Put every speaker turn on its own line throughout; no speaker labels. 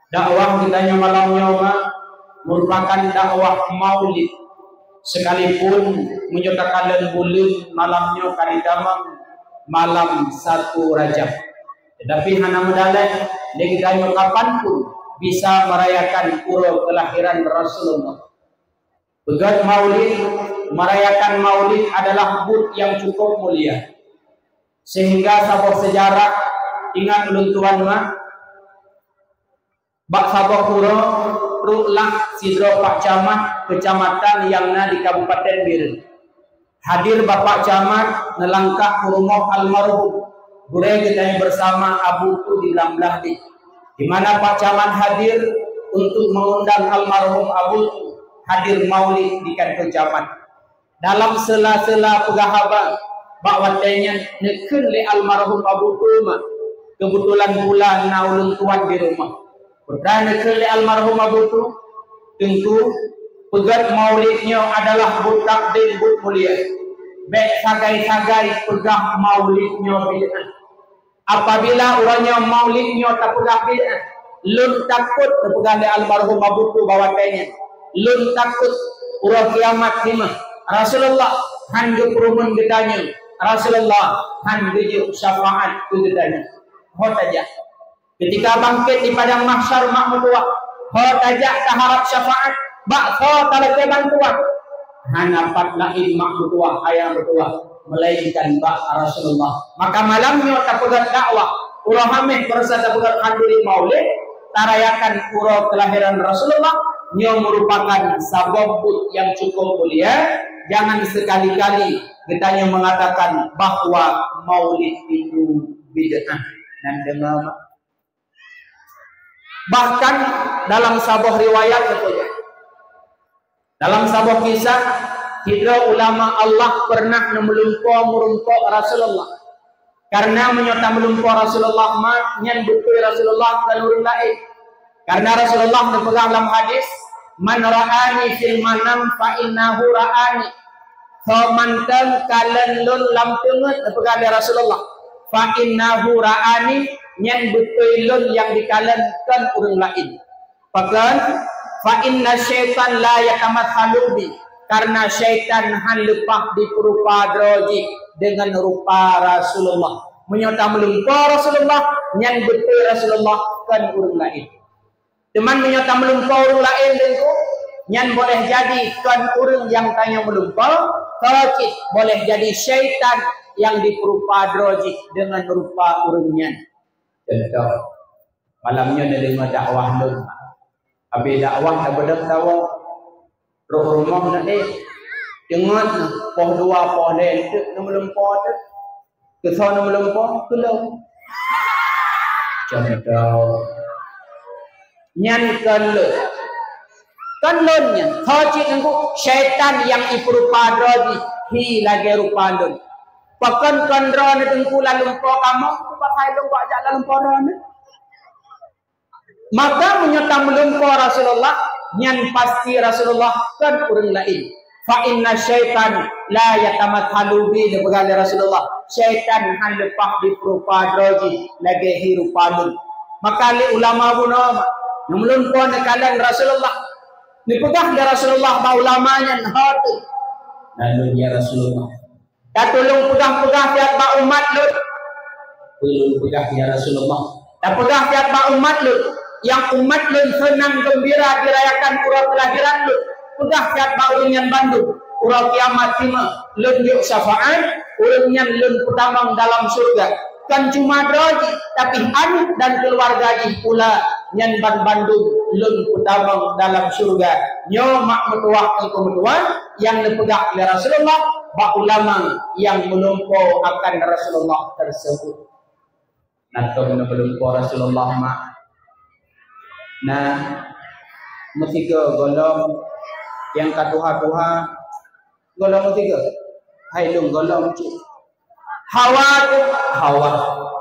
Dakwah kitanya malam nyawa merupakan dakwah maulid, sekalipun menyatakan bulan malamnya kali damang malam 1 Rajab. Tetapi hana medalai lagi kitanya kapanpun bisa merayakan pura kelahiran Rasulullah. Begat maulid, merayakan maulid adalah bud yang cukup mulia, sehingga sabor sejarah ingat ulun tuan mah bak sabor pura ruklah sidro Pak Camat kecamatan yang di Kabupaten Biren. Hadir Bapak Camat nelangkah ke rumah almarhum Gure kita bersama Abu Tu di belah di mana Pak Camat hadir untuk mengundang almarhum Abu Tu hadir maulid di kantor Camat. Dalam sela-sela pegahaba bak watenya nekun le almarhum Abu Tu kebetulan bulan naulun tuan di rumah. Perdana kali almarhum Abu Tu tentu pegat maulidnya adalah bud takdim bud mulia. Baik sagai-sagai pegah maulidnya bid'ah. Apabila orangnya maulidnya tak pegah bid'ah, lun takut pegah le almarhum Abu Tu bawatanya. Lun takut urang kiamat lima. Rasulullah handu perumun gedanya. Rasulullah handu syafaat tu gedanya. Hot aja. Ketika bangkit di padang mahsyar makmutuah, hot aja taharap syafaat, bak hot talake bantuan. Hanapat lain makmutuah ayam bertuah, melainkan bak Rasulullah. Maka malamnya tak pegat dakwah, urang hameh berasa tak pegat hadiri maulid, tarayakan pura kelahiran Rasulullah, yang merupakan sababut yang cukup mulia. Jangan sekali-kali kita yang mengatakan bahwa maulid itu bid'ah dan dengar. Bahkan dalam sebuah riwayat katanya, dalam sebuah kisah, hidra ulama Allah pernah melumpur Rasulullah. Karena menyota melumpur Rasulullah nyan betul Rasulullah dan urun lain. Karena Rasulullah berpegang dalam hadis, man ra'ani fil manam fa innahu ra'ani. So manteng kalen lun lampunget berpegang dari Rasulullah. Fa innahu ra'ani, nyan betul yang dikalenkan urang lain. Bahkan fa inna syaitan la yatamathalu bi, karena syaitan han lepah diperupa droji dengan rupa Rasulullah. Menyota melumpur Rasulullah, nyan betul Rasulullah kan urang lain. Teman menyota melumpur urang lain tentu nyan boleh jadi kan urang yang tanya melumpur, tocik boleh jadi syaitan yang diperupa droji dengan rupa urangnya. Contoh, malamnya nerima dakwah lu. Habis dakwah tak bedak tahu. Roh rumah nak jangan poh dua poh lain tu melempar tu. Kesana melempar kelau. Contoh, nyan kalau kanlonnya, thajit engkau syaitan yang iperupa droji hi lagi rupa lun. Pakan kandra ni tengkulan lumpur kamu, pakai lumpur aja lumpur ni. Maka menyerta melumpur Rasulullah, nyan pasti Rasulullah kan orang lain. Fa inna syaitan la yatamathalu bi, berkata Rasulullah. Syaitan han lepah di perupa droji lagi hirupalun. Maka li ulama bunama, melumpur nekalan Rasulullah. Dipegah dari Rasulullah ba ulamanya hati. Lalu ya Rasulullah. Tolong pegang-pegang tiap bak umat lu. Tolong pegang ya Rasulullah. Dan pegang tiap bak umat lu. Yang umat lu senang gembira dirayakan pura kelahiran lu. Pegang tiap bak uringan Bandung. Pura kiamat lima. Lu yuk syafaat. Uringan lu pertama dalam surga. Kan cuma droji. Tapi anak dan keluarga pula. Nyan Bandung. Lu pertama dalam surga. Nyo mak metuah engkau metuah. Yang dipegang oleh Rasulullah. Bak ulama yang melumpur akan Rasulullah tersebut. Nah, kalau melumpur Rasulullah mak. Nah, mestiga golong yang katuha-tuha golong mestiga. Hai lung golong cik. Hawa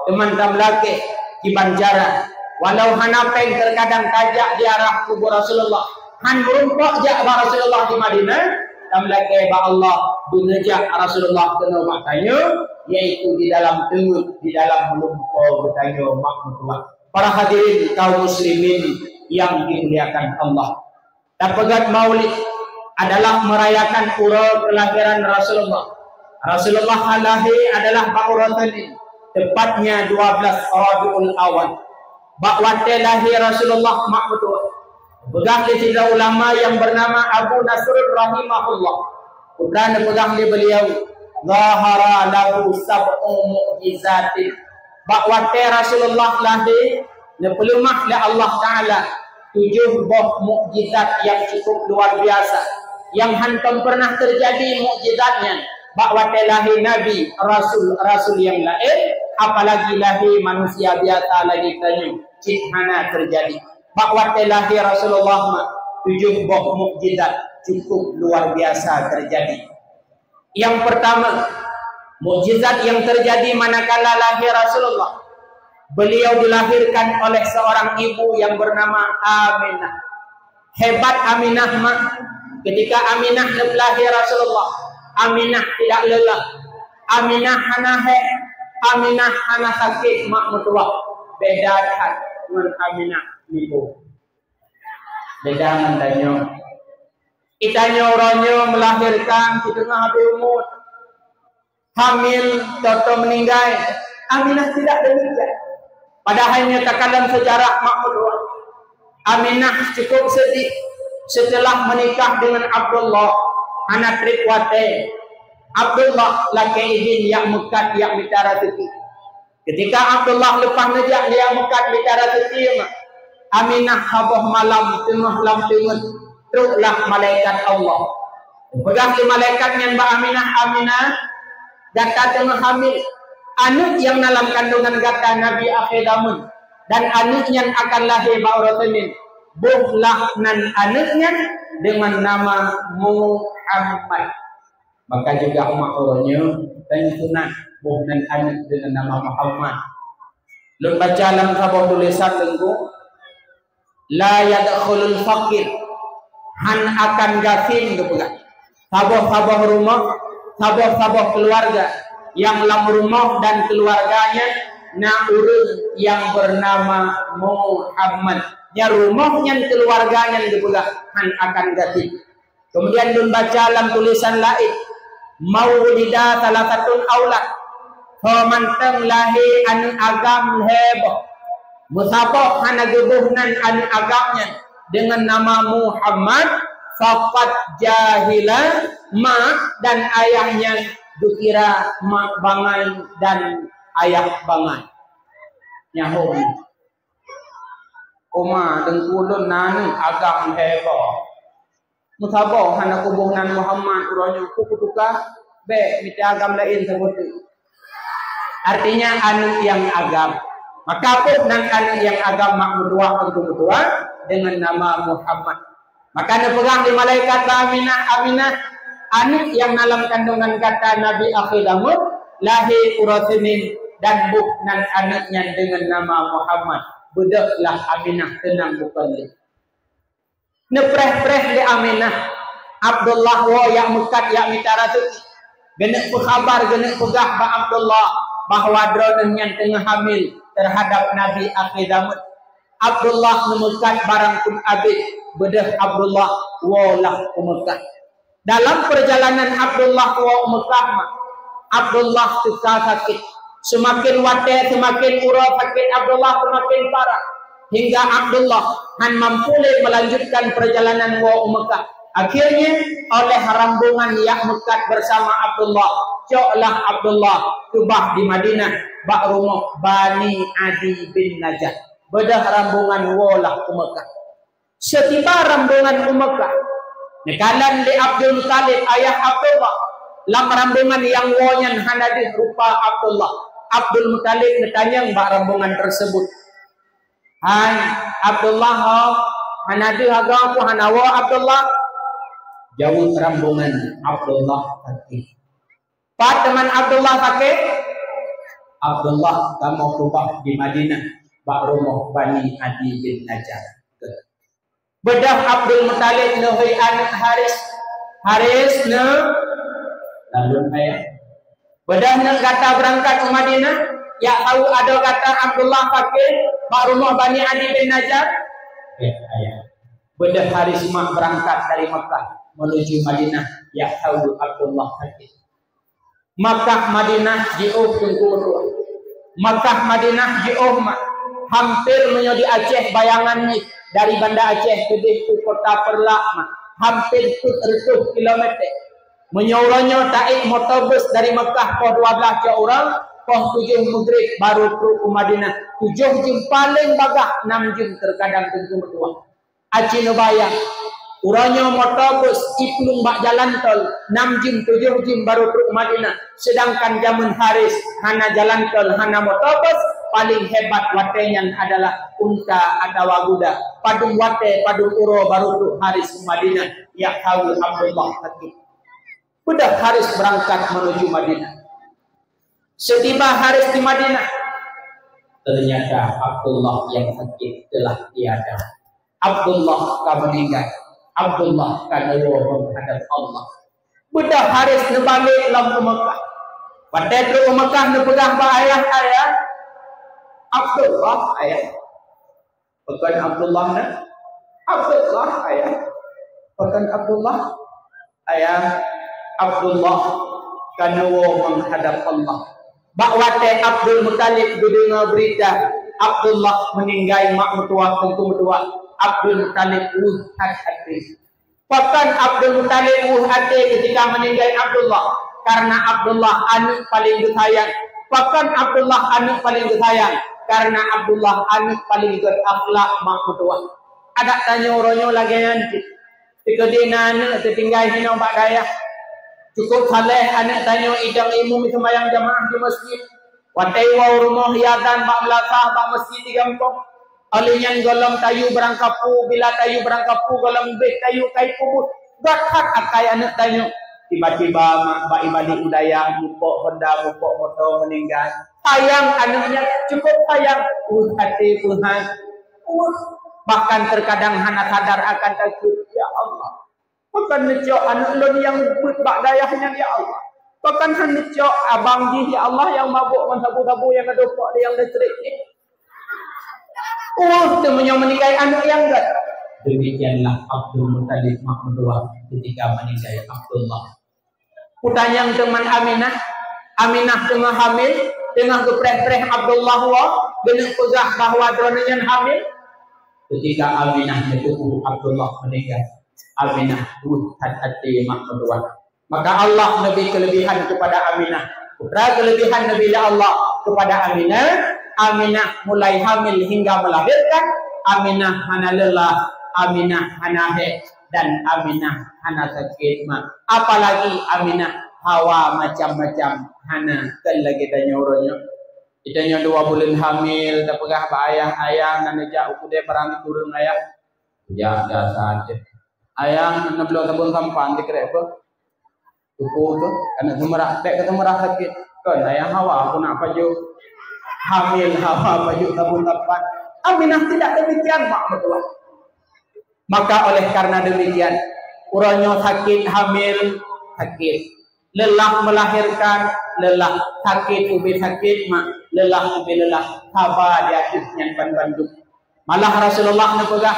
teman tam laki di Banjaran. Walau hanapeng terkadang tajak di arah kubur Rasulullah. Han merumpuk jak Rasulullah di Madinah. Tamlake ba Allah bunajak Rasulullah kena makanya yaitu di dalam tengut di dalam melumpur bertanya makmutuah. Para hadirin kaum muslimin yang dimuliakan Allah. Tapagat Maulid adalah merayakan pura kelahiran Rasulullah. Rasulullah lahir adalah Ba'uratan, tepatnya 12 Rabiul Awal. Bakwate lahir Rasulullah makmudah. Pegang di tiga ulama yang bernama Abu Nasr rahimahullah. Kemudian pegang di beliau, zahara lahu sab'u mu'jizatin. Bakwate Rasulullah lahir, nepelumah oleh Allah Ta'ala 7 buah mukjizat yang cukup luar biasa, yang hantam pernah terjadi mukjizatnya. Bakwate lahir Nabi, Rasul yang lain, apalagi lahir manusia biasa lagi tanya, cihana terjadi. Bakwate lahir Rasulullah 7 buah mukjizat cukup luar biasa terjadi. Yang pertama, mukjizat yang terjadi manakala lahir Rasulullah. Beliau dilahirkan oleh seorang ibu yang bernama Aminah. Hebat Aminah mak. Ketika Aminah lahir Rasulullah, Aminah tidak lelah. Aminah hanahe, Aminah hana sakit mak mutua. Beda dengan Aminah ibu. Beda dengan Itanya orangnya melahirkan di tengah habis umur, hamil, toto meninggal. Aminah tidak demikian. Padahalnya takalan sejarah makmur, Aminah cukup sedih setelah menikah dengan Abdullah, anak Trikwate. Abdullah laki izin yang mekat yang mitara teti. Ketika Abdullah lepas ngejak dia mekat mitara teti, Aminah habah malam tengah lam tengah. Teruklah malaikat Allah. Pegang di malaikat yang Mbak Aminah gata tengah hamil. Anak yang dalam kandungan gata Nabi akhir zaman. Dan anak yang akan lahir Ba'uratamin. Buhlah nan anaknya dengan nama Muhammad. Maka juga makhluknya dan sunat. Buh nan anak dengan nama Muhammad. Lalu baca dalam sabah tulisan tengku. La yadkhulul faqir. Han akan gasin kepegang. Sabah-sabah rumah, sabah-sabah keluarga yang dalam rumah dan keluarganya na urus yang bernama Muhammad. Ya rumahnya keluarganya kepegang. Han akan gasin. Kemudian dun baca dalam tulisan lain, mawlida salah satu aulad. Famantang lahir anu agam heboh. Musabah hana gebuhnan anu agamnya dengan nama Muhammad, faqat jahila mak dan ayahnya dikira mak bangai dan ayah bangai. Nyaho Oma dengkulun nanu agam hebo. Musabah hana kubuhnan Muhammad uranya kukutuka be mita agam lain seperti. Artinya anu yang agam. Maka pun nan anu yang agam mak berdua untuk berdua dengan nama Muhammad. Maka dipegang di malaikat Aminah anak yang dalam kandungan kata Nabi akhir zaman lahir Urasinin dan bukan anaknya dengan nama Muhammad. Budaklah Aminah tenang bukan li. Nepreh-preh di Aminah Abdullah wa yang mukat yang mitara tu. Genek khabar genek pegah ba Abdullah bahwa drone yang tengah hamil terhadap Nabi akhir zaman. Abdullah memekat barang pun abid bedah Abdullah walah Mekah. Dalam perjalanan Abdullah wa Mekah, Abdullah suka sakit. Semakin wate, semakin urap sakit Abdullah semakin parah. Hingga Abdullah han mampu melanjutkan perjalanan wa Mekah. Akhirnya oleh rambungan yang mekat bersama Abdullah, coklah Abdullah tubah di Madinah, bak rumah Bani Adi bin Najah. Bedah rambungan walah Mekah. Setiba rambungan Mekah, nekalan di Abdul Talib ayah Abdullah, lam rambungan yang wonyan hanadi rupa Abdullah. Abdul Muttalib netanya mbak rambungan tersebut. Hai Abdullah, hanadi agaku hanawa Abdullah. Jauh rambungan Abdullah sakit. Pak teman Abdullah sakit. Abdullah kamu tubah di Madinah, bak rumah Bani Adi bin Najjar. Bedah Abdul Muttalib nuhi anak Haris ne lalu ayah Bedah nak kata berangkat ke Madinah, ya tahu ada kata Abdullah Fakir, Pak Rumah Bani Adi bin Najjar. Bedah hari Jumat berangkat dari Mekah menuju Madinah, ya tahu Abdullah Fakir. Makkah Madinah jauh tunggu dua. Makkah Madinah jauh hampir menjadi Aceh bayangan ni dari Banda Aceh ke kota Perlak hampir 100 kilometer. Menyuruhnya taik motobus dari Mekah po 12 orang, po 7 maghrib baru ke Madinah. 7 jam paling bagah, 6 jam terkadang tunggu berdua. Aci bayang. Uranya motobus iplung bak jalan tol 6 jam 7 jam baru ke Madinah. Sedangkan zaman Haris hana jalan tol hana motobus paling hebat watenya adalah unta atau waguda. Padung wate padung uro baru ke Haris Madinah. Ya tahu Abdullah Fakir. Sudah Haris berangkat menuju Madinah. Setiba Haris di Madinah, ternyata Abdullah yang sakit telah tiada. Abdullah kan meninggal. Abdullah kan menghadap Allah. Sudah Haris balik dalam Mekah. Pada itu Mekah pegang ayah. Abdullah ayah. Bukan Abdullah na. Abdullah ayah. Bukan Abdullah ayah. Abdullah kanawo menghadap Allah. Bakwate Abdul Muttalib dengar berita Abdullah meninggal mak mertua tentu mertua. Abdul Muttalib hati. Bahkan Abdul Muttalib hati ketika meninggal Abdullah karena Abdullah anak paling disayang. Bahkan Abdullah anak paling disayang karena Abdullah anak paling berakhlak mak mertua. Ada tanya orangnya lagi nanti. Tikadina anak tertinggal hina pak daya. Cukup saleh anak tanya idang ilmu sembahyang jamaah di masjid. Watai wa rumah hiadan bak melasah bak masjid di kampung. Alinyan golong tayu berangkapu bila tayu berangkapu golong beh tayu kai kubur. Gakat akai anak tanya. Tiba-tiba bak ibadik udaya mupok Honda mupok motor meninggal. Sayang anaknya cukup sayang. Hati Tuhan. Bahkan terkadang hana sadar akan takut ya Allah. Bahkan necok anak lon yang berbak dayahnya ya Allah. Bahkan necok abang ji ya Allah yang mabuk mensabu-sabu yang ada pok yang listrik ni. Temunya menikahi anak yang enggak. Demikianlah Abdul Muttalib mak mertua ketika menikahi Abdullah. Kutanya teman Aminah. Aminah tengah hamil, tengah gepreh-preh Abdullah wa dengan pegah bahawa dronanya hamil. Ketika Aminah menunggu Abdullah meninggal. Aminah hati mak mertua. Maka Allah lebih kelebihan kepada Aminah. Putra kelebihan Nabi Allah kepada Aminah. Aminah mulai hamil hingga melahirkan. Aminah hana lelah, Aminah hana haid, dan Aminah hana sakit mak. Apalagi Aminah hawa macam-macam hana kan lagi tanya orangnya. Itanya 2 bulan hamil, tak pegah ayah dan nejak uku dia perang turun ayah. Ya dasar. Ayah nak belum tabung sampan dikira apa? Tuku tu, anak semerah, tak kata merah sakit. Kan ayah hawa aku nak baju hamil hawa baju tabung sampan. Aminah tidak demikian mak betul. Maka oleh karena demikian, urangnya sakit hamil sakit, lelah melahirkan lelah, sakit ubi sakit mak, lelah ubi lelah, sabar di akhirnya Bandung. Malah Rasulullah nepegah,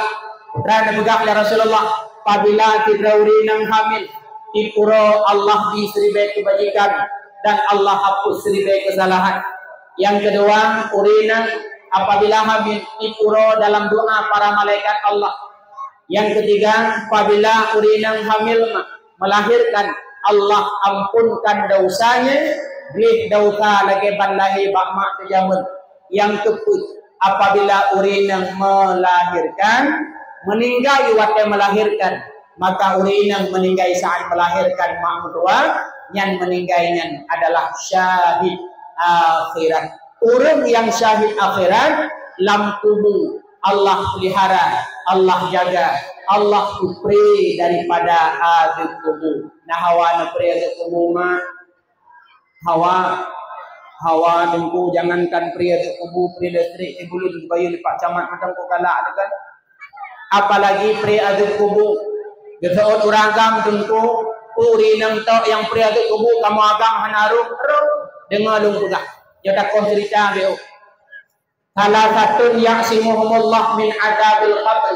putra nepegah ya Rasulullah. Apabila kita urinang hamil, dipuro Allah di seribai kebajikan dan Allah hapus seribai kesalahan. Yang kedua, urinang apabila hamil, dipuro dalam doa para malaikat Allah. Yang ketiga, apabila urinang hamil melahirkan, Allah ampunkan dosanya, beli dosa lagi banlahi bakmak kejamun. Yang keempat, apabila urinang melahirkan, meninggal waktu melahirkan, maka urinang meninggal saat melahirkan mak mertua, yang meninggalnya adalah syahid akhirat. Orang yang syahid akhirat lam tubuh Allah pelihara, Allah jaga, Allah upri daripada azab kubur. Nah hawa upri azab kubur mah hawa dengku jangankan pria azab kubur, pria listrik ibu lu bayu lipat camat macam kok galak tu kan. Apalagi pria azab kubur. Gesaut orang agam dengku uri nang tok yang pria azab kubur kamu agam hanaruh. dengar lung pegah. Dia takon cerita dia. Salah satu ya'simuhumullah min adabil qabr.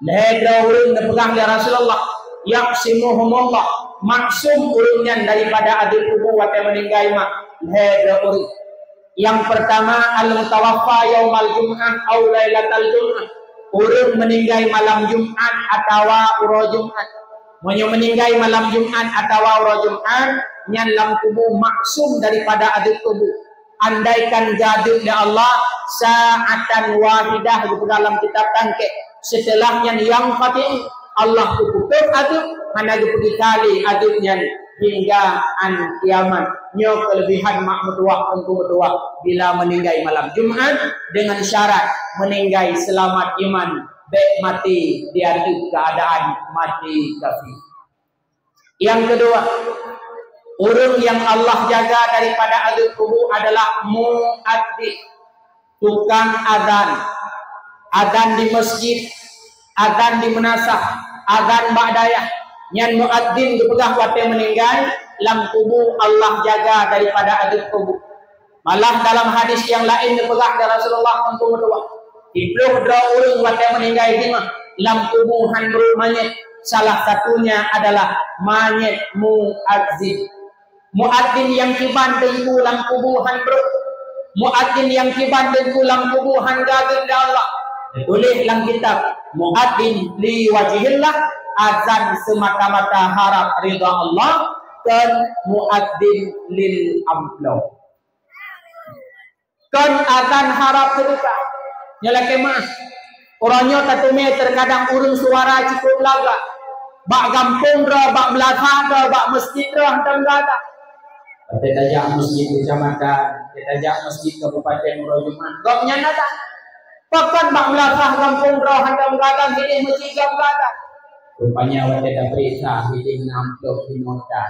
Lehedra urun pegang ya Rasulullah. Ya'simuhumullah. Maksum urunnya daripada adil kubur wate meninggal mak. Lehedra urun. Yang pertama al-mutawaffa yaumal jum'ah aw lailatal jum'ah. Urun meninggal malam Jumat atau uro Jumat. Monyo meninggal malam Jumat atau uro Jumat, nyan lam kubur maksum daripada adil kubur. Andaikan jadul ya Allah sa'atan wahidah di dalam kitab tangke setelahnya yang fatih Allah tutup aduk mana pergi kali aduknya hingga an kiamat nyo kelebihan mak mertua untuk mertua bila meninggal malam Jumat dengan syarat meninggal selamat iman baik mati di aduk keadaan mati kafir. Yang kedua, urung yang Allah jaga daripada adab kubur adalah muadzin, tukang adzan. Adzan di masjid, adzan di menasah, adzan ba'dayah. Nyan muadzin dipegang wate meninggal, lam kubur Allah jaga daripada adab kubur. Malah dalam hadis yang lain dipegang dari Rasulullah SAW. Ibluh dra urung wate meninggal lima, lam kubur handru manyet. Salah satunya adalah manyet muadzin. Muadzin yang kiban dan pulang kubuhan bro. Muadzin yang kiban dan pulang kubuhan gageng Allah. Boleh dalam kitab muadzin li wajhillah, azan semata-mata harap ridha Allah, dan muadzin lil amlau. Kan azan harap sedekah. Nyala kemah. Orangnya tatume terkadang urung suara cukup laga. Bak gampung ra, bak belakang ra, bak masjid ra hantam gata. Kita ajak masjid kecamatan, kita ajak masjid kabupaten Murojuman. Gopnya nada. Pakan bak belakang kampung roh handam gadang ini masjid gabatan. Rupanya wajah dah periksa ini nampak di nota.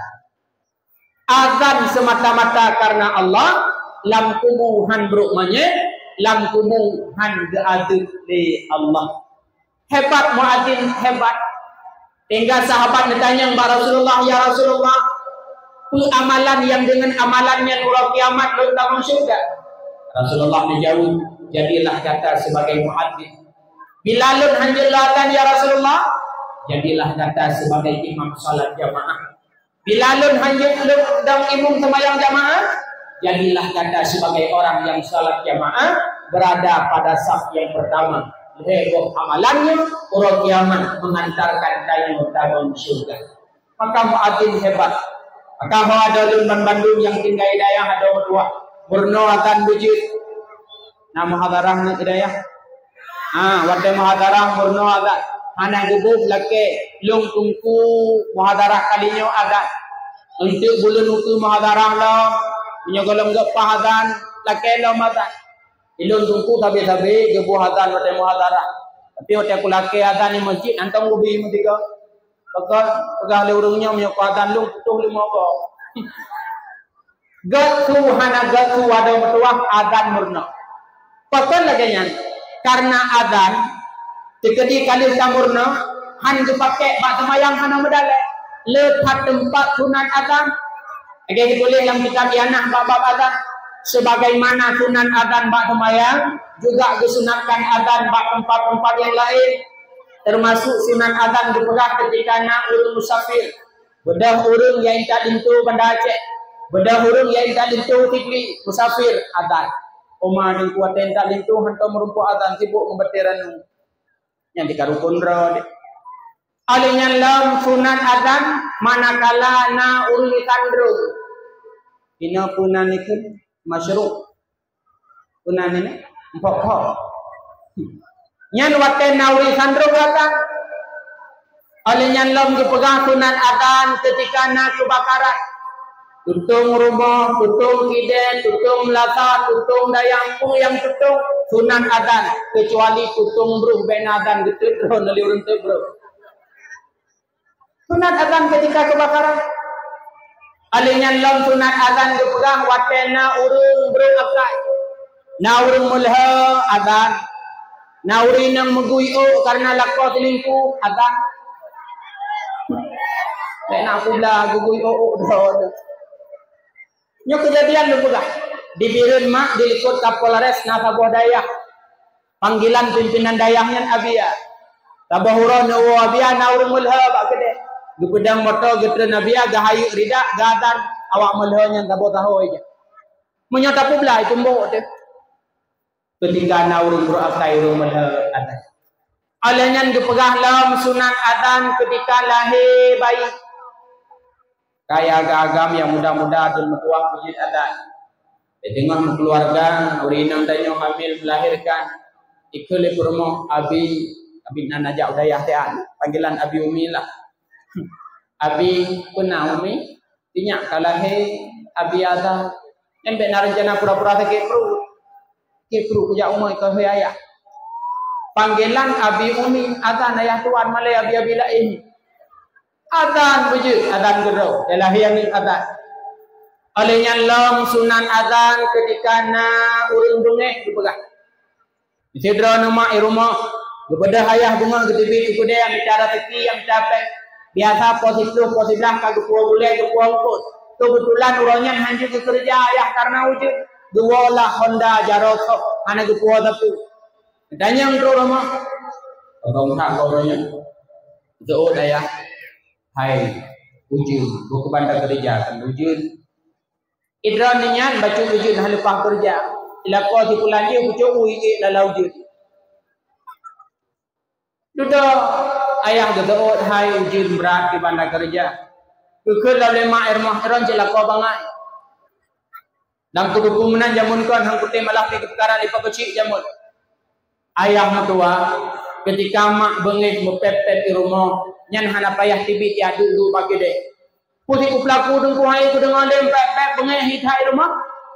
Azan semata-mata karena Allah, lam kumuhan berukmanya, lam kumuhan geaduk li Allah. Hebat muadzin, hebat. Hingga sahabat bertanya kepada Rasulullah, ya Rasulullah, amalan yang dengan amalannya nurul kiamat belum dalam syurga. Rasulullah menjawab, jadilah kata sebagai muadzin. Bilalun hanjilatan ya Rasulullah, jadilah kata sebagai imam salat jamaah. Bilalun hanjilatan dan imam sembahyang jamaah, jadilah kata sebagai orang yang salat jamaah berada pada saf yang pertama. Heboh amalannya, nurul kiamat mengantarkan daya dalam syurga. Maka muadzin hebat. Maka ada ulun Bandung yang tinggal hidayah ada dua. Murno akan wujud. Nama hadarah nak hidayah. Wadai muhadarah murno akan. Anak gebuk laki lung tungku muhadarah kalinya akan. Untuk bulan itu muhadarah lo, menyogolong gepah akan laki lo matan. Ilung tungku tabi-tabi gebuh akan wadai muhadarah. Tapi wadai aku laki akan di masjid antang ubi mutiga. Pegang leurungnya menyokatan lu putuh lima kau. Gatu hana gatu ada bertuah adan murna. Pekan lagi nyan karena adan dikedi kali samurna han dipakai bak semayang hana medale lepat tempat sunan adan. Agak boleh dalam kitab Yanah bab adan. Sebagaimana sunan adan bak semayang juga disunatkan adan bak tempat-tempat yang lain. Termasuk sunan adan dipegang ketika nak urung musafir. Bedah urung yang tak lintu Banda Aceh. Bedah urung yang tak lintu Fikri musafir adan. Oma dan kuaten tak lintu hantar merumpu adan sibuk membetiran yang dikarukun roh. Alihnya lam sunan adan manakala na urung ikandrung. Ina punan ikut masyruq. Punan ini empok-empok. Nyan waten nawi sandro kata oleh nyan lom dipegang sunan adan ketika nak kebakaran tutung rumah, tutung kiden, tutung lata, tutung dayangku yang tutung sunan adan kecuali tutung bruh ben adan gitu bro neliurun tu bro sunan adan ketika kebakaran oleh nyan lom sunan adan dipegang waten na urung bro akai na urung mulha adan nauri nang maguyo karena lakot lingku adan. Nak pula guguyo doh. Nyo kejadian lu pegah. Di Birun mak diliput Kapolres Nasabuah Dayak. Panggilan pimpinan dayahnya Abia. Tabahuro nawo Abia naurung mulha bak kede. Di pedang motor getre Abia gahayu rida gadan awak mulha nya tabo tahu aja. Menyata pula itu mbok teh. Ketika naurung bro akai urung mulha adan. Alanya dipegah lam sunan adan ketika lahir bayi. Kaya agam yang muda-muda dan metuah masjid adan. Di tengah keluarga, urinang danyo hamil melahirkan. Ikut promo abi nanaja udayah tean. Panggilan abi umi lah. Abi puna umi. Tinyak kalahe abi ada. Embek narencana pura-pura take pru. Ke pru kuja umai ke ayah. Panggilan abi umi adan ayah tuan malay abi lah ini. Adan bujud adan gerau. Ialah yang adan. Olehnya long sunan azan ketika na urung dungeh dipegah. Sidra nama irumah kepada ayah bunga ketibi kuda yang bicara teki yang capek biasa positif kagak boleh kepungkut. Kebetulan urangnya hancur kerja ayah karena wujud dua lah Honda Jarosok mana kepuah tapi. Tanya untuk rumah orang tak orangnya jauh ayah. Hai wujud buku bandar kerja kan wujud. Idra ninyan baca wujud dah lepas kerja. Ila kau di pulang dia wujud wujud dalam wujud. Duduk ayah gedot hai wujud berat di bandar kerja. Kekal lalu mak air mahram cila kau bangai. Dan kedukumanan jamun kan hang putih malah di perkara lipat kecil jamun. Ayah matua ketika mak bengih mepet-pet di rumah nyan hana payah tibit ya dulu bagi deh. Putih ku pelaku dengku hai ku dengar lempek-pek bengih hitai rumah.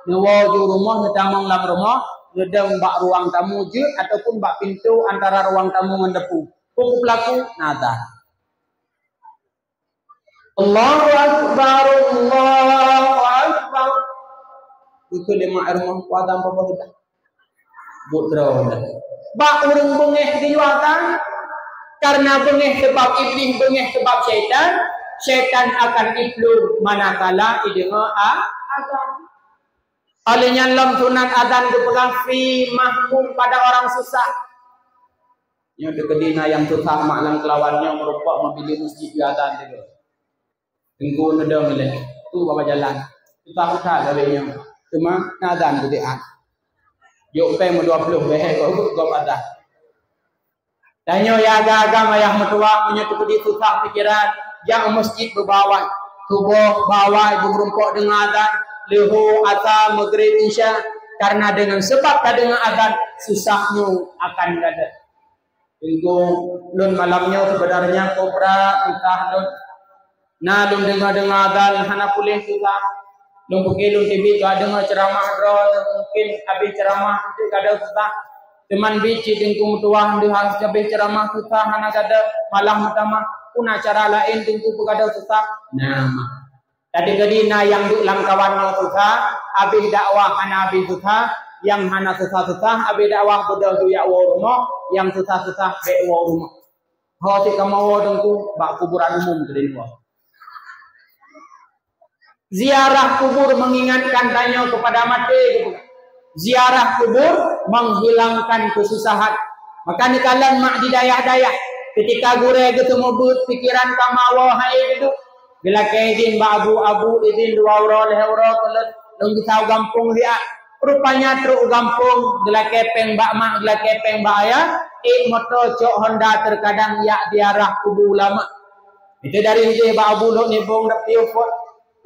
Nyawa ju rumah ngetamang lam rumah, ngedeng bak ruang tamu je ataupun bak pintu antara ruang tamu mendepu. Ku pelaku nada. Allahu akbar Allahu akbar. Itu lima rumah kuatan apa kita? Budra. Bak urung bengih di watan karena bengih sebab iblis bengih sebab syaitan. Syaitan akan iblu manakala idengar azan. Olehnya lam sunan azan dipegang fi mahmum pada orang susah. Yang dekedina yang susah maklang kelawannya merupak memilih masjid azan itu. Tengku neda milih. Tu bapa jalan. Susah usah dari yang cuma azan kudian. Yuk pe 20 behe kau azan. Danyo ya agam ayah mertua punya tukudi susah pikiran. Yang masjid berbawah, tubuh bawah ibu merumpok dengan azan, lehu asar maghrib isya karena dengan sebab tak dengan azan susahnya akan ada. Tunggu lun malamnya sebenarnya kobra kita lun, nah lun dengar azan hana pulih juga, lun pergi lun TV juga dengar ceramah drone mungkin habis ceramah itu kada susah. Teman bici tunggu tuah dia habis ceramah susah hana kada malam utama. Pun acara lain tentu pegada susah. Nah, tadi kedina yang duk lang kawan no susah, habis dakwah hana habis susah, yang hana susah-susah, habis dakwah bodoh tu ya rumah, yang susah-susah be rumah. Ho si kamawo tentu bak kuburan umum kedua. Ziarah kubur mengingatkan tanya kepada mati. Ziarah kubur menghilangkan kesusahan. Maka ni kalian mak di dayah-dayah. Ketika gure ketemu but pikiran kamawa hai itu bila kaidin abu idin dua euro kelet dong kita gampung dia rupanya truk gampung bila kepeng mbak mak bila kepeng mbak ayah motor cok Honda terkadang ya diarah kubu lama itu dari je mbak abu lo nibung dak tiupot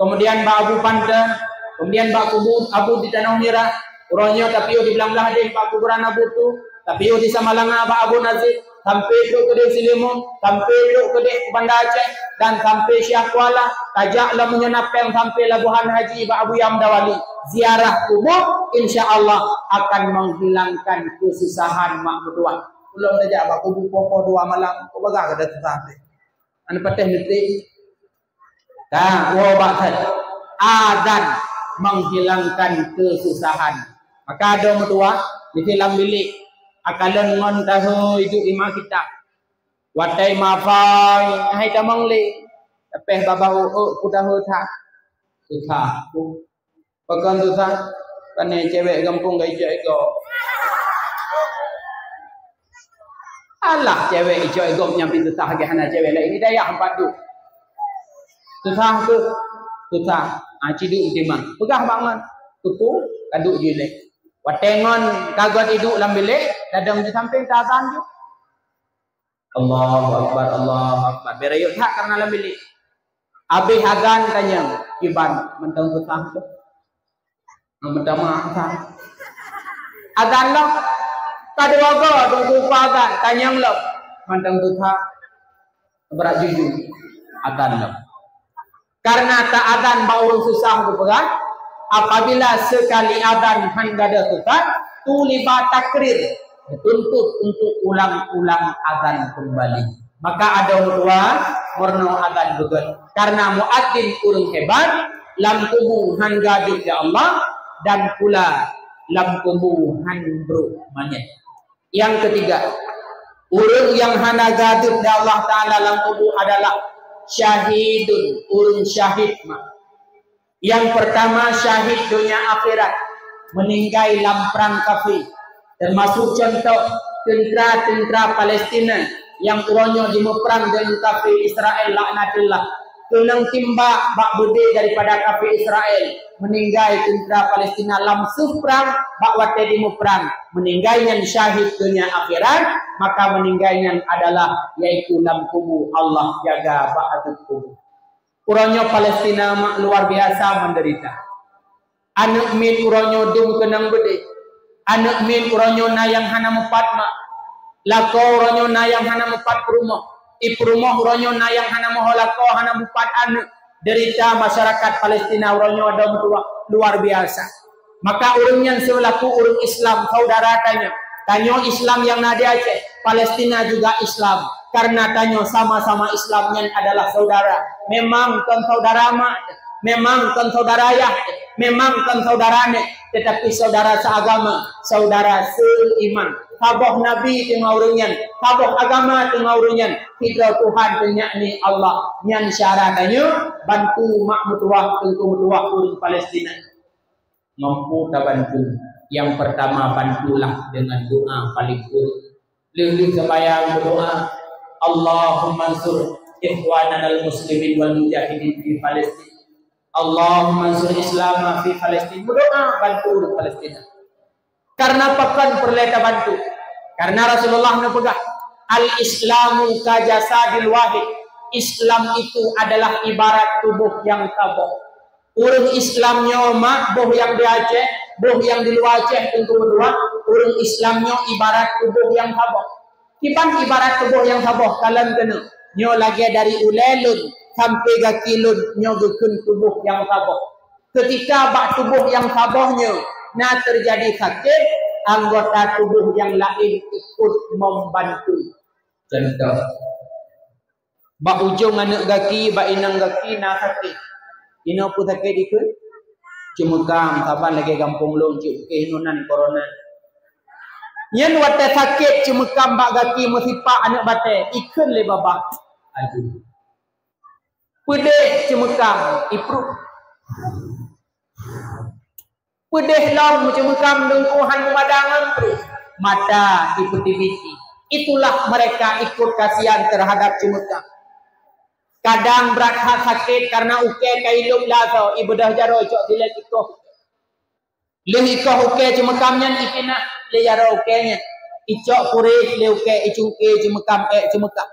kemudian mbak abu panten kemudian mbak kubu abu di tanah nira uronyo tapi di belah-belah deh mbak kuburan abu tu tapi di Samalanga mbak abu Nazib sampai duduk ke Silimun, sampai duduk ke Banda Aceh, dan sampai Syah Kuala, tajaklah menyenapkan sampai Labuhan Haji Pak Abu Yamdawali. Ziarah kubur, insya Allah akan menghilangkan kesusahan mak berdua. Belum saja Pak Kubu Popo 2 malam, kau bagah ada tetapi. Anda patah ngerti? Nah, wabakkan azan menghilangkan kesusahan. Maka ada berdua di dalam bilik. Akalan ngon tahu itu imam kita. Watai mafai hai tamang le. Tapeh babau ku tahu tak. Susah. Pakan tu tak, kan cewek kampung gak ijak-ijak. Alah cewek ijak-ijak nyampi tu tak hana cewek lain ni daya empat tu. Tu tak ke? Tu tak. Ciduk timang. Pegah bangun. Tutu kaduk je lek. Watengon kagot hidup dalam bilik, dadang di samping tazan je. Allahu akbar, Allahu akbar. Berayut hak karena dalam bilik. Habis azan tanya, kiban mentang tutah tu. Mentang maaf. Azan lah. Kada waga tunggu azan tanya lo. Mentang tutah berat jujur. Azan lo. Karena tak azan baurung susah tu pegang. Apabila sekali azan hangada tutah, tu libat takrir. Dituntut untuk ulang-ulang azan kembali. Maka ada dua warna azan betul. Karena muadzin urang hebat, lam kubu han gadut ya Allah dan pula lam kubu han bro manyet. Yang ketiga, urang yang hana gadut ya Allah taala lam kubu adalah syahidun, urang syahid mah. Yang pertama syahid dunia akhirat, meninggal dalam perang kafir. Termasuk contoh tentera-tentera Palestina yang urangnya dimeperang dengan kafir Israel laknatullah. Kenang timba bak bede daripada kafir Israel, meninggal tentera Palestina langsung perang bak wate dimeperang, meninggalnya syahid dunia akhirat, maka meninggalnya adalah yaitu dalam kubur Allah jaga bak adut kubur. Urangnya Palestina luar biasa menderita. Anak min urangnya dum kenang bede. Anak min urangnya nayang hana mepat mak. Lako urangnya nayang hana mepat perumah. Perumah urangnya nayang hana moholako hana mepat anak. Derita masyarakat Palestina urangnya ada luar biasa. Maka urangnya selaku urang Islam saudara tanya Islam yang nadi Aceh, Palestina juga Islam. Karena tanya sama-sama Islamnya adalah saudara. Memang kan saudara mak, memang kan saudara ayah, memang kan saudarane, tetapi saudara seagama, saudara seiman. Taboh Nabi dengan urunyan, taboh agama dengan urunyan. Hidra Tuhan penyakni Allah. Yang syaratnya bantu mak mutuah tentu mutuah urun Palestina. Mampu tak bantu. Yang pertama bantulah dengan doa paling kuat. Lebih kebayang berdoa. Allahumma ansur ikhwanana al-muslimin wal mujahidin fi Palestin. Allahumma ansur Islam fi Palestin. Berdoa bantu Palestina. Karena pakan perleta bantu. Karena Rasulullah menepegang al-Islamu kajasadil wahid. Islam itu adalah ibarat tubuh yang tabah. Urang Islamnya mak boh yang di Aceh, boh yang di luar Aceh tentu berdua. Urang Islamnya ibarat tubuh yang tabah. Kiban ibarat tubuh yang tabah kalam kena. Nyo lagi dari ulelun sampai gakilun nyo gukun tubuh yang tabah. Ketika bak tubuh yang tabahnya nah terjadi sakit, anggota tubuh yang lain ikut membantu. Contoh, bak ujung anak gaki, bak inang gaki nah sakit. Ino pun sakit ikut. Cuma kam kapan lagi kampung long cuk kehinunan corona. Yang wate sakit cuma kambak gaki musipak anak bate ikun le babak aduh pedih cuma kam ipru pedih long cuma kam dengkuhan madangan pru mata iputiviti. Itulah mereka ikut kasihan terhadap cuma kam. Kadang berat sakit karena uke kailum lazo ibadah jaro cok dilek ikoh leh ikoh uke cuma kamnya ikina le jaro ukenya icok puri le uke icungke cuma kam cuma kam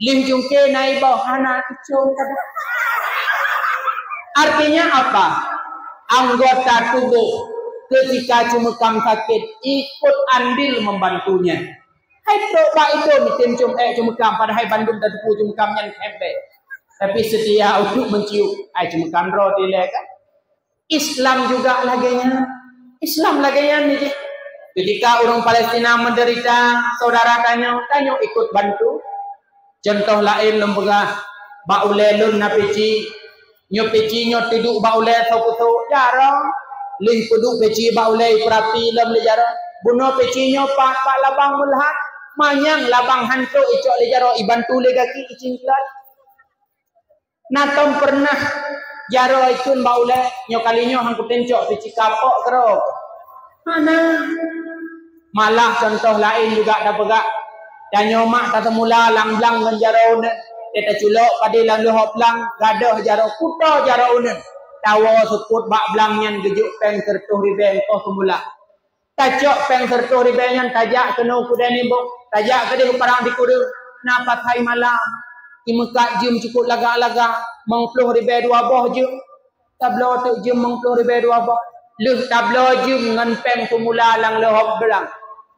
leh jungke nai bahana icung kada. Artinya apa? Anggota tubuh ketika cuma kam sakit ikut andil membantunya. Hai coba itu mitim cuma kam padahal Bandung dan tubuh cuma kamnya hebe. Tapi setia untuk mencium cuma kamro dilek kan. Islam juga laginya. Islam laginya ni. Ketika orang Palestina menderita, saudara tanya ikut bantu. Contoh lain lembaga baulelun na peci, nyo tiduk baule soputo jarang. Lih peduk peci baule perapi lam le jarang. Buno peci nyo pak labang mulhat, manyang labang hantu icok le jarang ibantu le gaki icingklat. Natom pernah jaro ikun baule nyo kalinyo hang kutencok tu cikapok kero. Mana? Malah contoh lain juga dah pegak. Dan nyomak kata mula lang-lang ngan jaro ne. Kita culok pada lang lohop lang gadah jaro kuto jaro ne. Tawa seput bak blang nyan gejuk peng sertuh ribeng ko semula. Tajak peng sertuh ribeng nyan tajak kena kuda ni bok. Tajak ke dia parang di kuda. Napa hai malam. Imekat jum cukup laga-laga. Mengpluh ribeng dua boh jum. Tablo tu jum mengpluh ribeng dua boh. Luh tablo jum ngan peng semula lang lohop belang.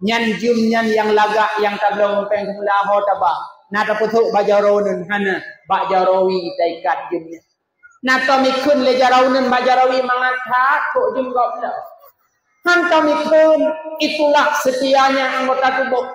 Nyan jum nyan yang lagak yang tablo peng semula ho tabah. Nata putuk bajaronen hana bajarawi taikat jumnya. Nata mikun le jarawnen bajarawi mangatat kok jum gobla. Hanta mikun itulah setianya anggota tubuh.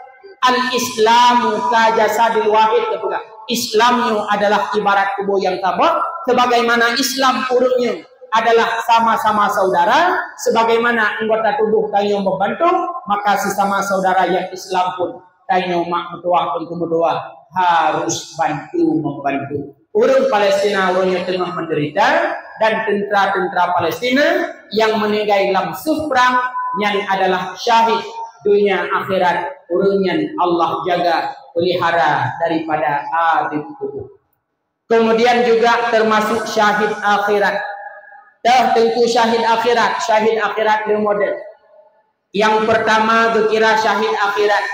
Al-Islamu ka jasadil wahid kebuka. Islamnya adalah ibarat tubuh yang tabah sebagaimana Islam urutnya adalah sama-sama saudara, sebagaimana anggota tubuh kayu membantu, maka sesama saudara yang Islam pun kayu mak metuah pun kemudian harus bantu membantu. Orang Palestina orangnya tengah menderita dan tentara-tentara Palestina yang meninggal langsung perang yang adalah syahid dunia akhirat, orangnya Allah jaga pelihara daripada adib tubuh. Kemudian juga termasuk syahid akhirat. Dah tentu syahid akhirat dia model. Yang pertama kira syahid akhirat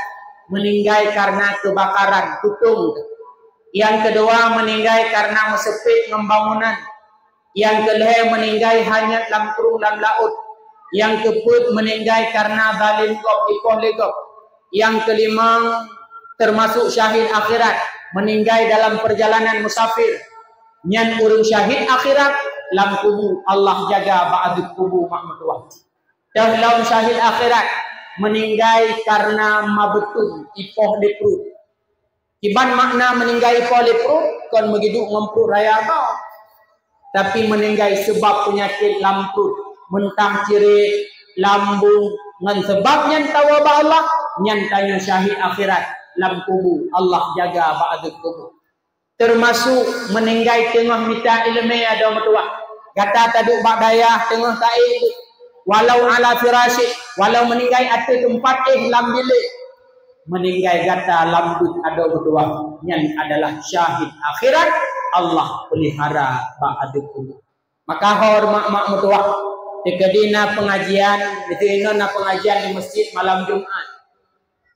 meninggal karena kebakaran tutung. Yang kedua meninggal karena mesepit pembangunan. Yang kelima meninggal hanya lamprung dalam laut. Yang keempat meninggal karena balin kop ipoh legop. Yang kelima termasuk syahid akhirat meninggal dalam perjalanan musafir. Nyan urung syahid akhirat lam kubu Allah jaga ba'dud kubu makmatuah. Dalam syahid akhirat meninggal karena mabetun ipoh di perut. Iban makna meninggal ipoh di perut kan begitu ngempur raya tau. Tapi meninggal sebab penyakit lamprut, mentang ciri lambung ngan sebabnya tawa ba Allah nyan tanya syahid akhirat lam kubu Allah jaga ba'dud kubu. Termasuk meninggal tengah minta ilmu ada metuah. Kata taduk bak dayah tengah taib. Walau ala firasyid, walau meninggal atas tempat lam bilik. Meninggal kata lambut ada metuah. Yang adalah syahid akhirat Allah pelihara ba'dud kubur. Maka hormat mak metuah. Dikadina pengajian, ditinona pengajian di masjid malam Jumat.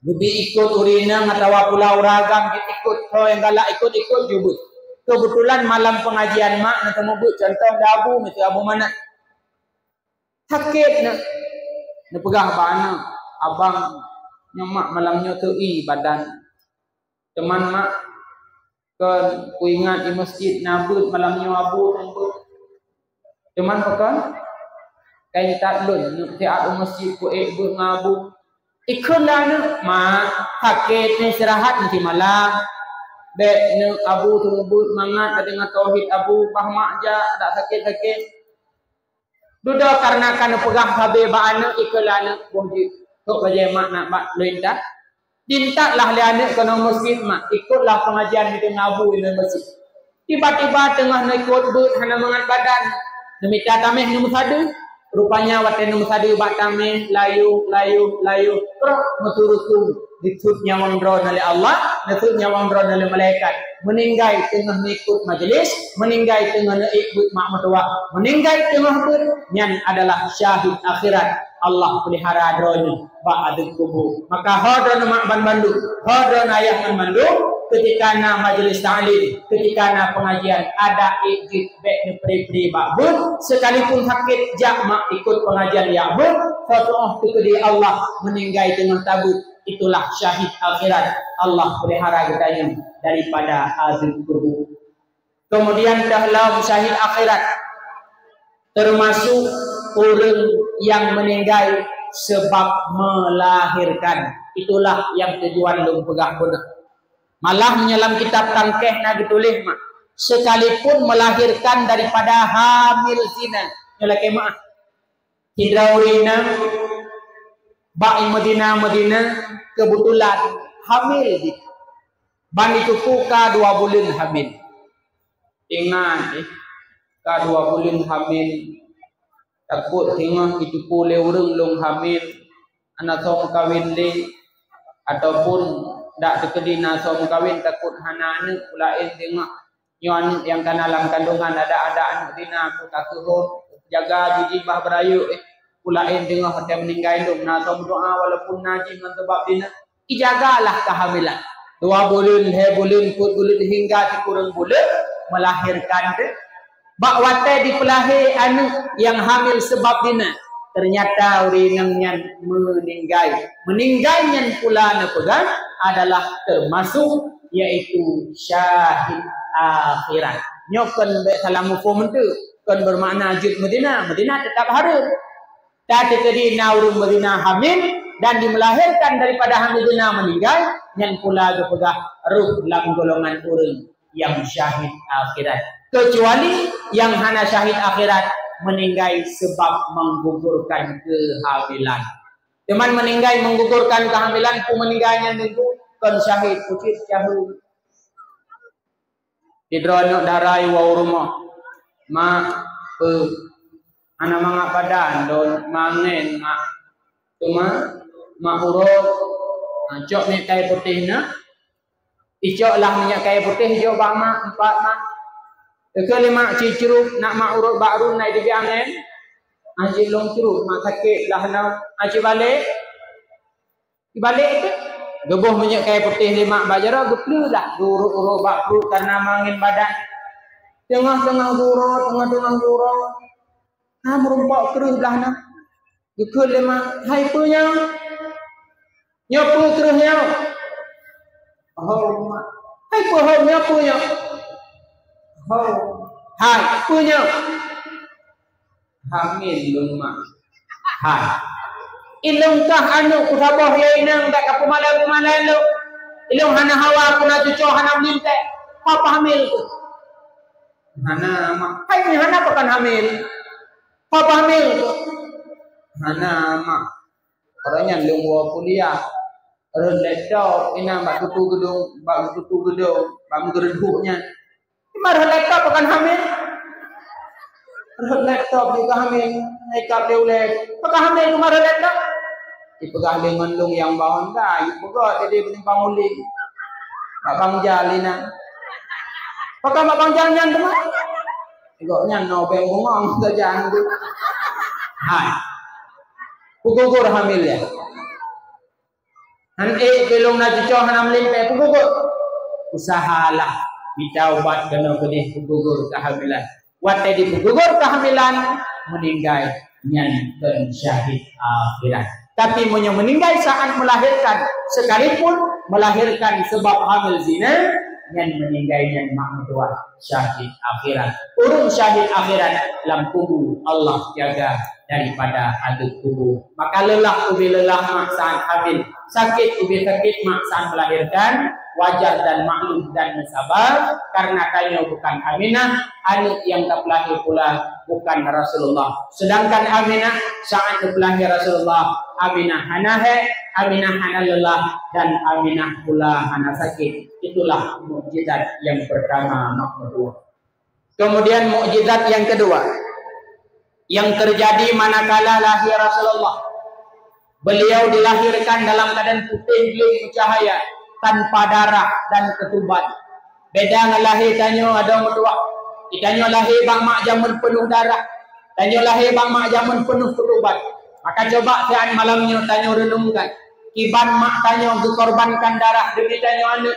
Lebih ikut urina ngatawa pulau ragam ikut ho yang galak ikut jubut. Kebetulan malam pengajian mak nak mebut contoh dabu mesti abu mana. Sakit nak pegang bana abang nyomak malamnya tei badan. Teman mak kan ku ingat di masjid nabut malamnya abu tembut. Teman pekan kain taklun tiap masjid ku but ngabu. Ikutlah nu mak sakit ni istirahat nanti malam. Dek nu abu terbut mangat dengan tauhid abu bahmak ja tak sakit-sakit. Duda karena kana pegang habe ba anak ikutlah nu bohji. Tok baje mak nak bak lintah. Dintaklah le anak kana masjid mak ikutlah pengajian di ngabu di masjid. Tiba-tiba tengah nak ikut but hana mangat badan. Demi tameh nu musadu. Rupanya waktu nombor satu batame layu terus meturuku ditut nyawang drone oleh Allah, ditut nyawang drone oleh malaikat. Meninggal tengah ikut majlis, meninggal tengah ikut makmatuah, meninggal tengah pun yang adalah syahid akhirat. Allah pelihara drone ba'dud kubur. Maka hadron mak bandu, hadron ayah bandu ketika na majlis ta'lim, ketika na pengajian ada ikut baik pri ba'bud sekalipun sakit jak mak ikut pengajian ya'bud fatu'ah kepada Allah meninggal tengah tabut itulah syahid akhirat. Allah pelihara kita daripada azab kubur. Kemudian dalam syahid akhirat termasuk orang yang meninggal sebab melahirkan. Itulah yang tujuan lu pegang benar. Malah menyelam kitab tangkeh nak ditulis mak. Sekalipun melahirkan daripada hamil zina. Nyala kemah. Hidraurina ba'i Madinah kebetulan hamil. Ban itu puka 2 bulan hamil. Ingat ka 2 bulan hamil takut tengah itu pule urang long hamil anak som kawin le ataupun dak dekedina som kawin takut hana anak pulain tengah nyon yang kan dalam kandungan ada anak dina aku takut jaga jijibah berayu pulain tengah dia meninggal dum na som doa walaupun najis sebab dina ijagalah kehamilan 2 bulan bulan put bulan hingga kurang bulan melahirkan de bak wate dipelahir anak yang hamil sebab dina ternyata uringan meninggalnya pula nepegan adalah termasuk yaitu syahid akhirat nyokan be salam mufhum tu kan bermakna jud Madinah tetap harum tak terjadi urung Madinah hamil dan dimelahirkan daripada hamil dina meninggal yang pula dipegah ruh dalam golongan urang yang syahid akhirat kecuali yang hana syahid akhirat meninggal sebab menggugurkan kehamilan. Teman meninggal menggugurkan kehamilan ku meninggalnya itu kan syahid pucit jauh. Didrono darai wa rumah. Ana mangak badan don mangen ma urut cok ni kai putihna icok lah minyak kai putih jo ba mak 4 mak kelima cicuruk nak mak urut baru naik di angin aji long curuk mak sakit lah na aji balik itu gebuh minyak kai putih 5 bajaro geplu dah urut bakru karena mangin badan tengah-tengah urut nah merumpak keruh dah na gekul 5 hai punya nyopu keruhnya oh hai punya nyopunya oh, hai punya hamil lumah hai ilungkah anu kusabah ya inang tak kapumalai lu ilung hana hawa kuna cucu hana minta apa hamil tu hana mak hai hana bukan hamil apa hamil tu hana mak orangnya lungwa kuliah laptop ina bak tutu gedung bak gereduknya marah laptop akan hamil. Laptop juga hamil. Makeup dia ulek. Apakah hamil marah laptop? Dipegang dengan lung yang bawang dah. Ipegang jadi penimpang uling. Abang jalinan. Apakah abang jalan teman? Igoknya no bengong kerjaan tu. Hai. Pugugur hamil ya. Han belum nak cucu hanam limpe pugugur. Usahalah. Kita ubat kena pedih gugur kehamilan. Wate di gugur kehamilan meninggal nyanten syahid akhirat. Tapi meninggal saat melahirkan sekalipun melahirkan sebab hamil zina yang meninggalnya makmudwa syahid akhirat. Urung syahid akhirat dalam kubur Allah jaga daripada aduk kubur. Maka lelah ubi lelah mak saat hamil, sakit ubi sakit mak saat melahirkan. Wajar dan maklum dan sabar karena kanya bukan Aminah, anak yang terlahir pula bukan Rasulullah. Sedangkan Aminah saat terlahir Rasulullah, Aminah hanahe, Aminah hanalillah dan Aminah pula hana sakit. Itulah mukjizat yang pertama makmur. Kemudian mukjizat yang kedua yang terjadi manakala lahir Rasulullah. Beliau dilahirkan dalam keadaan putih belum cahaya, tanpa darah dan ketuban. Beda dengan lahir tanyo ada mertua. Tanyo lahir bang mak jamun penuh darah. Tanyo lahir bang mak jamun penuh ketuban. Maka coba sian malamnya tanyo renungkan. Kiban mak tanyo dikorbankan darah demi tanyo anak.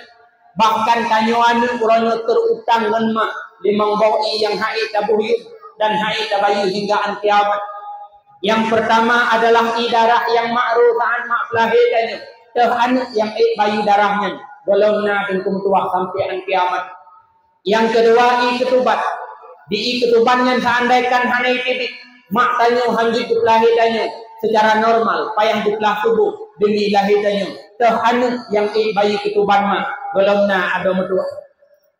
Bahkan tanyo anak urangnya terutang dengan mak. Limang bawi yang haid tabuhyud dan haid tabayu hingga an kiamat. Yang pertama adalah darah yang makruh saat mak lahir tanyo. Anak yang bayi darahnya golongna dan kumtuah sampai an kiamat. Yang kedua ketubat. Di ketubannya seandaikan hanai titik mak tanyo hanjut lahir tanyo secara normal payah diplah tubuh demi lahir tanyo. Anak yang bayi ketuban mak golongna ada metua.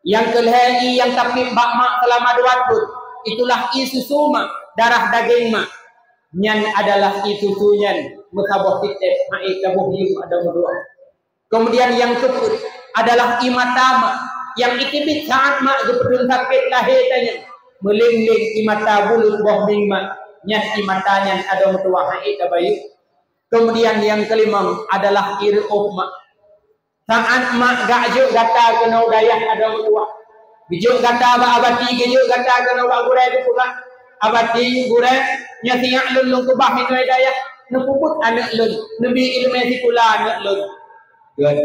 Yang kelihai yang tapi mak selama 2 tahun itulah susu mak darah daging mak. Nyan adalah susunya mukabah titip haid tabuh yum ada berdua. Kemudian yang kedua adalah imatama yang itibit saat mak jepedun sakit lahir tanya meling-ling di mata bulut boh mingma nyat di matanya ada mutuah haid bayu. Kemudian yang kelima adalah iruh mak. Saat mak gajuk gata kena dayah ada mutuah. Bijuk gata ba abati gejuk gata kena ba gurai tu pula. Abati gurai nya tiak lun lung kubah minoi dayah nepuput anak lun. Nabi ilmu sikula anak lun. Good.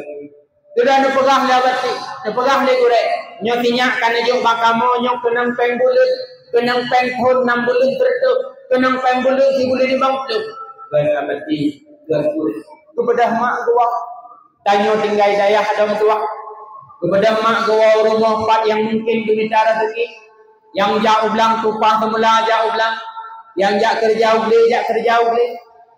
Sudah nepegah le abati, nepegah le gurai. Nya tiak kana juk bakamo nyok kenang peng bulut, kenang peng hon 6 bulan tertuk, kenang peng bulut si bulan di bangpluk. Good abati, good. Kepada mak gua tanya tinggal dayah ada mutuah. Kepada mak gua rumah 4 yang mungkin diminta rezeki. Yang jauh belang tupah semula jauh belang. Yang jak kerja ugli.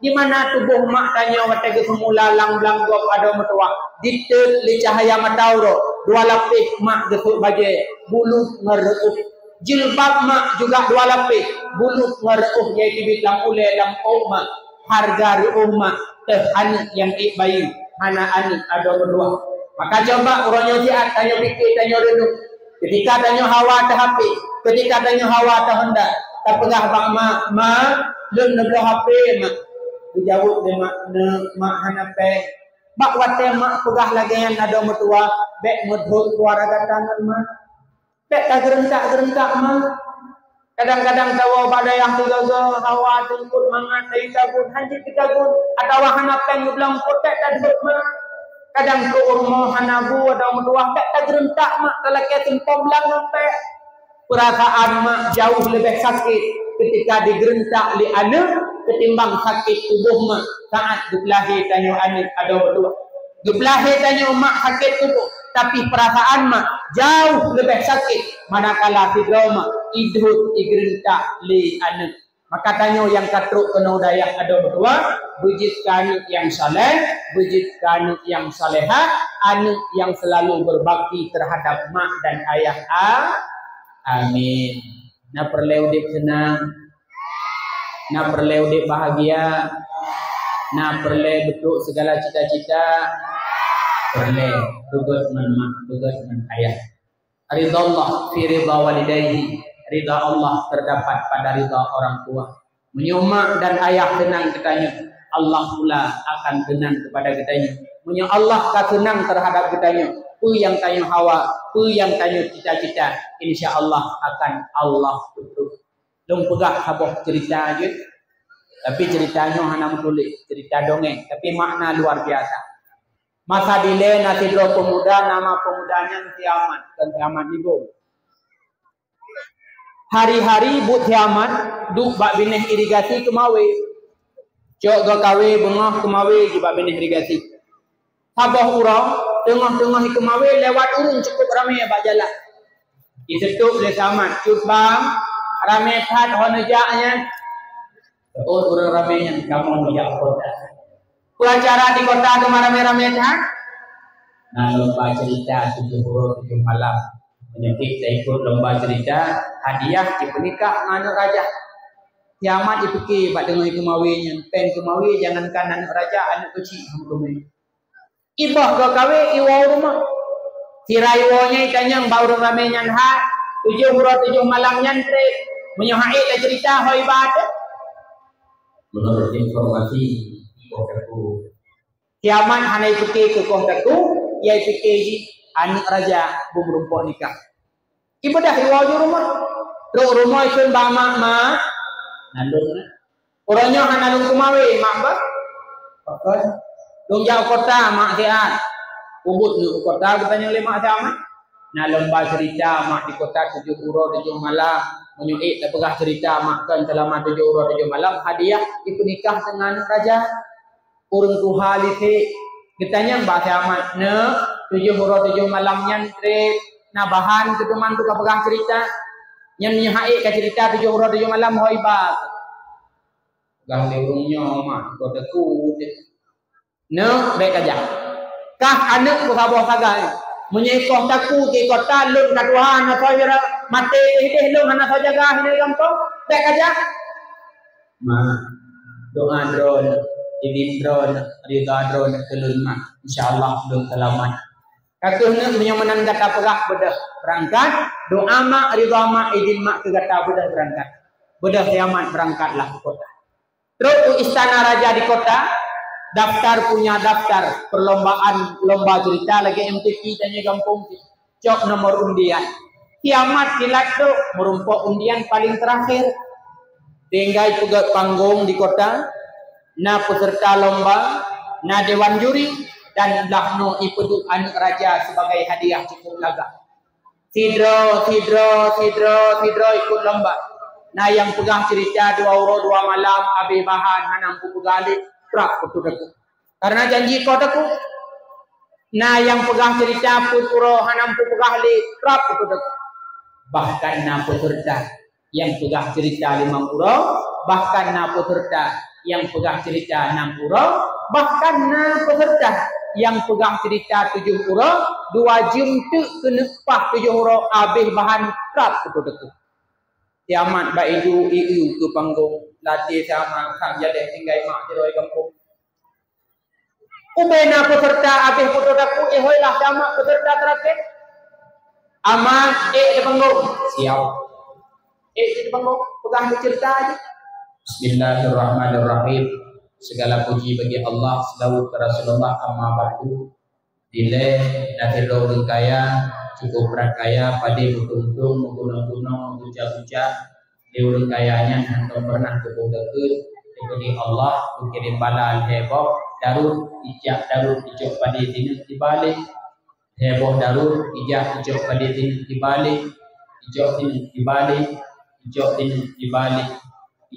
Di mana tubuh mak tanya wate ke semula lang belang gua ada mutuah. Ditel li cahaya matauro. 2 lapis mak gesuk baje. Bulu ngereuh. Jilbab mak juga 2 lapis. Bulu ngereuh yaitu bilang ule lam mak. Harga ruh mak teh anak yang bayi. Anak ada berdua. Maka coba orangnya siat tanya fikir tanya renung. Ketika tanya hawa teh HP, ketika tanya hawa teh Honda, tak pegah bang mak lun neblo HP mak. Dijawab de mak hanape. Bak wate mak pegah lagi yang ada mertua, bek mudhut suara gatangan mak. Bek tak gerentak mak. Kadang-kadang tawa pada yang tiga hawa tungkut mangat tagun hanjit tagun atau hanape ngublang kotek tak mak. Kadang ke rumah hanabu ada mertua tak gerentak mak talake tempom lang sampai perasaan mak jauh lebih sakit ketika digerentak li anak ketimbang sakit tubuh mak saat dibelahi tanya anak ada mertua. Dibelahi tanya mak sakit tubuh tapi perasaan mak jauh lebih sakit manakala si mak idhut digerentak li anak. Maka tanya yang katruk kena dayah ada berdua, bujit kanu yang saleh, bujit kanu yang salehah, anu yang selalu berbakti terhadap mak dan ayah. Amin. Na perleudip senang, na perleudip bahagia, na perle betul segala cita-cita, perle tugas man mak, tugas man ayah. Ridha Allah fi ridha walidayhi. Ridha Allah terdapat pada ridha orang tua. Menyomak dan ayah tenang katanya, Allah pula akan tenang kepada kitanya. Menyo Allah akan tenang terhadap kitanya. Pu yang tanya hawa, pu yang tanya cita-cita, insya Allah akan Allah tutup. Dong pegah haboh cerita aja. Tapi ceritanya hanya tulis, cerita dongeng, tapi makna luar biasa. Masa dile nasi dro pemuda, nama pemudanya Tiamat dan Tiamat Ibu. Hari-hari but Tiamat duk bak bineh irigasi kemawe. Cok go kawe bengah kemawe di bak bineh irigasi. Sabah urang tengah-tengah kemawe lewat urung cukup ramai bak jalan. Disetuk le Tiamat cut bang ramai phat honejaknya. Oh urang ramai yang kamu nujak kota. Pelajaran di kota tu ramai-ramai tak? Nah lomba cerita 7 malam. Menyempit saya ikut lomba cerita hadiah di pernikah anak raja. Tiamat dipikir bak dengar kemawinya, pen kemawi jangankan anak raja, anak kecil kemawi. Ibah ke kawe iwa rumah. Tirai iwanya itanya bau ramai nyan ha, 7 malam nyantre, menyohaid la cerita hoi ibadah. Menurut informasi kotaku. Tiamat hanai fikir ke kotaku, ia fikir anak raja berumpuk nikah. Ibadah iwa di rumah. Rumah itu bang mak nandung. Orangnya nandung kumawi mak ba. Pakai. Dong jauh kota mak sehat. Ubud di kota katanya oleh mak sama. Nah lomba cerita mak di kota 7 malam. Menyuik dan pegah cerita mak kan selama 7 malam. Hadiah ikut nikah dengan raja. Urung tuha lite. Kitanya mbak Tiamat ne 7 malam nyantre na bahan keteman tu kapegah cerita yang nyahai ka cerita 7 malam hoi bag gang leurungnya mah kotaku ne baik aja kah anak ku kabah sagai menyekoh taku ke kota lun katuhan atau jara mate hideh lun ana saja gah ini gampang baik aja mah doa drone idin drone rida drone kelun mah insyaallah belum selamat. Kakek nak menyomanan kata perah bedah berangkat. Doa mak, ridha mak, izin mak ke kata bedah berangkat. Bedah kiamat berangkatlah ke kota. Terus ke istana raja di kota. Daftar punya daftar perlombaan lomba cerita lagi MTQ tanya kampung. Cok nomor undian. Kiamat kilat tu merumpok undian paling terakhir. Tinggal pegat panggung di kota. Na peserta lomba, na dewan juri. Dan lahno ipedu anak raja sebagai hadiah cukup laga. Sidro ikut lomba. Nah yang pegang cerita 2 euro 2 malam habis bahan hanampu pegali prak betul aku. Karena janji kau aku. Nah yang pegang cerita pun euro hanampu pegali prak betul aku. Bahkan na peserta yang pegang cerita 5 euro, bahkan na peserta yang pegang cerita 6 euro, bahkan na peserta yang pegang cerita 7 euro, 2 jam tu kena pah 7 euro habis bahan prak betul aku. Kiamat ba iu ke panggung latih sama kang jadi tinggal mak diroi kampung. Ubena peserta habis betul aku hoilah sama peserta terakhir. Aman di panggung. Siap. Di panggung pegang cerita aja. Bismillahirrahmanirrahim. Segala puji bagi Allah, selawat kepada Rasulullah amma ba'du. Dile datir dorong kaya, cukup berakaya, padi mutung-mutung, menggunung-gunung, buca-buca. Diurung kayanya hantam pernah cukup deket. Dikuni Allah, kirim bala heboh, darut, ijak padi tinuk dibalik. Heboh darut, ijak padi tinuk dibalik. Ijak tinuk dibalik. Ijak tinuk dibalik.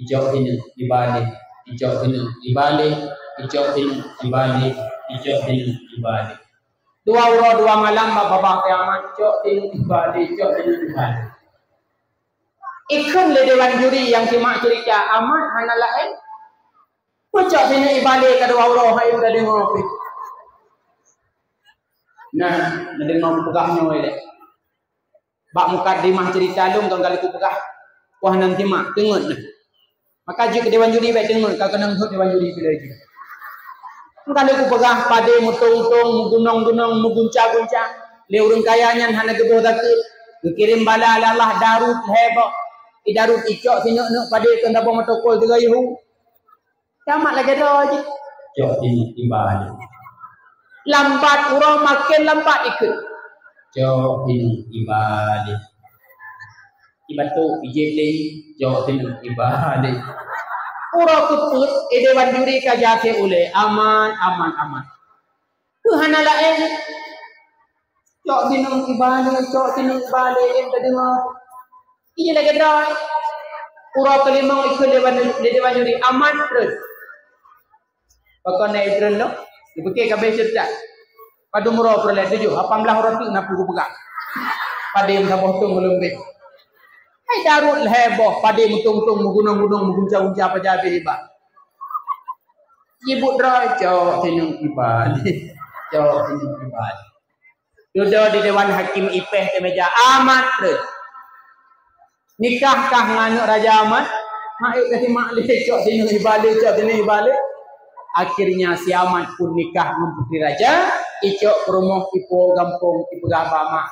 Ijak tinuk dibalik. Ijak tinuk dibalik. Ijak tinuk dibalik. Ijak tinuk dibalik. 2 euro 2 malam bapak kiamat. Ijak tinuk dibalik. Ijak tinuk dibalik. Ikut le dewan juri yang simak cerita amat hana lain. Pecah sini ibalik ke 2 euro hai udah dengar. Nah, dengar pegahnya we dek. Bak mukadimah cerita lum kang kali ku pegah. Wah nan simak tengut nah. Maka jik dewan juri baik tengut kau kena hut dewan juri bila je. Kali ku pegah pade mutung-tung, mugunong-gunong, mugunca-gunca. Le urang kayanya hana geboh zakir. Kirim bala Allah darut hebok. Idarut icok sinuk-nuk pada kena bawa tokol 3 yuhu. Kiamat lagi dah je. Cok ini ibalik. Lambat urang makin lambat ikut. Cok ini ibalik. Ibatu ijeli cok ini ibalik. Urang keput dewan juri kajake ule aman. Tuhan lain. Cok ini ibalik yang terdengar. Ini lagi dah. Urang kelima ikut dewan juri aman terus. Pakai naik terus lo. Dipakai kabel cerita. Pada murah perlai 7. 18 orang tu nak pergi pegang. Pada yang sabah tu melembik. Hai darut heboh. Pada mutung-tung, menggunung-gunung, mengguncang-guncang apa jabi riba. Ibu droi cok tinung ibalik. Cok tinung ibalik. Duduk di dewan hakim ipeh di meja aman terus. Nikahkah nganyuk Raja Ahmad? Mak kasih maklih cok tinung ibalik. Akhirnya si Ahmad pun nikah dengan putri raja. Icok perumah ipo gampung ipo gaba mak.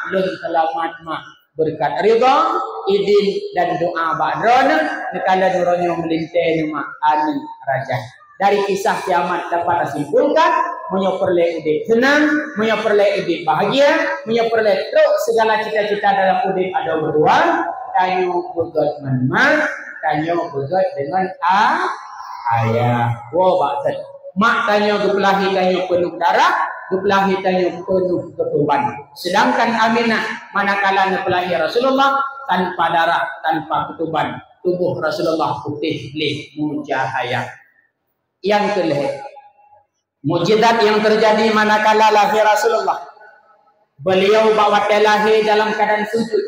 Lun selamat mak. Berkat ridha, idin dan doa badron. Nekala duronyo melintai mak anu raja. Dari kisah si Ahmad dapat disimpulkan. Menyoperle udip senang, menyoperle udip bahagia, menyoperle teruk segala cita-cita dalam udip ada berdua. Tanyo begot menman, tanyo begot dengan ayah. Wow bakat. Mak tanyo gepelahi tanyo penuh darah, gepelahi tanyo penuh ketuban. Sedangkan Aminah manakala ngepelahi Rasulullah tanpa darah, tanpa ketuban. Tubuh Rasulullah putih, lih, mujahaya. Yang kelih. Mujizat yang terjadi manakala lahir Rasulullah. Beliau bawa lahir dalam keadaan sujud.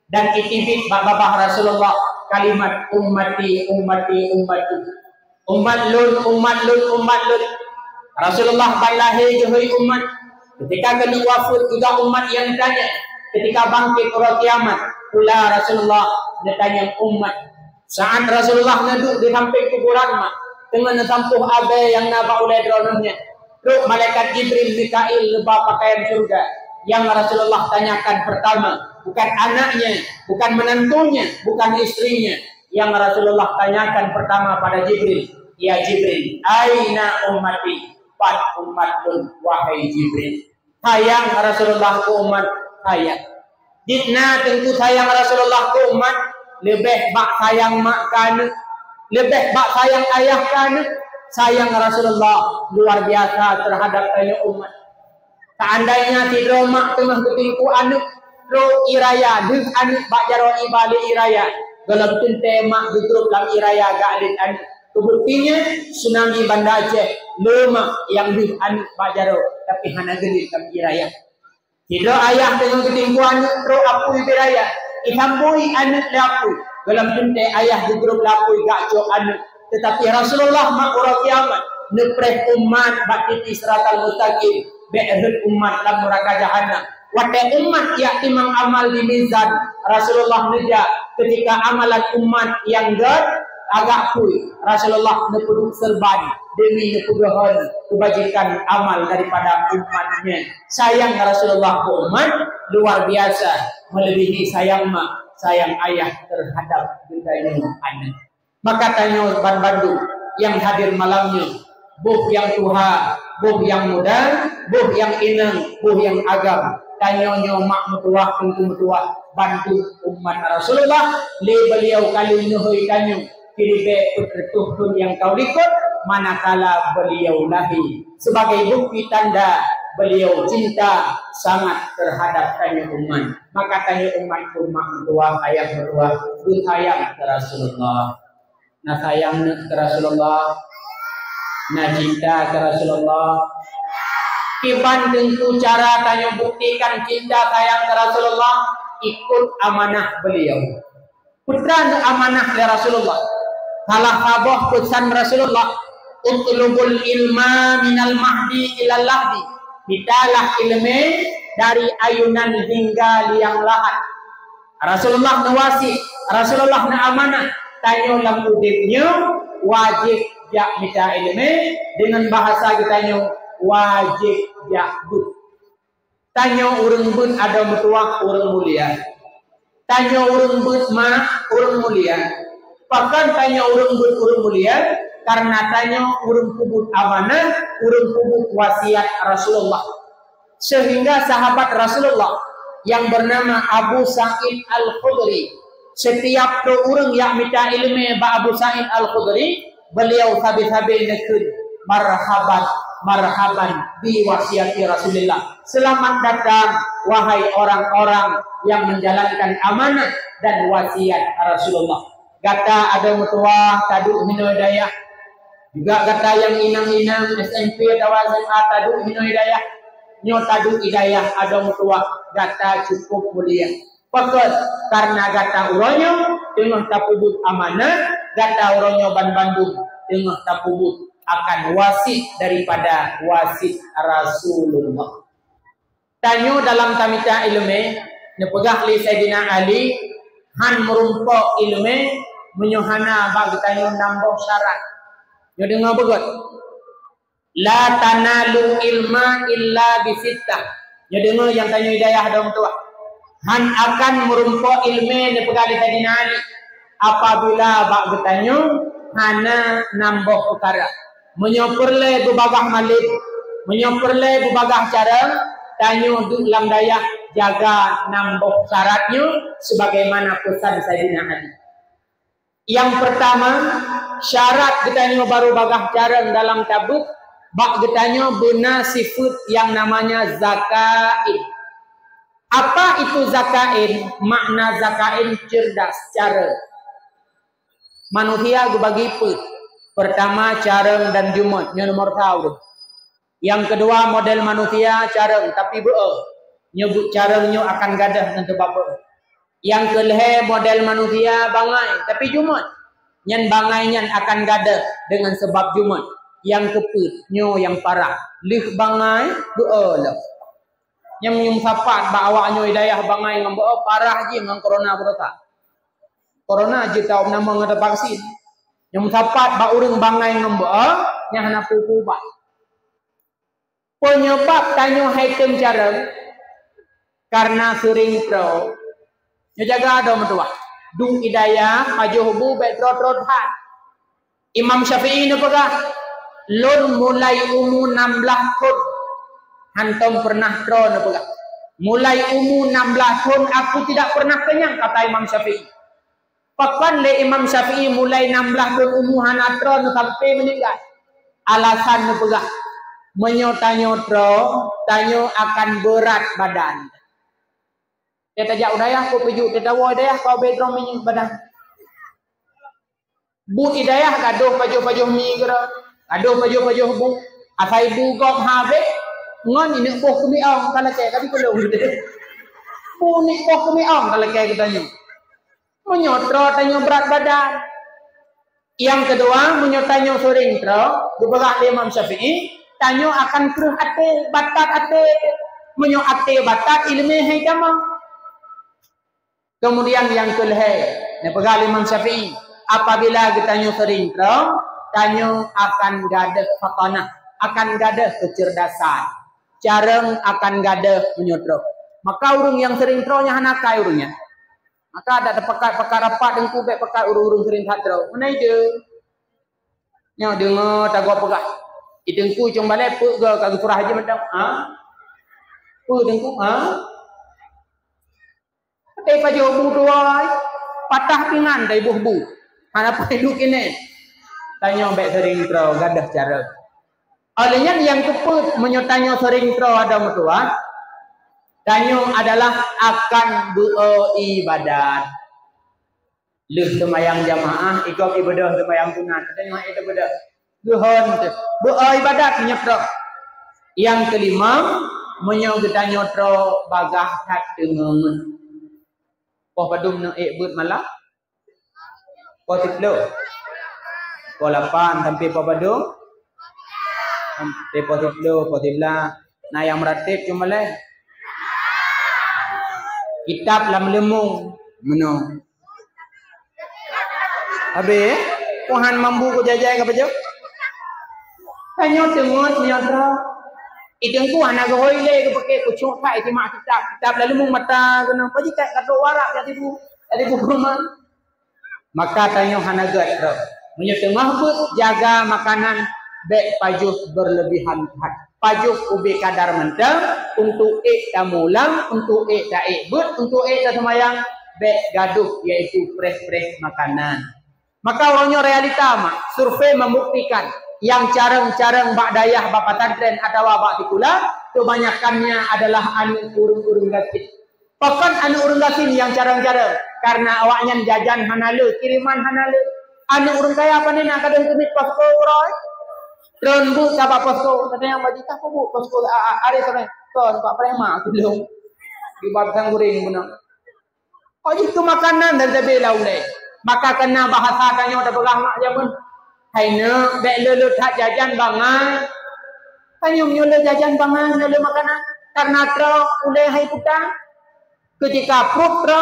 Dan itibit babah Rasulullah kalimat ummati. Umat lun. Rasulullah lahir jahoi umat. Ketika kena wafat juga umat yang tanya. Ketika bangkit pada kiamat. Pula Rasulullah ditanya umat. Saat Rasulullah duduk di samping kuburan mak. Dengan sampuh abe yang naba oleh dronenya. Ruh malaikat Jibril Mikail lebah pakaian surga. Yang Rasulullah tanyakan pertama, bukan anaknya, bukan menantunya, bukan istrinya. Yang Rasulullah tanyakan pertama pada Jibril, ya Jibril, aina ummati? Pat ummatun, wahai Jibril. Sayang Rasulullah ke umat saya. Dikna tentu sayang Rasulullah ke umat, lebih bak sayang mak kan, lebih bak sayang ayah kan. Sayang Rasulullah luar biasa terhadap banyak umat. Seandainya tidak mak tengah ketingku anak ro iraya deh anak bak jaro ibali iraya dalam tente mak duduk dalam iraya galit anak. Kebuktinya tsunami Banda Aceh lemak yang deh anak bak jaro tapi hana gelit dalam iraya. Tidak ayah tengah ketingku anak ro apu iraya ihambui anak lapui dalam tente ayah duduk lapui gak cok anak. Tetapi Rasulullah mak ora kiamat nepreh umat bakti siratal mustaqim be'hud umat dalam neraka jahanam. Wadah umat yang timang amal di mizan. Rasulullah neja ketika amalan umat yang agak kui. Rasulullah nepuduk serban demi nepudohon kebajikan amal daripada umatnya. Sayang Rasulullah ke umat luar biasa melebihi sayang mak, sayang ayah terhadap budaya anak. Maka tanya Ban Bandung yang hadir malamnya, buh yang tuha, buh yang muda, buh yang inang, buh yang agam. Tanya mak mutuah, tentu mutuah, bantu umat Rasulullah. Le beliau kali nuhui tanya, kiribe putra yang kau ikut, manakala beliau lahir. Sebagai bukti tanda beliau cinta sangat terhadap tanya umat. Maka tanya umat mak mutuah, ayah mutuah, sayang ke Rasulullah. Nah sayang ke Rasulullah, nah cinta ke Rasulullah. Kiban tentu cara tanya buktikan cinta sayang ke Rasulullah, ikut amanah beliau. Putra amanah dari Rasulullah. Salah kabah pesan Rasulullah, utlubul ilma minal mahdi ilal lahdi. Bitalah ilmu dari ayunan hingga liang lahat. Rasulullah nawasi, Rasulullah na amanah. Tanya lam udipnya wajib jak minta ilmu dengan bahasa kita wajib jak but. Tanya urang but ada mutuah urang mulia. Tanya urang but mah urang mulia. Bahkan tanya urang but urang mulia karena tanya urang kubut amanah, urang kubut wasiat Rasulullah. Sehingga sahabat Rasulullah yang bernama Abu Sa'id Al-Khudri, setiap orang yang minta ilmu ba Abu Sa'id Al-Khudri, beliau sabi-sabi nekun marhaban marhaban bi wasiati Rasulullah. Selamat datang wahai orang-orang yang menjalankan amanah dan wasiat Rasulullah. Kata ada mutuah tadu hino hidayah. Juga kata yang inang-inang SMP atau SMA tadu hino hidayah. Nyo tadu hidayah ada mutuah kata cukup mulia. Pakot karena gata uronyo tengah tapubut amanah, gata uronyo Ban Bandung tengah tapubut akan wasit daripada wasit Rasulullah. Tanyo dalam tamita ilmu nepegah li Sayyidina Ali han merumpok ilmu menyohana bagi tanyo nambah syarat. Nyo dengar begot. La tanalu ilma illa bisittah. Nyo dengar yang tanyo hidayah dong tua. Han akan merumpok ilmu nepegali tadi nani apabila bak bertanya hana nambah perkara menyoperle bebagah malik menyoperle bebagah cara tanya duk lam daya jaga nambah syaratnya sebagaimana pesan Sayyidina Ali. Yang pertama syarat bertanya baru bagah cara dalam tabuk bak bertanya benar sifat yang namanya zakain. Apa itu zakain? Makna zakain cerdas cara. Manusia bagi put. Pertama careng dan jumat, nomor tahu. Yang kedua model manusia careng tapi nyebut carengnya akan gadah nanti bapa. Yang kelih model manusia bangai tapi jumat. Nyan bangai nyan akan gadah dengan sebab jumat. Yang keput nyo yang parah. Lih bangai lah. Yang menyumsapat bawanya hidayah bangai ngambau parah je dengan corona berota. Corona je tahu nama ngada vaksin. Yang menyumsapat ba urang bangai ngambau nya hana pupu ba. Penyebab tanya haitem cara karena sering pro. Nya jaga ada mentua. Du hidayah majuh bu betrot hat. Imam Syafi'i ni pegah lun mulai umur 16 tahun. Hantom pernah tro ni pegah. Mulai umur 16 tahun aku tidak pernah kenyang kata Imam Syafi'i. Pakan le Imam Syafi'i mulai 16 tahun umur hanatro sampai meninggal. Alasan ni pegah. Menyota-nyotro tanyo akan berat badan. Dia tajak udayah ko pejuk dia tawa udayah kau bedrom minyak badan. Bu hidayah gaduh pajuh-pajuh mi kira. Gaduh pajuh-pajuh bu. Asai bu gom habe ngon ini boh kemi ong kalau kayak tapi kalau gitu. Bu ni boh kemi ong kalau kayak katanya. Menyotro tanyo berat badan. Yang kedua menyotanyo sering tro dibelah Imam Syafi'i. Tanyo akan keruh ate, batat ate, menyo ate batat ilmu hidamah. Kemudian yang kelih, nepegal Imam Syafi'i, apabila kita tanyo sering tro, tanyo akan gadah fatanah, akan gadah kecerdasan, careng akan gadah menyotro. Maka urung yang sering tro nya hanakai urungnya. Maka ada pekat rapat dengku bek pekat urung-urung sering tro. Mana ide? Nya dengar tagok pegah. Idengku cung balik pu ke kagak surah aja macam pu dengku tapi paju bu tuai patah pingan dari buh bu mana perlu kini tanya baik sering tro gadah cara olehnya yang keput menyotanya sering tro ada mutuan tanya adalah akan ibadat leh semayang jamaah ikut ibadah semayang sunat tanya itu ibadah Duhon ibadat nyotro. Yang kelima menyogeta nyotro bagah kat dengan poh padum no but malah poh tiplo poh 8 sampai poh padum sampai poh tiplo poh tibla nah yang meratib cuma leh kitab lam lemung meno habis Tuhan mampu ko jajai ka pajo tanyo tengot nyodra idengku anak gohoi le ke pakai kucung thai timak kitab lalu mung mata kena paji kat kadok warak jadi bu rumah maka tanyo hanagat ro menyo tengah put jaga makanan bek pajuh berlebihan pajuh ubi kadar mentang untuk tamulang untuk but untuk semayang bek gaduh yaitu fresh makanan maka orangnya realita mak survei membuktikan yang careng-careng bak dayah bak patantren atau bak tikula kebanyakannya adalah anu urung-urung gasin. Pakan anu urung gasin yang careng-careng karena awaknya jajan hanalu, kiriman hanalu. Anu urung kaya apa nih nak kadang kemit posko roy. Tron bu kabak posko katanya bagi tak bu posko are sore ton Pak Prema belum di batang guring benar. Oh itu makanan dan bela ulai. Maka kena bahasa tanya ada belah mak jaman. Haina bek lelut hak jajan bangan. Tanyum nyole jajan bangan nyole makanan. Karena tro ule hai putang. Ketika prut tro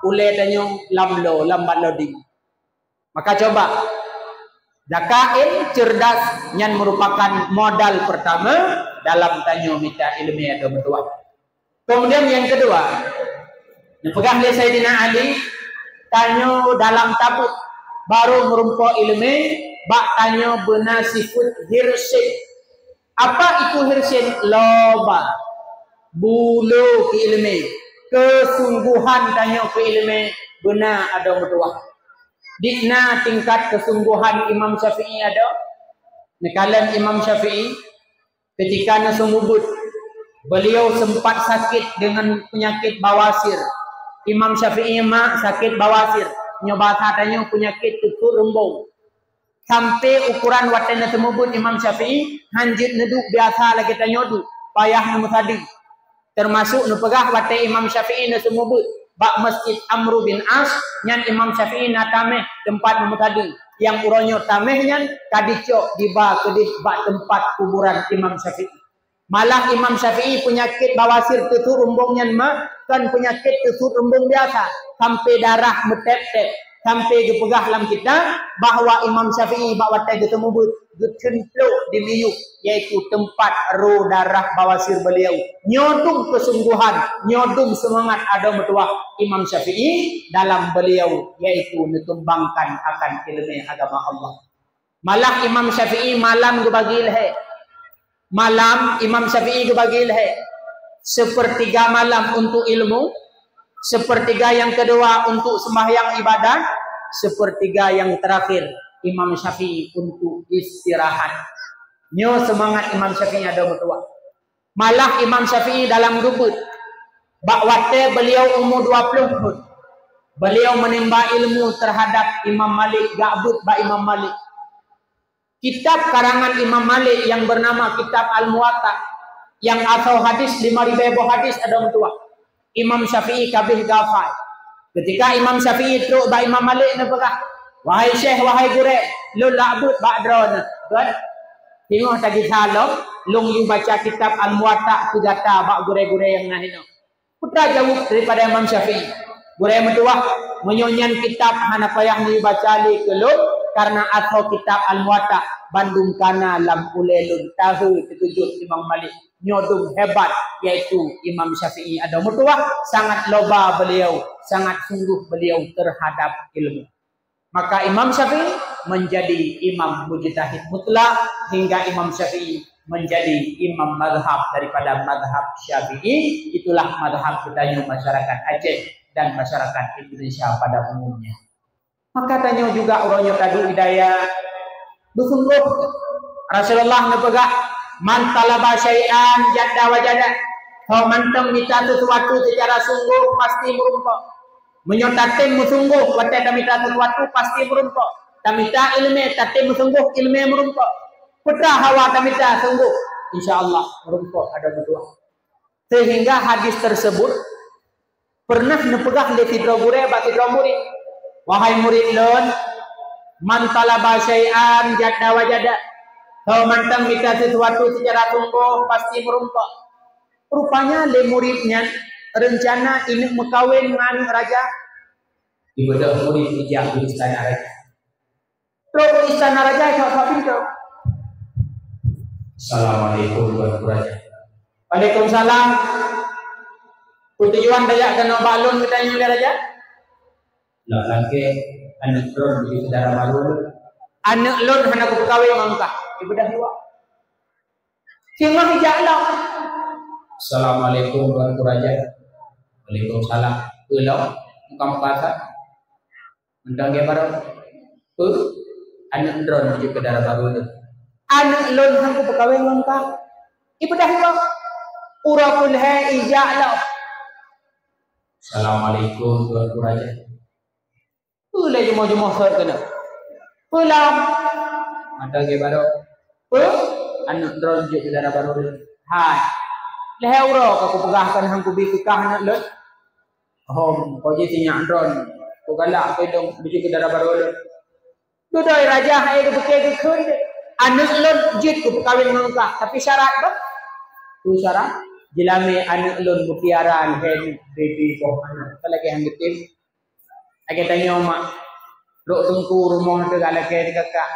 ule tanyum lamlo lambat lodi. Maka coba zakain cerdas yang merupakan modal pertama dalam tanyum minta ilmiah atau berdoa. Kemudian yang kedua, pegang oleh Sayyidina Ali tanyo dalam tabut baru merumpok ilmu bak tanyo benar sifat hirsin. Apa itu hirsin? Loba bulu ke ilmu kesungguhan tanyo ke ilmu benar ada berdoa. Dikna tingkat kesungguhan Imam Syafi'i ada. Nekalan Imam Syafi'i ketika nasumubut beliau sempat sakit dengan penyakit bawasir. Imam Syafi'i mak sakit bawasir. Nyoba katanya penyakit tutur rembung. Sampai ukuran watena semubut Imam Syafi'i hanjit neduk biasa lagi tanyodu payah nu tadi. Termasuk nu pegah wate Imam Syafi'i nu semubut bak Masjid Amr bin As nyan Imam Syafi'i natameh tempat nu tadi. Yang uronyo tameh nyan kadicok di ba kedih bak tempat kuburan Imam Syafi'i. Malah Imam Syafi'i penyakit bawasir tutur rembung nyan mah kan penyakit tutur rembung biasa sampai darah metep-tep. sampai gepegah dalam kita bahawa Imam Syafi'i bahawa tay ketemu gecentluk di miyu yaitu tempat roh darah bawasir beliau nyodung kesungguhan nyodung semangat ada metuah Imam Syafi'i dalam beliau yaitu nekembangkan akan ilmu agama Allah. Malam Imam Syafi'i malam gebagil hai malam Imam Syafi'i gebagil hai sepertiga malam untuk ilmu, sepertiga yang kedua untuk sembahyang ibadah, sepertiga yang terakhir Imam Syafi'i untuk istirahat. Nyo semangat Imam Syafi'i ada betul. Malah Imam Syafi'i dalam rubut bakwate beliau umur 20 tahun. Beliau menimba ilmu terhadap Imam Malik, gabut ba Imam Malik. Kitab karangan Imam Malik yang bernama Kitab Al-Muwatta yang atau hadis 5.000 hadis ada betul. Imam Syafi'i kabeh gafai. Ketika Imam Syafi'i teruk ba Imam Malik na berkah, wahai syekh, wahai gure, lu labut ba'dron. Kan? Tengok tadi salam, lung you baca kitab Al-Muwatta kugata ba gure-gure yang nahino. Putra jauh daripada Imam Syafi'i. Gure metuah menyonyan kitab hana payah ni baca li keluk karena atau kitab Al-Muwatta Bandung kana lam ulelun tahu ketujuh Imam Malik nyodung hebat yaitu Imam Syafi'i ada mutuah sangat loba beliau sangat sungguh beliau terhadap ilmu. Maka Imam Syafi'i menjadi imam mujtahid mutlak hingga Imam Syafi'i menjadi imam mazhab daripada mazhab Syafi'i. Itulah mazhab budaya masyarakat Aceh dan masyarakat Indonesia pada umumnya. Maka tanya juga orangnya tadu hidayah bersungguh Rasulullah nepegah man talaba syai'an jadda wajada. Kalau mantang minta sesuatu secara sungguh pasti merumpok. Menyotatim musungguh wate tamita sesuatu pasti merumpok. Tamita ilmu tatim musungguh ilmu merumpok. Putra hawa tamita sungguh insyaallah merumpok ada berdua. Sehingga hadis tersebut pernah nepegah le fidra gure ba fidra murid. Wahai murid lon man talaba syai'an jadda wajada. Kalau mantang minta sesuatu secara sungguh pasti merumpok. Rupanya le muridnya rencana ini mekawin dengan raja. Ibadah murid ijab di istana raja. Terus istana raja sok pintu. Assalamualaikum warahmatullahi wabarakatuh. Waalaikumsalam. Tujuan dayak kena balon kita nyuli raja? Lah lagi anak lon di saudara baru. Anak lon hendak berkawin mangkah. Ibadah dua. Siapa hijau? Assalamualaikum warahmatullahi wabarakatuh. Waalaikumsalam. Ulau, kamu kata, mentang dia baru, anak drone di kedara baru. Anak lon hangku pekawai mangkah. Ibadah dua. Urakul hai hijau. Assalamualaikum warahmatullahi wabarakatuh. Ulau jumlah sahur kena. Ulau, mentang dia baru. Anak drone di kedara baru. Hai. Lehuro aku pegahkan hangku bikah nak lot. Kau jadi tinyak drone. Kau galak pedong biji kedara baru lot. Dudoi raja hai ke bekai ke kun. Anak lot jit ku kawin mangkah tapi syarat bah. Tu syarat jelame anak lot berpiaraan hen baby boh anak. Lagi hang getim. Age tanya mak. Dok tungku rumah tu galak ke kakak.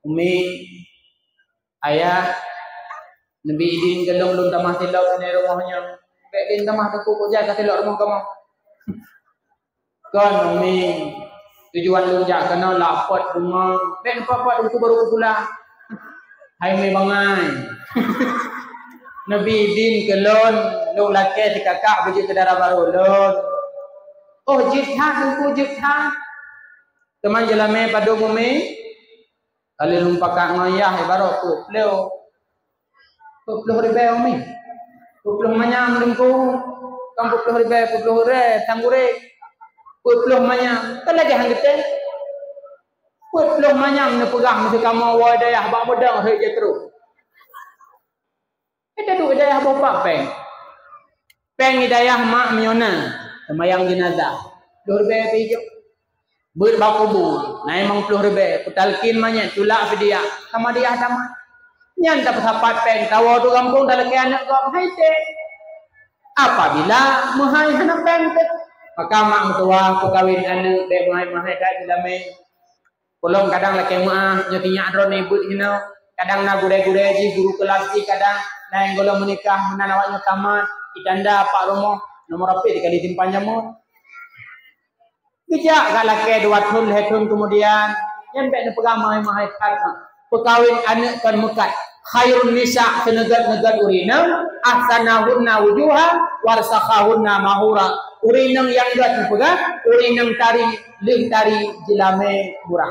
Umi ayah Nabi idin gelong lun tamah tilok ni rumahnya. Baik din tamah tu kok jaga tilok rumah kamu. Kan umi tujuan lu jak kena lapot rumah. Ben apa-apa itu baru pula. Hai me bangai. Nabi idin gelon lu laki si kakak biji kedara baru lon. Oh jitha tu jitha. Teman jelame padu umi. Kali lumpakak ngoyah ibarat tu pleo. 20 ribu umi. 20 manyam lingku. Kam 20 ribu tanggure. 20 manyam. Kan lagi hang gete. 20 manyam ne pegang mesti kamu wadayah bak modang hei je terus. Kita tu hidayah bapa peng. Peng hidayah mak menyona. Semayang jenazah. 20 ribu pijuk. Ber bak kubur. Nah emang 20 ribu. Putalkin manya tulak fidyah. Sama dia sama. Nyan dapat sapat pen tawa tu kampung dalam ke anak kau hai te. Apabila mahai anak pen te Maka mak mertua ku kawin anak dek mahai dak dilame. Kolong kadang laki mak nyotinya adron ibu hina. Kadang na gure-gure ji guru kelas ji kadang na yang golong menikah menanawanya tamat itanda pak romo nomor api dikali timpan jamur. Kijak gak laki dua tahun hetun kemudian yang bek pegang mahai kat pekawin anak kan mekat khairun nisa senegat-negat urinam ahsanahunna wujuha warsakhahunna mahura urinam yang gat pegang urinam tari lih tari jilame murah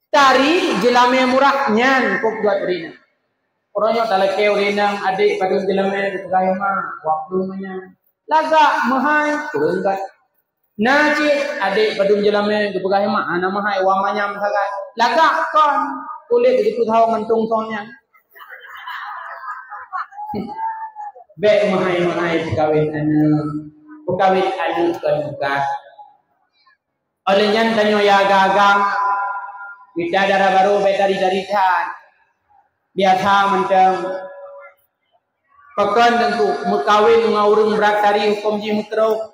tari jilame murah nyan kok buat urinam orangnya talake urinam adik pada jilame dipegang mah waktunya laga mahai turun gat Najib adik badung jelame gepegahe mak ana mahai wamanya masakan lagak kon kulit di kutau mentung sonya be mahai kawin anu kan bukan oleh nyan tanyo ya gagang kita darah baru be dari tan biasa menteng pekan tentu mekawin ngaurung berat dari hukum ji mutro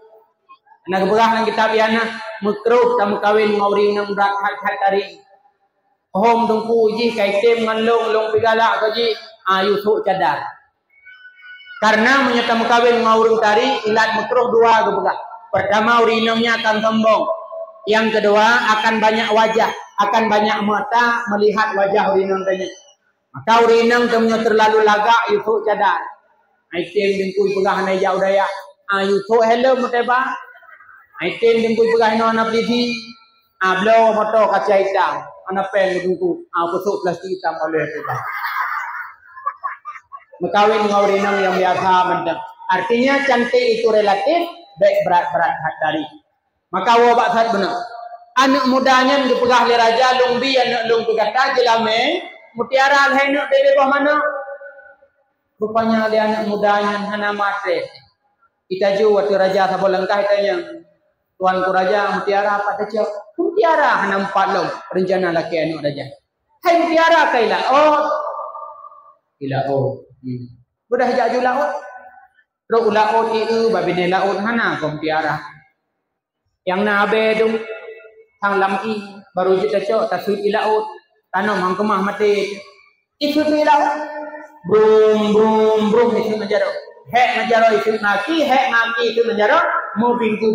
nak berah nang kitab yana makruh tamu kawin ngauri nang berat hat tari hom dengku ji kaitem ngalong long pigala gaji ayu su cadar karena menyatamu kawin ngaurung tari ilat makruh dua gebegah pertama urinamnya akan sombong yang kedua akan banyak wajah akan banyak mata melihat wajah urinam tanya maka urinam temunya terlalu lagak ayu su cadar aitem dengku pegah na jauh daya ayu su hello muteba Aitem dengku pegah no anak piti, ablo moto kaca hitam, anak pen dengku, pusuk plastik hitam oleh kita. Mekawin ngaurinang yang biasa mendeng. Artinya cantik itu relatif, baik berat hatari. Maka wabak saat benar. Anak mudanya dipegah le raja lungbi anak lung pegata jelame, mutiara alhenuk bebe bawah mana? Rupanya le anak mudanya hana matre. Kita ju waktu raja sabol langkah tanya. Tuanku raja mutiara apa saja? Mutiara hana empat long rencana laki anu raja. Hai mutiara kai laut. Ilaut. Sudah jaju laut. Ro laut itu babine laut hana ko mutiara. Yang nabe dum tang lam baru kita cok tasud ilaut. Tanam hang kemah mati. Itu tu ilaut. Brum itu menjaro. Hek menjaro itu naki itu menjaro. Mau binggu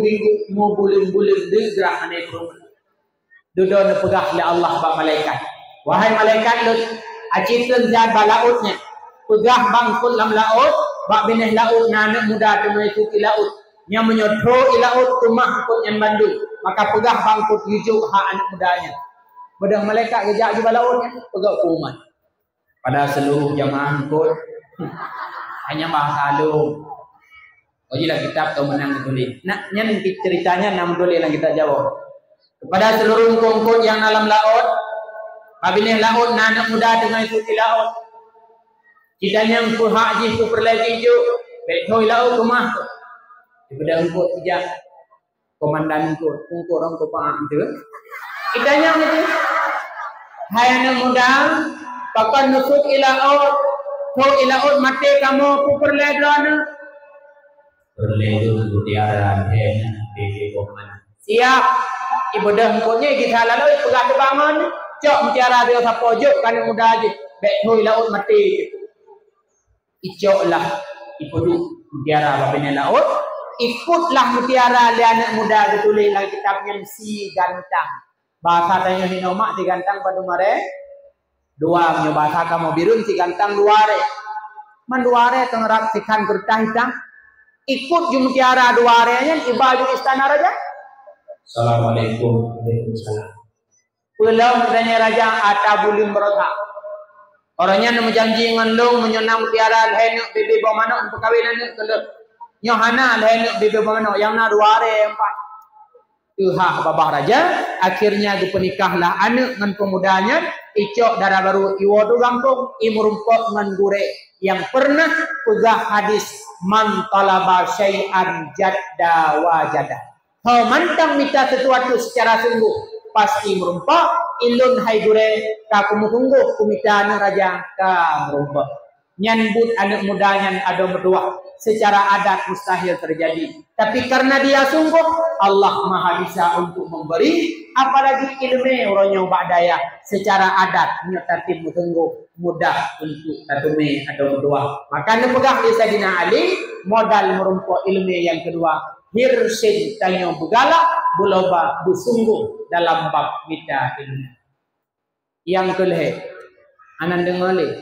mau bulim di gerak ane kurung. Duduk nepegah oleh Allah bak malaikat. Wahai malaikat lut, acitun zat balautnya. Pegah bangkul lam laut, bak bineh laut nanak muda temui itu laut. Yang menyodro ilaut rumah pun yang bandu. Maka pegah bangkut yujuk hak anak mudanya. Bedah malaikat gejak juga lautnya, pegah kuman. Pada seluruh jamaah kut hanya bahasa lu. Ojilah kitab kau menang tulis. Nak nyen ceritanya nam tulis yang kita jawab. Kepada seluruh kongkot yang alam laut, kabinet laut anak muda dengan itu laut. Kita yang ku haji ku perlagi ju, betoi laut kemah. Kepada kongkot tidak komandan kongkot orang tu paham tu. Kita yang itu. Hai anak muda, pakai nusuk ilaut, to ilaut mati kamu ku perlagi dana. Berledu mutiara hena bebe boman. Siap. Ibu dah ngkotnya kita lalu pegang bangun. Cok mutiara dia sapojuk kan muda aje. Bek hoi laut mati. Icok lah ibu mutiara babene laut. Ikutlah mutiara le anak muda ditulis dalam kitabnya si gantang. Bahasa tanya hinomak si gantang pada mare. Dua punya bahasa kamu birun si gantang luare. Menduare tengerak sikan gertah hitam. Ikut jumtiara dua harinya ibadah istana raja. Assalamualaikum. Waalaikumsalam. Pulau katanya raja atabulim berota. Orangnya nemu janji ngendong menyonam mutiara lehenuk bibi bawamano untuk kawinan kelep. Nyohana lehenuk bibi bawamano yang na dua hari empat. Tuhah babah raja akhirnya dipenikahlah anak dengan pemudanya icok darah baru iwodu gampung imurumpok dengan gure yang pernah pegah hadis man talaba syai'an jadda wajada. Kau mantang minta sesuatu secara sungguh pasti merumpak ilun hai gure ka kumutunggu kumitana raja ka merumpak. nyambut anak mudanya ada berdua. Secara adat mustahil terjadi. Tapi karena dia sungguh, Allah Maha bisa untuk memberi. Apalagi ilmu orangnya ba'daya. Secara adat, nyatatim tunggu mudah untuk tatumi ada berdua. Maka pegang di Sayyidina Ali, modal merumpuk ilmu yang kedua. Hirsin tanyo bugala, buloba busungguh dalam bab kita ilmu. Yang kelih, anan dengar li.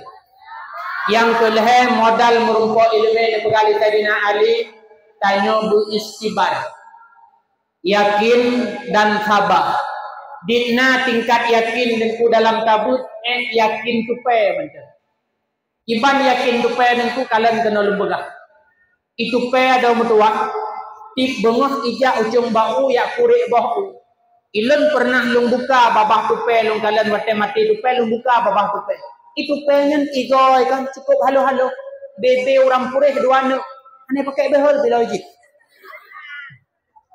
Yang kelih modal merumpuk ilmu yang pegali Sayyidina Ali, tanyo beristibar, yakin dan sabar. Dina tingkat yakin dengku dalam tabut, yakin tupai macam. Iban yakin tupai dengku kalian kena lembegah. Itu pe ada mutuah. Tip bengah ijak ujung bau ya kurik bau. Ilun pernah lung buka babah tupai lung kalian mati tupai lung buka babah tupai. Itu pengen igoi kan cukup halo-halo. Bebe orang purih dua nu. Ane pakai behol bila uji.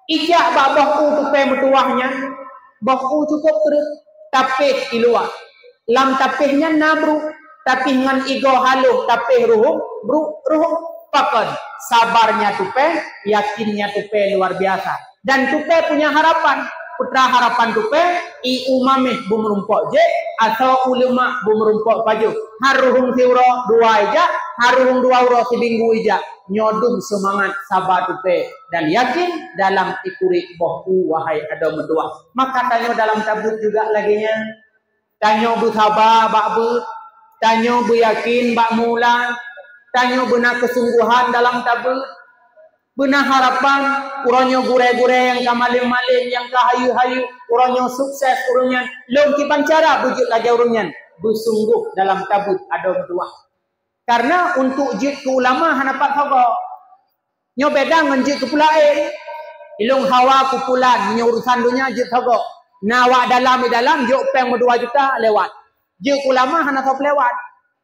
Ijak babahku tupai mutuahnya. Bahu cukup terus. Tapih di luar. Lam tapihnya nabru. Tapi ngan igo halo. Tapih ruhum. Ruhum. Pakon. Sabarnya tupai. Yakinnya tupai luar biasa. Dan tupai punya harapan. Putra harapan tupai. I umamih bumerumpok je. Atau ulama bumerumpok baju. Haruhung siuro dua ija. Haruhung dua uro sibinggu ija. Nyodum semangat sabar tupai. Dan yakin dalam ikuri bohku wahai ada medua. Maka tanyo dalam tabut juga laginya. Tanyo bersabar bakbut. Tanyo beryakin bak mula. Tanyo benar kesungguhan dalam tabut. Benar harapan. Uronyo gure-gure yang kamalim-malim. Yang kahayu-hayu. Uronyo sukses. Uronyo longkipan cara bujuk lagi uronyo. Bersungguh dalam tabut ada medua. Karena untuk jid ke ulama hanapat kagak. Nyo beda dengan jid ke pulain. Ilung hawa kupulan. Nyo urusan dunia jid kagak. Nawak dalam jok peng 2 juta lewat. Jid ke ulama hanapat lewat.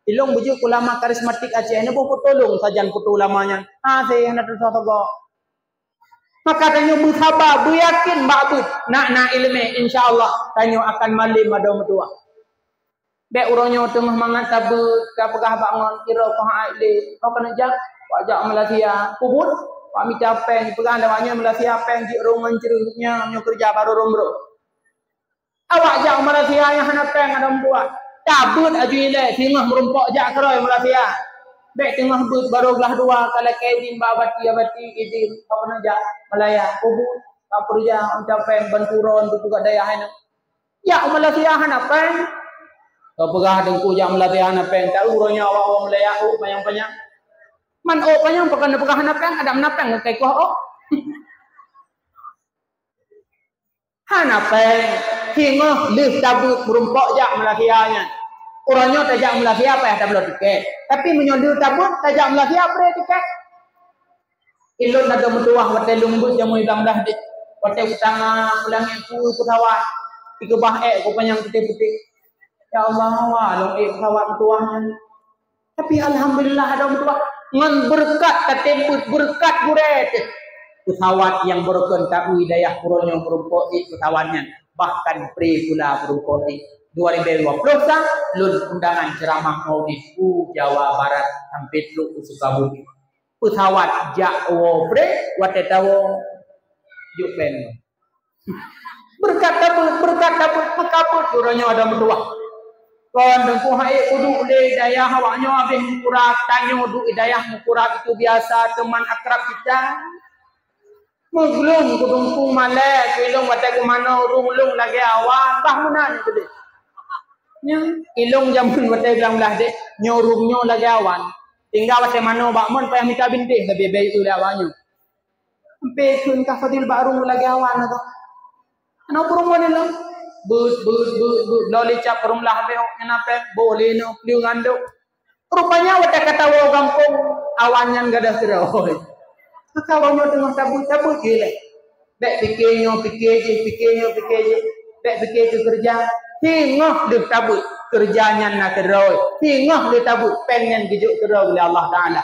Ilung bujuk ulama karismatik Aceh. Ini boleh tolong sajan putu ulamanya. Saya hanapat kagak. Maka tanyo bersabar, beryakin bakbut. Nak ilmu insyaAllah. Tanyo akan malim ada medua. Dek uronyo tengah mangat tabut, kapagah bangun kira kau aile, kau kena jak, wajak Malaysia, kubut, pak mi capeng, pegang dawanya Malaysia peng di rungan ceruknya, nyo kerja baru rombro. Awak jak Malaysia yang hana peng ada buat, tabut aju ile, tengah merumpok jak keroy Malaysia. Dek tengah but baru gelah 2 kalau kedin babati abati idin, kau kena jak Malaya, kubut, kau kerja uncap peng banturon tu juga daya hana. Ya Malaysia hana peng. Kau pegah dengku jam latihan apa yang tahu uronya awak Malaya panjang-panjang. Man panjang pekan pegah apa yang ada menapeng kayak kau. Hanapeng hingga lih tabut berumpok jak Malaysianya. Uronya tajak Malaysia apa yang tak boleh tiket. Tapi menyodul tabut tajak Malaysia apa tiket. Ilun ada mutuah wate lumbut jamu ibang dah dik. Wate utang ulangnya putawat. Tiga bah ko panjang putih-putih. Ya Allah, walau pesawat tuahnya. Tapi alhamdulillah ada tuah ngan berkat katemput berkat buret. Pesawat yang berkon tak hidayah kuronyo merumpoi pesawatnya. Bahkan pre pula merumpoi 2020 lun undangan ceramah maulid Jawa Barat sampai lu Sukabumi. Pesawat Jawa pre watetawo jupen. Berkat tabut makabut kuronyo ada tuah. Kon dengku hai kudu le daya hawanya habis mukurat tanyo du hidayah mukurat itu biasa teman akrab kita. Muglung kudungku malek ilung wate ke mana urung lagi awan bahmunan gede. Nya ilung jamun wate bilang belah dek nyorungnyo lagi awan. Tinggal wate mana bakmun payah minta bintih lebih baik tu awannya. Sampai kun ka fadil barung lagi awan atau. Ana urung ni lah. But loli cap rumlah beo kenapa boleh no liungando rupanya wata kata wo kampung awannya enggak ada seroy kawannya tengah tabut gile dek pikirnya dek pikir kerja hingga dek tabut kerjanya nak keroy hingga dek tabut pengen gijuk keroy oleh Allah Taala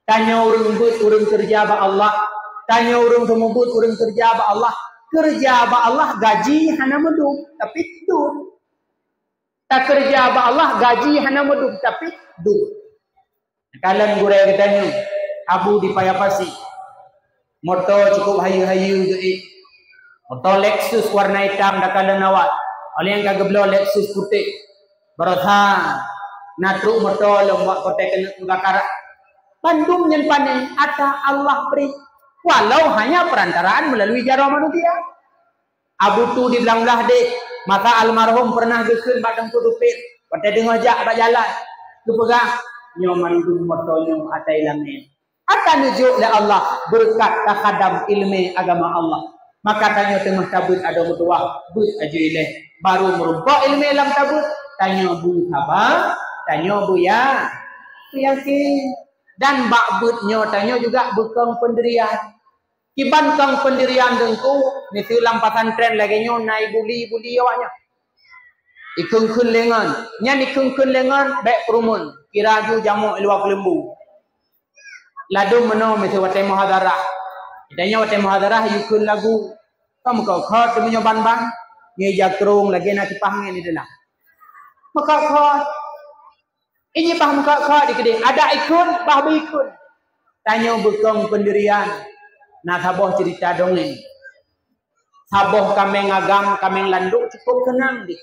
tanya urung but urung kerja ba Allah tanya urung semubut urung kerja ba Allah kerja ba Allah gaji hana medum tapi dur. Tak kerja ba Allah gaji hana medum tapi dur. Kalan gurau katanya abu di payapasi. Motor cukup hayu-hayu tu motor Lexus warna hitam dah kalan awak. Oleh yang kagak belo Lexus putih. Berotha natruk motor lomba kotek kena kebakaran. Bandung yang panen ada Allah beri. Walau hanya perantaraan melalui jarum manusia. Abu tu di belang-belah dek. Maka almarhum pernah gekun badang tu dupit. Pada dengar jak abad jalan. Tu pegang. Nyoman tu motornya atai lamin. Akan nujuk oleh Allah. Berkat takadam ilmu agama Allah. Maka tanya tengah tabut ada berdoa. But aja ilih. Baru merumpak ilmu dalam tabut. Tanya bu sabar. Tanya bu ya. Yakin. Dan bakbutnya tanya juga bekang pendirian. Kiban kang pendirian dengku, mesti lampasan tren lagi nyo naik buli awaknya. Ikung-kun lengan, nyan ikung-kun lengan baik perumun. Kira ju jamu luar kelembu. Ladu meno mesti watai muhadarah. Idanya watai muhadarah yukun lagu. Kamu kau khot punya ban-ban, ni jakrung lagi nak kipahnya ni dah. Maka khot. Ini paham khot dikede. Ada ikun, bah ikun. Tanya bekang pendirian. Nah saboh cerita dongeng. Saboh kameng agam, kameng landuk cukup kenang di.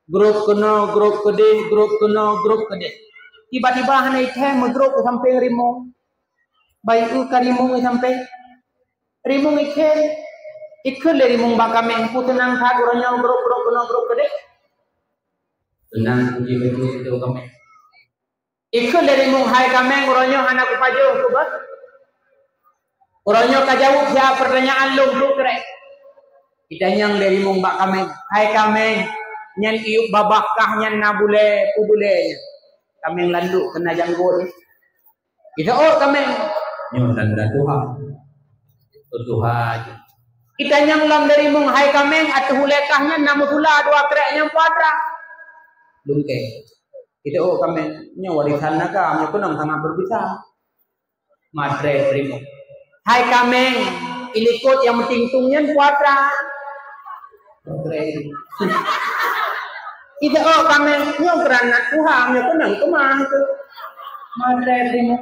Grup kena, grup kede, grup kena, grup kede. Tiba-tiba hana item grup sampai rimung. Baik ka rimung sampai rimung iken. Ikut le rimung ba kameng pu tenang tha uranya grup kena, grup kede. Tenang puji betul itu kameng. Ikut le rimung hai kameng uranya hana ku pajo ku ba. Orangnya kajauh siapa pertanyaan lu krek. Kita yang dari mung bak kameng. Hai kameng, nyan iuk babakah nyan nabule pubule. Kameng landu kena janggut. Kita kameng. Nyo tanda Tuhan. Tuhan. Kita yang lam dari mung hai kameng atuh hulekahnya namu pula dua krek yang kuadra. Lungke. Kita kameng nyo warisan naga nyo kunang tanah berbisa. Matre terima. Hai kameng, ilikut yang penting tungnya kuadra. Ida kameng, nyo beranak Tuhan, nyo kenang kemah tu. Matre terima.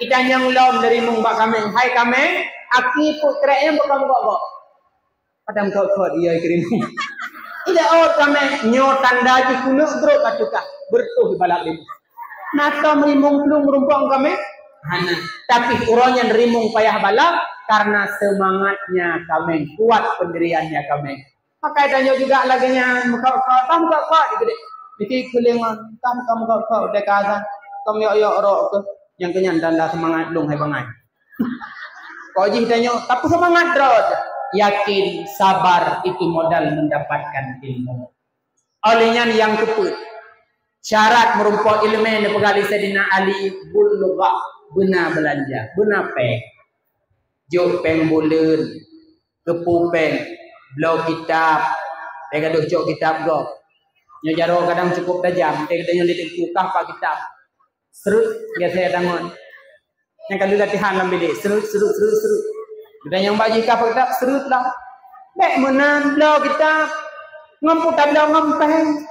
Ida yang lom dari mumbak kameng. Hai kameng, aki putreknya bukan kok. Padam kau dia kirim. Ida kameng, nyo tanda di kuno bro katuka bertuh balak lima. Nata merimung belum merumpang kameng. Hana. Tapi urangnya nerimung payah balap karena semangatnya kameng, kuat pendiriannya kameng. Maka tanya juga laginya muka-muka tam muka-muka gede. Iki kelingan tam muka-muka udah kata kam yo ro ke yang kenyan tanda semangat dong hai bangai. Kau ji tanya tapi semangat rod. Yakin, sabar itu modal mendapatkan ilmu. Olehnya yang keput. Syarat merumpok ilmu yang pegali Sayyidina Ali bulugha. Benar belanja, benar peng. Jok peng bulan, kepu peng, blau kitab, tega doh jok kitab go. Nyo jaro kadang cukup tajam, tega nyo litik tukah pak kitab. Serut, biasa saya tangon. Yang kalau latihan dalam bilik, serut. Kita yang bagi kapal kitab, serut lah. Baik menan blau kitab, ngampuk tak blau ngampeng.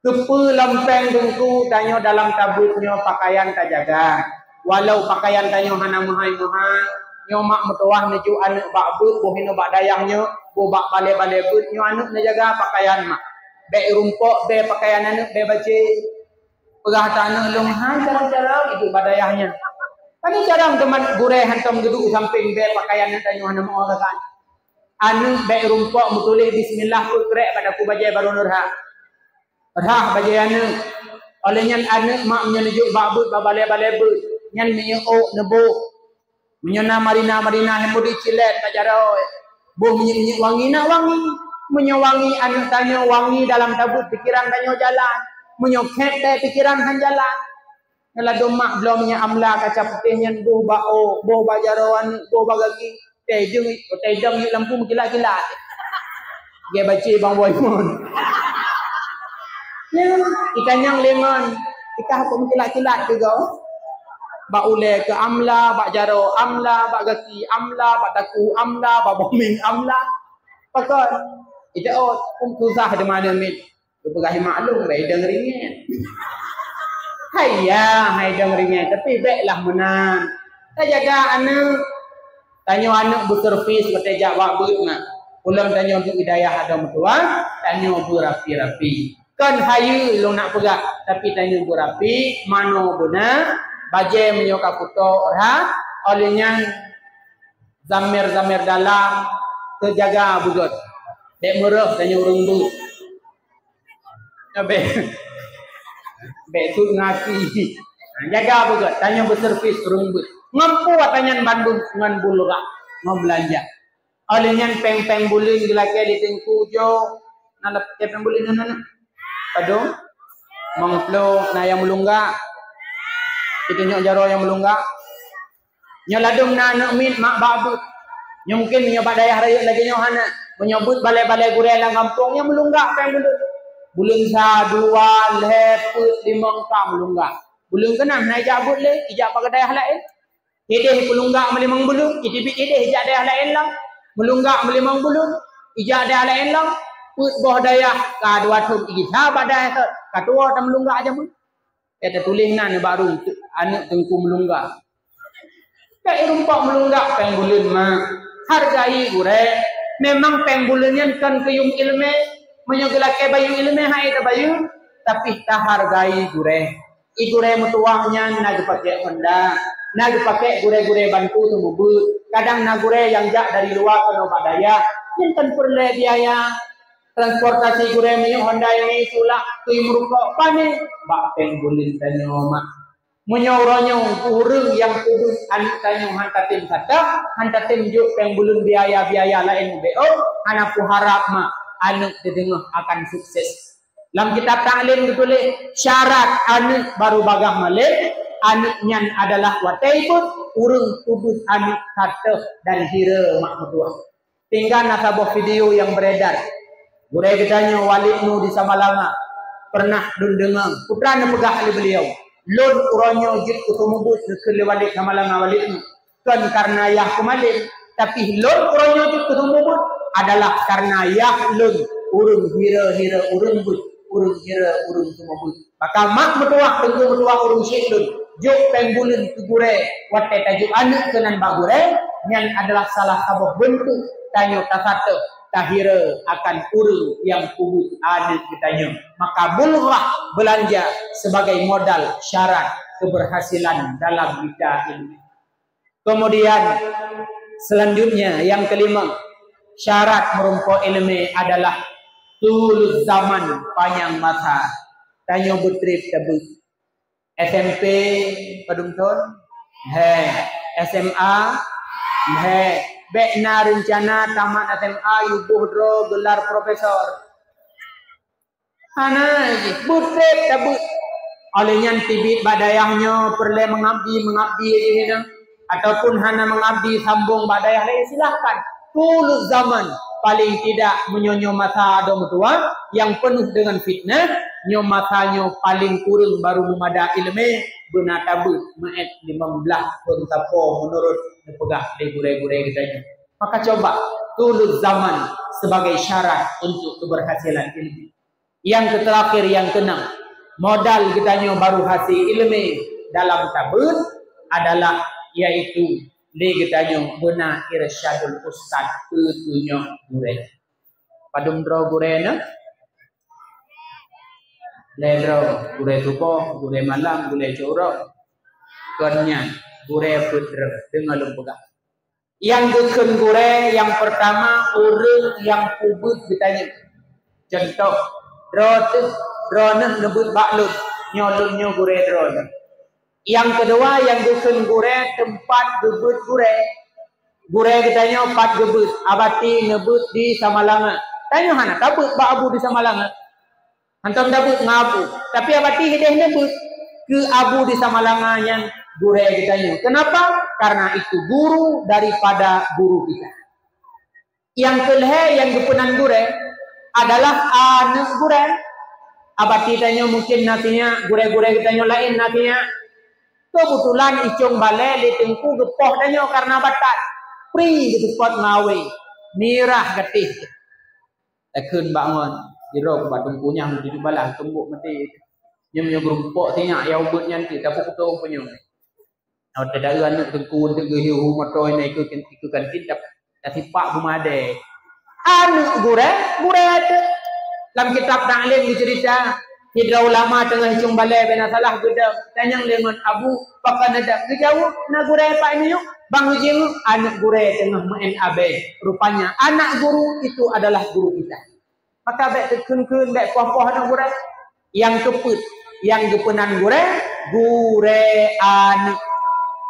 Kepu lempeng dengku, tanya dalam tabutnya pakaian tak jaga. Walau pakaian tanya hana mahai-mahai, nyo mak metuah neju anak bak but, bohino bak dayangnya, bo bak bale-bale but, nyo anak ne jaga pakaian mak. Be rumpok, be pakaian anak, be bace. Pegah tanah long han jarang-jarang itu badayahnya. Pani jarang teman gureh hantam geduk samping be pakaian tanya hana mau kan. Anu be rumpok mutulih bismillah ku krek pada ku bajai baru nurha. Rah bajai anu. Olehnya anu mak menyejuk bak but, bale-bale but. Nyan minyo nebo minyo na marina hemudi cilet kajaro boh minyo wangi na wangi minyo wangi anu tanya wangi dalam tabut pikiran tanya jalan minyo kete pikiran han jalan ngala domak belum minyo amla kaca putih nyan boh bao boh bajaroan boh bagagi tejung lampu kilat-kilat ge baci bang boy mon ya ikan yang lemon ikah pun kilat-kilat juga. Bak ule ke amla, bak jaro amla, bak gaki amla, bak taku amla, bak boming amla. Pakon. Ita susah di mana mit. Bergahi maklum baik dengerin. Hai dong ringan tapi baiklah menang. Kita jaga anak. Tanya anak berservis bertejak waktu nak. Pulang tanya untuk hidayah ada mertua, tanya berapi-rapi. Kan hayu lo nak pegang, tapi tanya berapi, mana benar, bajai menyoka foto orang, olehnya zamir-zamir dalam, terjaga bugot. Dek merah tanya orang bu. Be tu ngati. Jaga bugot, tanya berservis orang bu. Mampu tanya Bandung dengan bulrak, mau belanja. Olehnya peng-peng bulin gilake di tengku jo nalap peng bulin nana padong mangflo na yang melungga itu nyok jaro yang melungga nyoladum na nak min mak babu mungkin nyoba daya raya lagi nyohana menyebut balai-balai gurela kampung yang melungga peng bulun sa dua leput limang ka melungga bulun kenam naik jabut le ijak pakai daya lain ide pelungga melimang bulun ide ijak daya lain lah melunggak melimang bulun ijak ada lain lang put boh daya ka dua thum igi sahabat daya ka tua tam melunggak aja mun eta tulis nan baru anak tengku melunggak kai rumpak melunggak peng bulun mah hargai gure memang peng bulunnya kan keyum ilme menyogelake bayu ilme hai da bayu tapi ta hargai gure igure mutuahnya nag pakai Honda nag pakai gure-gure bantu tu mobil kadang nagure yang jak dari luar ke Badaya kan perlu biaya transportasi gure mi Honda ini sulak ke merukok pane bak penggulin tanyo mak menyoronyo urang yang kudus anak tanyo hantatim kata hantatim juk penggulun biaya-biaya lain beo anaku harap mak anak dedengah akan sukses dalam kitab taklim ditulis syarat anak baru bagah malik anaknya adalah wataipun urung kubus anak kata dan hira mak mertua. Tinggal nasabah video yang beredar. Gure gedanya Walid Nu di Samalanga pernah dengar putra na pegah ali beliau. Lon uronyo jit kutumubut ke Walid Samalanga Walid Nu. Kan karena yah kumalin tapi lon uronyo jit kutumubut adalah karena yah lon urung hira urung but urung hira urung tumubut. Maka mak mertua tentu mertua urung syedun. Juk penggulun kugure wate tajuk anak kenan bagure yang adalah salah satu bentuk tanyo tasate tahira akan urung yang kubus anak ditanya maka bulgah belanja sebagai modal syarat keberhasilan dalam bidang ilmu. Kemudian selanjutnya yang kelima syarat merumpo ilmu adalah tulus zaman panjang masa tanyo butrip tebus SMP Padungton, SMA, bekna rencana tamat SMA yubuh dro gelar profesor. Hana butrep tabut. Olehnya tibit badayahnya perle mengabdi ini ataupun hana mengabdi sambung badayah lain silahkan. Tulus zaman paling tidak menyonyo masa ada mertua yang penuh dengan fitnah. Nyo matanya paling kurang baru memada ilmu benata bu maet 15 pun tapo menurut nepegah legure-gure kita. Maka coba tulus zaman sebagai syarat untuk keberhasilan ilmu. Yang terakhir yang keenam modal kita nyo baru hasil ilmu dalam tabun adalah yaitu le kita nyo benar irsyadul ustad ketunyo gure. Padum dro gure na Lero, gure tupo, gure malam, gure coro, konnya, gure putra dengan lembaga. Yang deken gure, yang pertama orang yang kubut ditanya. Contoh, drone nebut baklun, nyolunnya gure drone. Yang kedua yang deken gure tempat gebut gure. Gure ditanya 4 gebut, abati nebut di Samalanga. Tanya hana, kabut abu di Samalanga. Antum dabut ngabu, tapi abati hideh nebut ke abu di Samalanga yang gure ditanya. Kenapa? Karena itu guru daripada guru kita. Yang kelhe yang gepunan gure adalah anak gure. Abati tanya mungkin nantinya gure-gure ditanya lain nantinya. Kebetulan icung bale di tengku gepoh tanya karena batat. Pri gitu pot ngawe, mirah getih. Tekun bangun. Jiro batung punya menuju balah tumbuk mati. Nyam gerumpok tinya yang ubut nyanti tapi kutu punya. Awak tidak anak tengku tengku hiu motor ini ikut kan tidak tapi pak bumade. Anu gure ada dalam kitab Ta'lim dicerita hidra ulama tengah hicung balai bena salah gedang tanyang lengan abu pakan ada kejauh na gure pak ini yuk bang hujung anak gure tengah main abe rupanya anak guru itu adalah guru kita maka baik tekun-kun baik poh-poh anak gure yang keput yang gepenan gure anak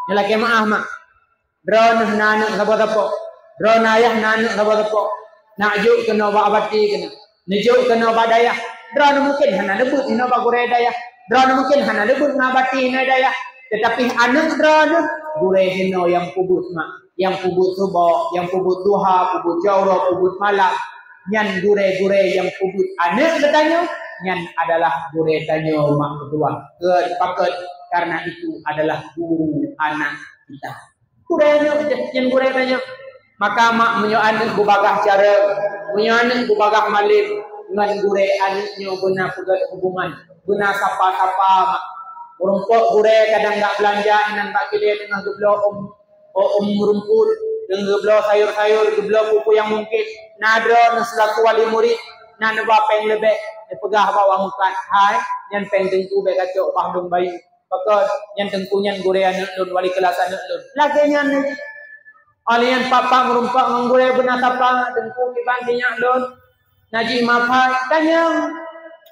nyelake maaf mak drone nanak sapa-sapa drone ayah nanak sapa-sapa nak juk kena ba abati kena nejuk kena ba dayah drone mungkin hana debut ina ba gure dayah drone mungkin hana debut ngabati ina dayah tetapi anak drone gure hino yang pubut mak yang pubut subuh yang pubut duha pubut jawra pubut malam nyan gure yang pubut anak katanya nyan adalah gure tanyo mak kedua paket karena itu adalah guru anak kita gurenya yang gure tanyo maka mak menyo anak bubagah cara menyo anak bubagah malim dengan gure anaknya guna pegat hubungan guna sapa-sapa mak rumput gure kadang tak belanja inan tak kira tengah geblo rumput dengan geblo sayur-sayur geblo pupu yang mungkin nadro selaku wali murid nan bapeng lebih pegah bawa mukat hai yang peng tengku be kacok pahdung bayi pakai yang tengku yang gure anak lun wali kelas anak lun lagi yang alian papa merumpak menggure benar apa tengku kibantinya lun naji mapai tanya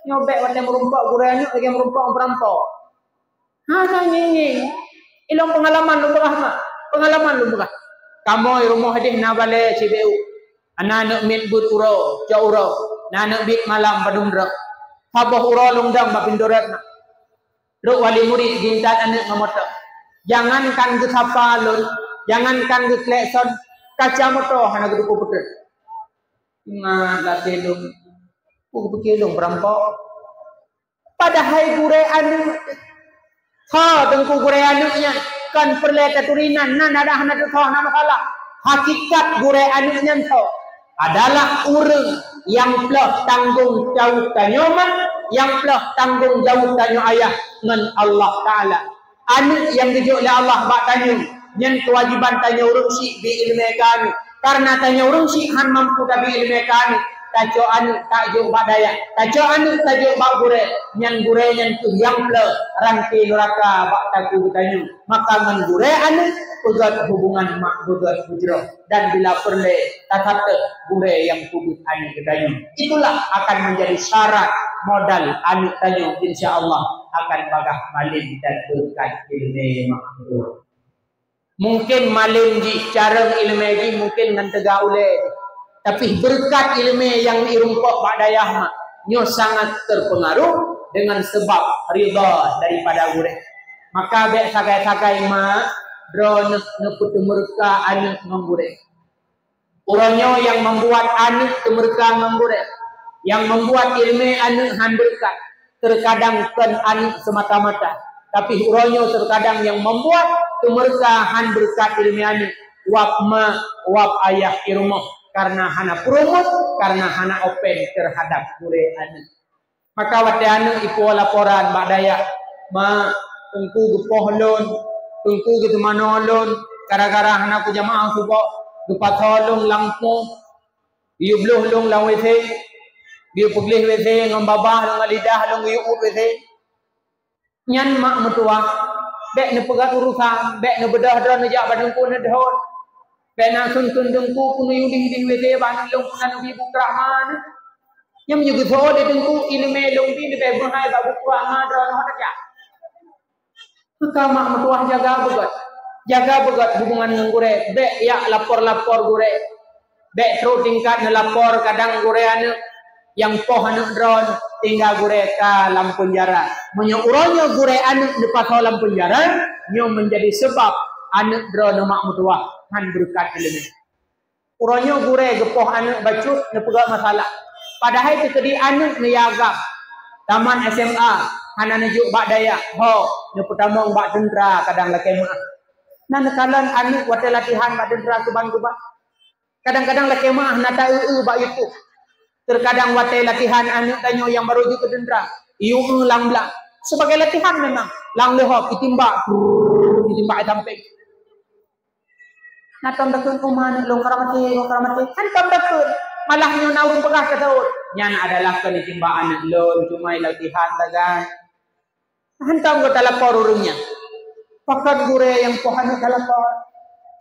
nyobek wate merumpak gure anak lagi merumpak perampok ha nying ilong pengalaman lu berah pengalaman lu berah kamu rumah hadih na bale CBU anak min but uro jauro nanak bit malam padundra sabah uro lungdang bapindorat na ru wali murid gintan anak ngamota jangankan ke sapa lun jangankan ke klekson kaca motor hana gedu puter ingat la telung pukilung perampok padahal gure anu ha tengku gure anunya kan perle keturinan nan ada hana tu nama salah hakikat gure anunya to adalah urang yang pelah tanggung jauh tanyoman yang pelah tanggung jauh tanyo ayah dengan Allah Ta'ala anak yang dijuk oleh Allah bak tanyo yang kewajiban tanyo urang si bi ilmu kami karena tanyo urang si han mampu dabi ilmu kami tajo anak tajo bak daya tajo anak tajo bak gure yang tu yang pelah ranti neraka bak tagu tanyo maka ngan gure anak pegat hubungan mak pegat hujrah dan bila perle tatata gure yang pubut anak tanyo itulah akan menjadi syarat modal anak tanyo insyaallah akan bagah malim dan berkat ilmu makhluk mungkin malim ji cara ilmu ji mungkin ngan tegaule tapi berkat ilmu yang dirumpok bak dayah mak nyo sangat terpengaruh dengan sebab ridha daripada gure maka bek sagai-sagai mak drone neput mereka anak menggure orangnya yang membuat anak mereka menggure yang membuat ilmu anak han berkat terkadang kan anak semata-mata tapi orangnya terkadang yang membuat mereka han berkat ilmu anak wap ayah di rumah karena hana promote karena hana open terhadap gure anak maka wate anak ipo laporan bak daya ma tengku gepoh lon tengku gitu manolon gara-gara hana ku jamaah subuh gepat tolong lampu iu bluh long lang wete iu puglih wete ngambabah long lidah long iu wete nyan mak metua bek ne pegat urusan bek ne bedah dron nejak badengku ne dhon bek na sun dengku kuno yudi di wete ban long kunan ubi bukrahman nyam nyugu so de dengku ilme long di be bahai ba bukrahman dron hoda ja maka mak metua jaga begat hubungan dengan gure bek ya lapor gure bek terus tingkat nelapor kadang gure anak yang poh anak drone tinggal gure ka lam penjara menyuruhnya gure anak depan lam penjara nyo menjadi sebab anak drone mak mutua han berkat ilmu uronya gure gepoh anak bacut nepegak masalah padahal itu tadi anak niaga taman SMA hana nejuk bak daya ho neputamong bak dendra kadang laki maaf nan kalan anak wate latihan bak dendra kuban-kuban kadang-kadang laki maaf nata bak itu terkadang wate latihan anak tanyo yang merujuk ke dendra iu lang bla Sebagai latihan memang. Lang lehop, itimbak sampai. Natom dakun kuman, long karamati. Hantam dakun. Malah nyo naurung pegah ke taut. Yan adalah kenitimba anak lon, cumai latihan dagan. Hantam ko talapor urungnya. Pakan gure yang pohon talapor.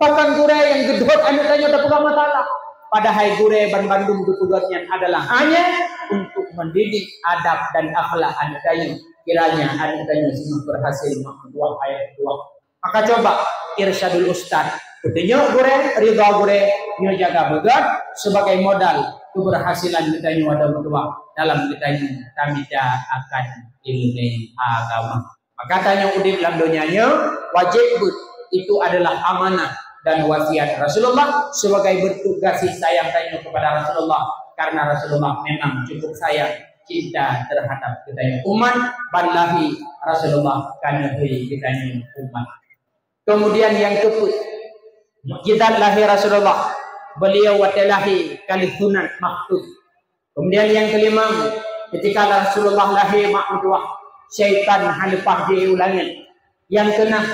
Pakan gure yang gedhot anu tanya ada pegang masalah. Padahal gure Bandung tugasnya adalah hanya untuk mendidik adab dan akhlak anak tanya. Kiranya anak tanya semua berhasil dua ayat dua. Maka coba irsyadul ustad. Tunjuk gure, ridha gure, nyo jaga begat sebagai modal keberhasilan kita nyo ada berdua dalam kita nyo tamida akan ilmu agama. Maka tanya udip dalam dunianya wajib itu adalah amanah dan wasiat Rasulullah sebagai bentuk kasih sayang tanya kepada Rasulullah karena Rasulullah memang cukup sayang cinta terhadap kita umat balahi Rasulullah karena kita umat. Kemudian yang kedua mukjizat lahir Rasulullah, beliau watelahi kalihunan maktub. Kemudian yang kelima, ketika Rasulullah lahir makmudwah, syaitan halipah di ulangin. Yang keenam,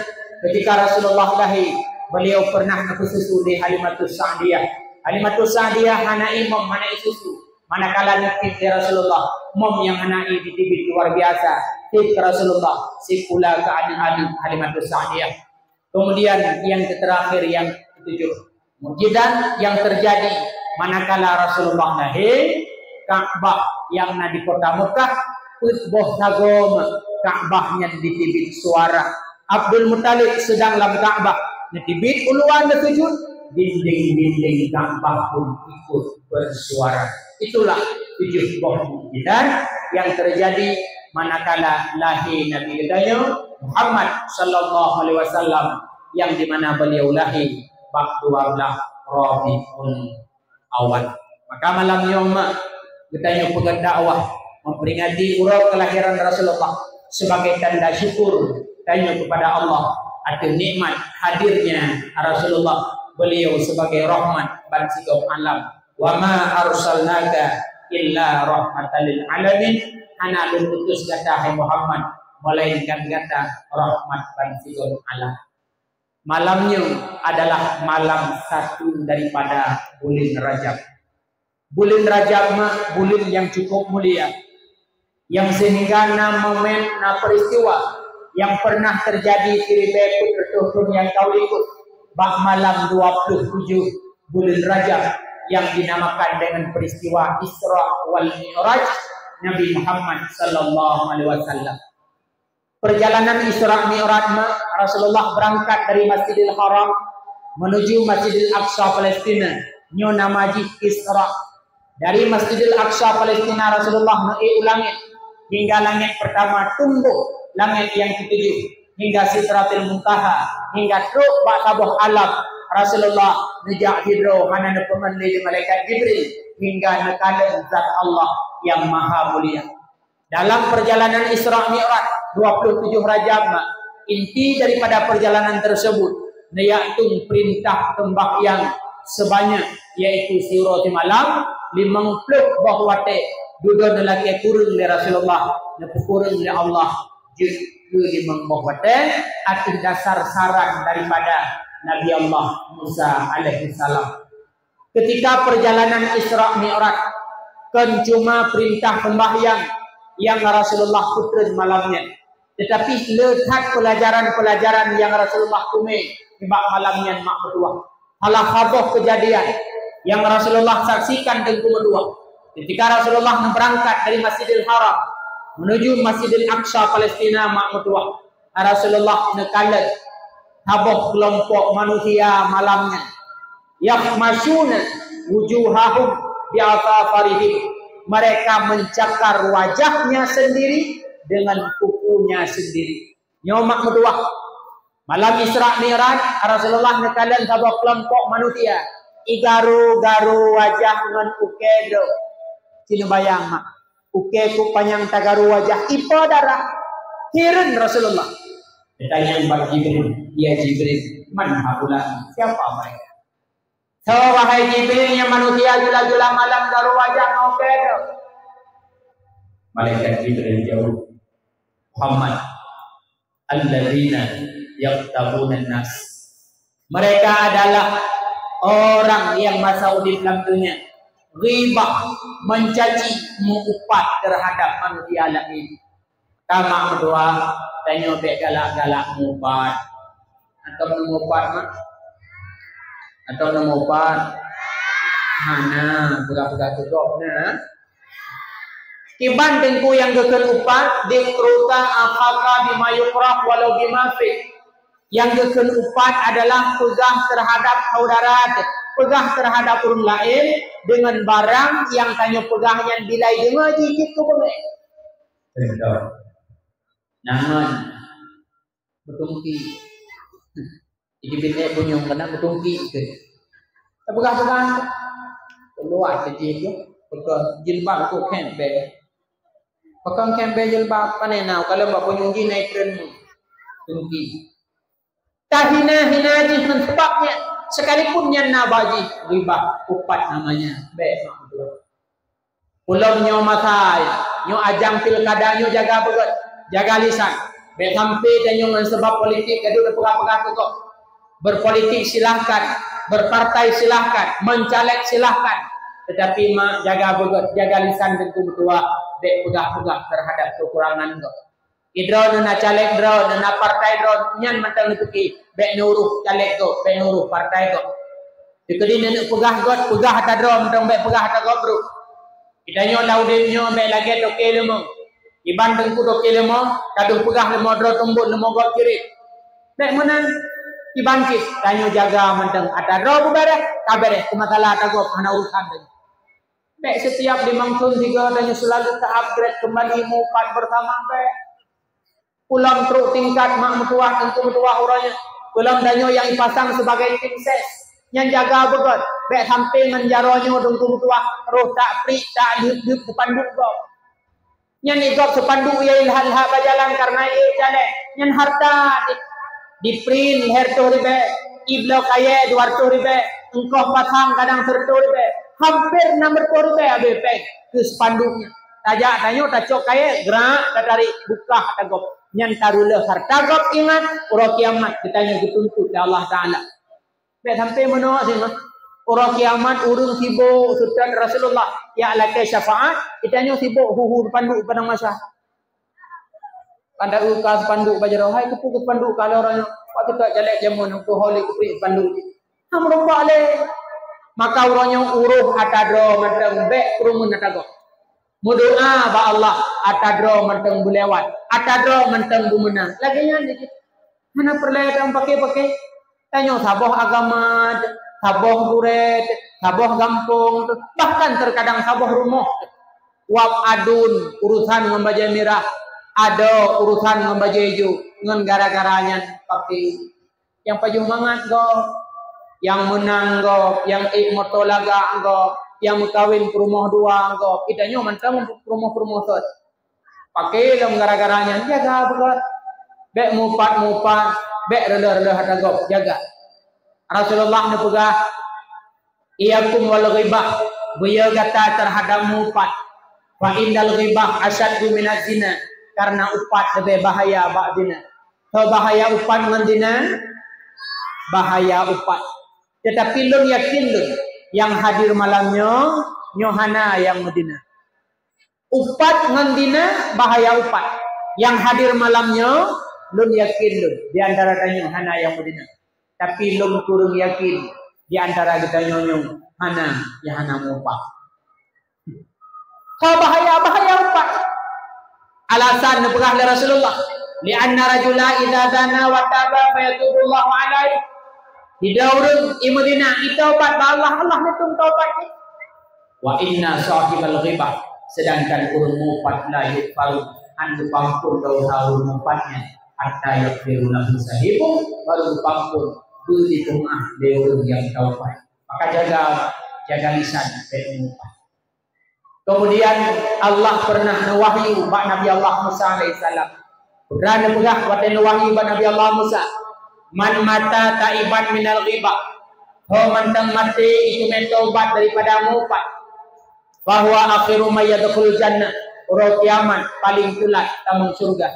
ketika Rasulullah lahir, beliau pernah susu di Halimatus Sa'diyah. Halimatus Sa'diyah hanai mom hanai susu. Manakala nakit di Rasulullah, mom yang hanai ditibit luar biasa. Tip Rasulullah, si pula keadaan Halimatus Sa'diyah. Kemudian yang terakhir yang ketujuh, mukjizat yang terjadi manakala Rasulullah lahir, Ka'bah yang di kota Mekah, usboh tagom Ka'bahnya ditibit suara. Abdul Muttalib sedang dalam Ka'bah, ditibit uluan sujud, dinding-dinding Ka'bah pun ikut bersuara. Itulah tujuh buah mukjizat yang terjadi manakala lahir Nabi kita Muhammad sallallahu alaihi wasallam yang dimana beliau lahir waktu wablah Rabiul Awal. Maka malam yoma kita pegang dakwah memperingati urut kelahiran Rasulullah sebagai tanda syukur tanya kepada Allah atas nikmat hadirnya Rasulullah, beliau sebagai rahmat bagi seluruh alam. Wa ma arsalnaka illa rahmatan lil alamin. Ana utus kata Muhammad melainkan kata rahmat bagi seluruh alam. Malamnya adalah malam satu daripada bulan Rajab. Bulan Rajab bulan yang cukup mulia, yang sehingga momen peristiwa yang pernah terjadi di Ribekut yang kau ikut bak malam 27 bulan Rajab yang dinamakan dengan peristiwa Isra wal Mi'raj Nabi Muhammad sallallahu alaihi wasallam. Perjalanan Isra Mi'raj Rasulullah berangkat dari Masjidil Haram menuju Masjidil Aqsa Palestina. Nyo nama Isra. Dari Masjidil Aqsa Palestina Rasulullah naik langit hingga langit pertama tumbuh langit yang ketujuh hingga Sidratil Muntaha hingga truk bakabuh alam. Rasulullah nejak hidro mana nepeman di malaikat Jibril hingga nekala zat Allah yang maha mulia. Dalam perjalanan Isra Mi'raj 27 Rajab, inti daripada perjalanan tersebut nayaktung perintah tembahyang sebanyak yaitu siroti malam 50 bahwate duda lelaki kurung dari Rasulullah kurung dari Allah juga 50 bahwate atas dasar saran daripada Nabi Allah Musa alaihi salam. Ketika perjalanan Isra Mi'raj kan cuma perintah tembahyang yang Rasulullah putrin malamnya, tetapi letak pelajaran-pelajaran yang Rasulullah kumai di malamnya mak berdua. Halah haboh kejadian yang Rasulullah saksikan dengan berdua. Ketika Rasulullah berangkat dari Masjidil Haram menuju Masjidil Aqsa Palestina mak berdua, Rasulullah nekalat haboh kelompok manusia malamnya. Yakhmashuna wujuhahum bi'afafarihim. Mereka mencakar wajahnya sendiri dengan kukunya sendiri. Nyomak berdua. Malam Isra Mi'raj Rasulullah nekalan sebuah kelompok manusia. Igaru-garu wajah dengan ukedo. Sini bayang mak. Uke ku panjang tagaru wajah ipa darah. Heran Rasulullah. Ditanya kepada Jibril. Ya Jibril. Man haula. Siapa mereka? So wahai Jibril yang manusia jula-jula malam garu wajah ngokedo. Malaikat Jibril jauh. Muhammad alladzina yaqtabuna nas. Mereka adalah orang yang masa udip dalam dunia ghibah, mencaci, mengupat terhadap manusia lain. Kama berdua tanya bek galak-galak mengupat atau mengupat mah atau mengupat mana buka-buka tutupnya. Kiban tengku yang gekal upat dikruta akhaka bima yukrah walau bima fi. Yang gekal upat adalah pegah terhadap saudara, pegah terhadap orang lain dengan barang yang tanya pegahnya bilai dengar dikit tu boleh. Betul. Namun betungki. Iki binte punyung kena betungki ke. Pegah-pegah keluar kecil tu, pegah jilbab tu kembe. Pakang kembe jilbab panenau kalau mbak punyung ji naik tren tungki. Tahina-hina ji sebabnya sekalipun yang nabaji ribah upat namanya. Baik mak. Pulau nyo masai, nyo ajang pilkada nyo jaga begot, jaga lisan. Baik sampai dan nyo sebab politik gaduh pegah-pegah tu. Berpolitik silahkan, berpartai silahkan, mencaleg silahkan. Tetapi mak jaga begot, jaga lisan tentu betua, baik pegah-pegah terhadap kekurangan kau. Idro na caleg dro, na partai dro, nyan mantang pergi, baik nuruh caleg kau, baik nuruh partai kau. Dikedi nenek pegah got, pegah hata dro, mantang baik pegah hata kau bro. Kita nyo laudin nyo baik lagi doke lemo. Iban tengku doke lemo, kaduh pegah lemo dro tumbuk lemo got kiri. Baik menang. Ibangkit, tanyo jaga manteng ada dro bubere, kabere kumatala tagop ana urusan tadi. Baik setiap 5 tahun 3 tanyo selalu upgrade kembali mupat bersama baik. Pulang teruk tingkat mak mutuah tentu mutuah orangnya. Pulang tanyo yang dipasang sebagai tim ses, yang jaga begot, baik sampai menjaronyo tentu mutuah roh tak pri tak hidup sepanduk kau. Yang igop sepanduk ia ilha bajalan karena ia jale, yang harta di print herto ribe iblo kaya 200 ribe engkau pasang kadang 100 ribe hampir 600 ribe abp ke spanduknya tajak tanyo tacok kaya gerak dari buka tagop nyan tarule harta gop ingat uro kiamat ditanya dituntut ya Allah taala be sampai meno sih mah uro kiamat urung sibuk sultan Rasulullah ya alaka syafaat ditanya sibuk huhur panduk padang masa. Anda ukas panduk bajaro hai kupu panduk kalau orang waktu tak jalan jamun untuk holi kupu panduk hamro bale maka orangnya uruh atadro manteng be kurumun atago mudoa ba Allah atadro manteng bulewat atadro manteng bumena lagi nya dikit mana perlaitan pakai tanyo saboh agama saboh buret saboh gampung bahkan terkadang saboh rumah wap adun urusan membaca mirah ada urusan membaca hijau dengan gara-garanya pakai yang pajuh mangat go, yang menang go, yang motolaga go, yang kawin perumah dua go, kita nyo mantap perumah set. Pakai dalam gara-garanya jaga begot, bek mupat, bek rela hata go jaga. Rasulullah nepegah, iyakum wal ghibah, beliau kata terhadap mupat, wa indal ghibah asyaddu minaz zina. Karena upat lebih bahaya ba'dina. So bahaya upat mendina bahaya upat. Tetapi lun yakin lun yang hadir malamnya nyohana yang medina. Upat mendina bahaya upat. Yang hadir malamnya lun yakin lun di antara tanya hana yang medina. Tapi lun kurang yakin di antara kita nyonyong hana yang hana upat. So bahaya upat. Alasan nepegah oleh Rasulullah li'anna rajula idza zana wa taba fa yatubullahu alaihi hidaurun imudina itaubat ba Allah netung taubat wa inna sahibal ghibah sedangkan urun mupat la yufaru andu pampun dosa urun mupatnya hatta yakfiru lahu sahibu baru pampun budi kumah deurun yang taubat maka jaga lisan dan mupat. Kemudian Allah pernah wahyu bak Nabi Allah Musa alaihissalam. Pernah pegah watan wahyu bak Nabi Allah Musa. Man mata taiban minal ghibah. Ho mantang mati itu mentaubat daripada mupat. Bahwa akhiru may yadkhul jannah. Ura kiamat paling tulat tamang surga.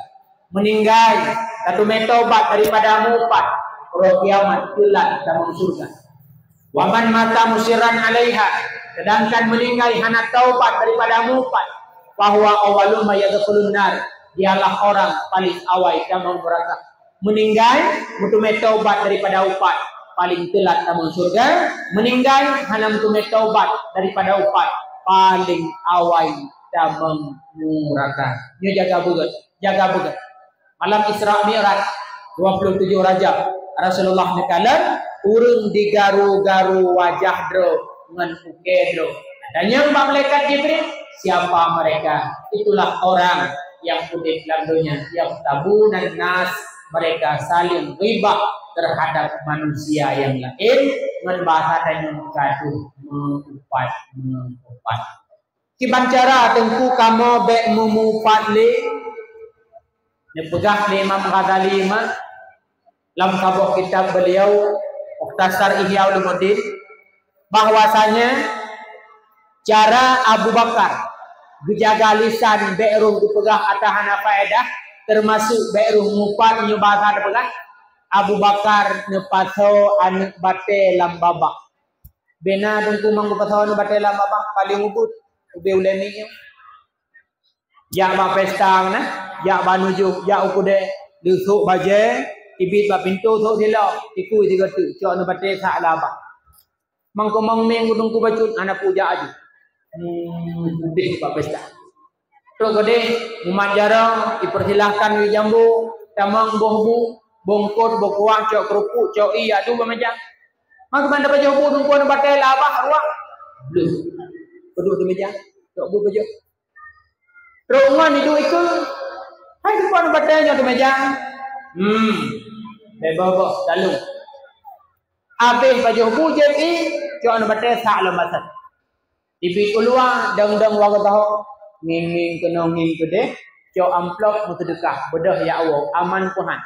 meninggal satu metobat daripada mupat roh kiamat telat dalam surga. Waman mata musiran alaiha, sedangkan meninggal hana taubat daripada mupat, bahwa awalum mayadkhulun nar, dialah orang paling awal dalam neraka. Meninggal mutu taubat daripada upat, paling telat dalam surga. Meninggal hana mutu taubat daripada upat, paling awal dalam neraka. Ini jaga bugat, jaga bugat. Malam Isra Mi'raj 27 Rajab Rasulullah nekalan urung digaru-garu wajah dro ngan uke dro. Dan malaikat Jibril, siapa mereka? Itulah orang yang putih dalam dunia, yang tabunan nas, mereka saling ghibah terhadap manusia yang lain, ngan bahasa dan gaduh mengupat. Kiban cara tengku kamu bek memupat le Nepegah Imam Ghazali dalam kabuk kitab beliau Mukhtasar Ihya Ulumuddin, bahwasanya cara Abu Bakar gejaga lisan be'ruh dipegah atahana faedah, termasuk be'ruh mupat nyubahasa dipegah. Abu Bakar nepaso anak bate lambabak bena dengku manggu paso anak bate lambabak paling ubud ube uleni ya ba pesta na ya banuju ya ukude lusuk baje ibit ba pintu so sila iku tiga tu cok na bate sa laba mangko mangmeng gudungku bacut anak puja aju deh ba pesta to gede mumanjara dipersilahkan wi jambu tamang bohbu bongkot bokuah cok kerupuk cok iya tu macam mak banda bajo bu dungku na bate laba ruak blus duduk di meja cok bu bajo Rungan itu hai depan batanya di meja. Bebo lalu. Habis baju bujur cok na bataya sa lamasan. Ibit ulua dang-dang waga tahu nging kena nging gede cok amplop mutedekah bedah ya Allah aman Tuhan.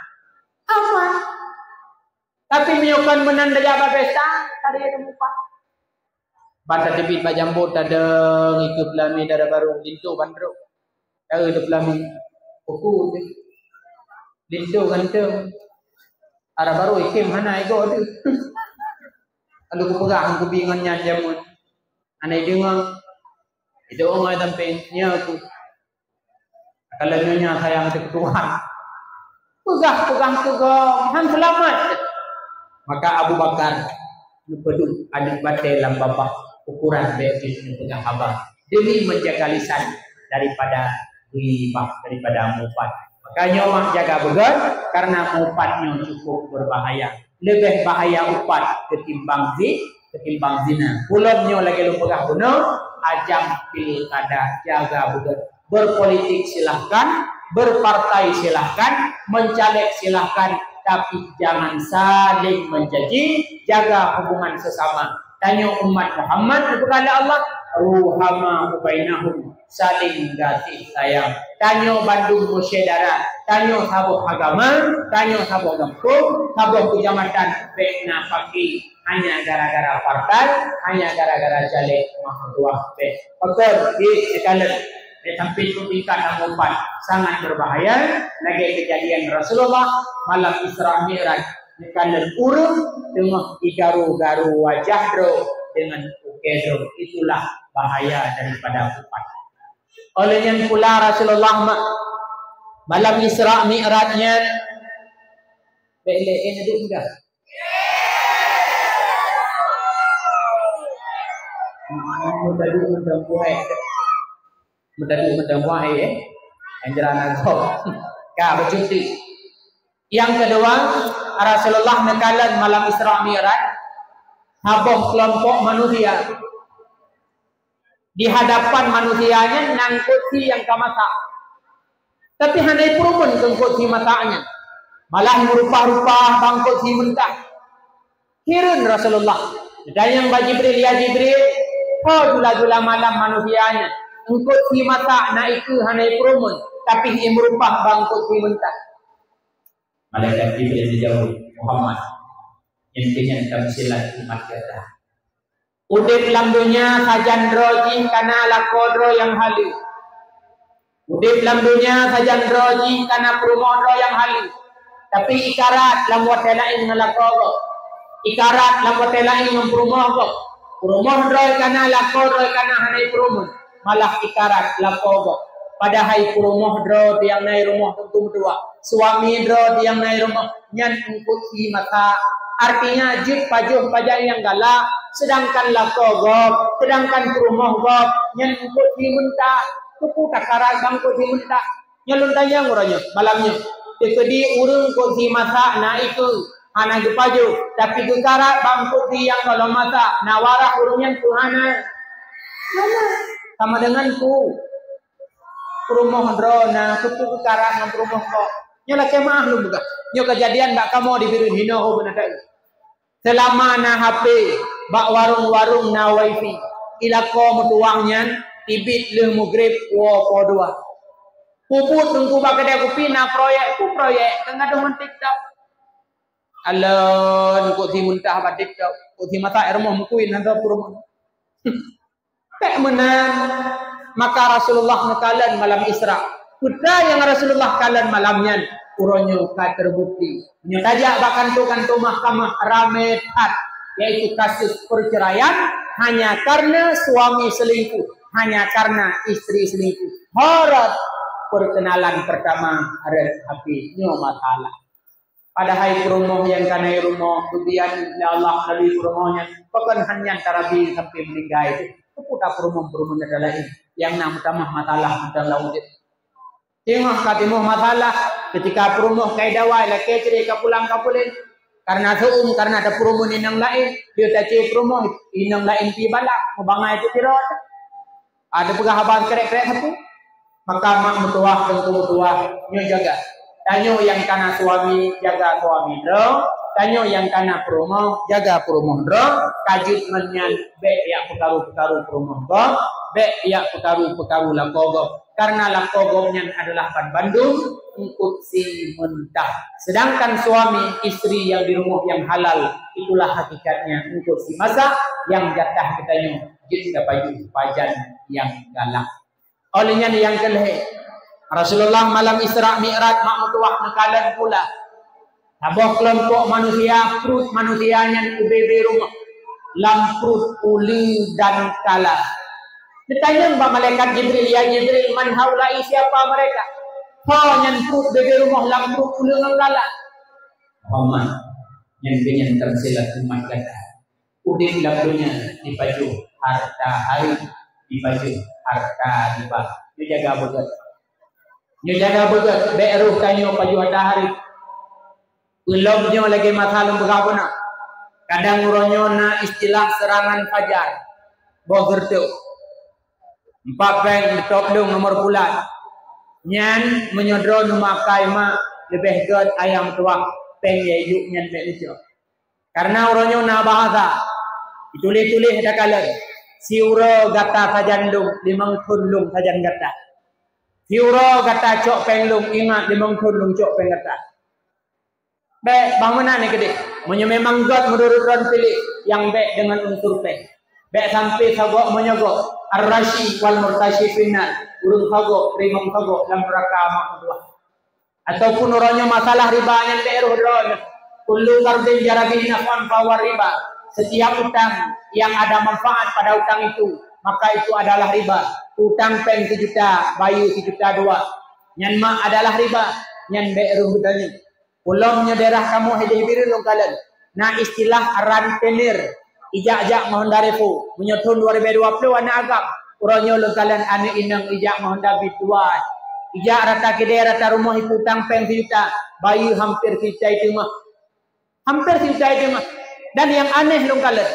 Aman. Tapi miokan menanda jaga pesta tadi ada muka. Banda debit bajambut ada ngikut lami dara baru lintu bandro. Tahu de pelami buku ni lintu ganteng ara baru ikim hana ego tu alu ko pegang ko bingannya jamun anai dengang itu orang tampenya aku kalau nyonya sayang ke Tuhan pegang han selamat maka Abu Bakar lupedu adik bate lam bapak ukuran betis pegang abang demi menjaga lisan daripada ghibah, daripada mupat. Makanya orang jaga begat karena mupatnya cukup berbahaya. Lebih bahaya upat ketimbang zina. Pulangnya lagi lu pegah guna ajang pilkada, jaga begat. Berpolitik silahkan, berpartai silahkan, mencaleg silahkan, tapi jangan saling mencaci, jaga hubungan sesama. Tanya umat Muhammad kepada Allah, ruhama bainahum, saling kasih sayang. Tanyo Bandung Musyawarah, tanyo sabuh agama, tanyo sabuh kampung, sabuh kecamatan bekna pagi hanya gara-gara partai, hanya gara-gara caleg mahduah be. Betul di sekalian di samping tingkat empat sangat berbahaya. Lagi kejadian Rasulullah malam Isra Mi'raj sekalian urung dengan igaru-garu wajah dro dengan ukedo, itulah bahaya daripada upat. Olehnya pula Rasulullah malam Isra Mi'rajnya belein itu enggak. Mudadu buai anjuran aku. Ka bercuti. Yang kedua, Rasulullah nekalan malam Isra Mi'raj haboh kelompok manusia. Di hadapan manusianya nangkuti yang kamata. Tapi hanya perumun kengkuti matanya. Malah merupa-rupa bangkuti mentah. Kirun Rasulullah. Dan yang bagi Jibril, ya Jibril, oh jula-jula malam manusianya. Engkuti mata naiku hanya perumun. Tapi ia merupa bangkuti mentah. Malaikat Jibril dijauh Muhammad. Intinya tamsilat umat kita. Udip dalam dunia sajan roji kana lakodro yang halu. Udip dalam dunia sajan roji karena perumoh yang halus. Tapi ikarat lam watelain ngalako. Ikarat lam watelain memperumoh kok. Perumoh roy karena lako roy karena hanai perumoh. Malah ikarat lako kok. Padahal perumoh roy yang naik rumah tentu dua. Suami roy yang naik rumah nyan engkut di mata. Artinya jid pajuh pajak yang galak. Sedangkan lako kok. Sedangkan perumoh kok. Nyan engkut di mentah. Tuku takaran bangko di mentah. Nyalun tanya nguranya malamnya. Dekedi urung ko di masa na itu hana gepaju. Tapi gekara bangko di yang kalau masa nawarah urungnya Tuhana. Mana? Sama dengan ku. Rumah drona tuku gekara ng rumah ko. Nyola kemah lu buka. Nyo kejadian bak kamu dibirin hino ko benar. Selama na HP bak warung-warung na wifi. Ila ko mutuangnya. Tibit le mugrib wo podua. Puput tunggu bakal aku pina proyek ku proyek tengah dengan TikTok. Alon ku ti muntah ba TikTok. Ku ti mata ermo mukuin handa purman. Tak menan maka Rasulullah nakalan malam Isra. Putra yang Rasulullah kalan malamnya uronyo ka terbukti. Nyodajak bahkan tu mahkamah rametat yaitu kasus perceraian hanya karena suami selingkuh. Hanya karena istri selingkuh. Horat perkenalan pertama hari api nyomat Allah. Padahal rumah yang kanai rumah kemudian ya Allah dari rumahnya bukan hanya tarabi sampai meninggal itu. Keputar rumah adalah ini yang nama utama masalah adalah wujud. Tengok katimu masalah ketika rumah kaidawai laki cerita pulang kapulin karena seum karena ada rumah inang lain dia tak cek rumah inang lain tibalak membangai itu tidak. Ada pegahaban kerek-kerek satu. Maka mak mutuah tentu mutuah nyo jaga. Tanyo yang kana suami jaga suami dro. Tanyo yang kana perumoh jaga perumoh dro. Kajut menyan be ya pekaru-pekaru perumoh go. Be ya pekaru-pekaru lakogo. Karena lakogomnya adalah pan Bandung untuk si mentah. Sedangkan suami istri yang di rumah yang halal itulah hakikatnya untuk si masa yang jatah katanya. Kita baju pajan yang galak. Olehnya yang kelih Rasulullah malam Isra Mi'raj mak mutuah nakalan pula. Tabuh kelompok manusia perut manusianya ubebe rumah. Lamprut uli dan kala. Ditanya mbak malaikat Jibril ya Jibril man haulai siapa mereka? Ho nyan perut bebe rumah lamprut uli dan kala. Paman yang dengan tersilat umat kata. Udin lakunya di baju harta hari di baju harta di bawah. Dia jaga begat. Dia jaga begat. Beruh tanyo baju harta hari. Ulomnya lagi masalah bergabung. Kadang uronyo na istilah serangan fajar. Boger tu. 4 peng top nomor bulan. Nyan menyodro memakai mak lebih god ayam tuak peng ye yuk nyan be itu. Karena uronyo na bahasa. Itulis-tulis ada kalan. Siuro gata sajan lung 5 thun lung sajan gata. Siuro gata cok peng lung ingat 5 thun lung cok peng gata. Be bangunan ni gede. Memang God menurut ron pilih yang be dengan unsur peng. Be sampai sagok menyogok ar-rashi wal murtashi final. Urung sagok, rimong sagok dalam neraka makdua. Ataupun orangnya masalah riba yang be ron. Kullu qardin jarabihi naf'an fa riba. Setiap utang yang ada manfaat pada utang itu, maka itu adalah riba. Utang peng 1 juta, bayu 1 juta 2. Nyan mak adalah riba. Nyan be'ruh hutanya. Ulomnya daerah kamu hidih-hidih longkalan. Nah istilah rantenir. Ijak-jak mohondarefu. Menyotun 2020 anak agam. Uronyo longkalan ane inang ijak mohondabi tua. Ijak rata kedai rata rumah itu utang peng 1 juta. Bayu hampir 1 juta itu mah. Hampir 1 juta itu mah. Dan yang aneh longkalan.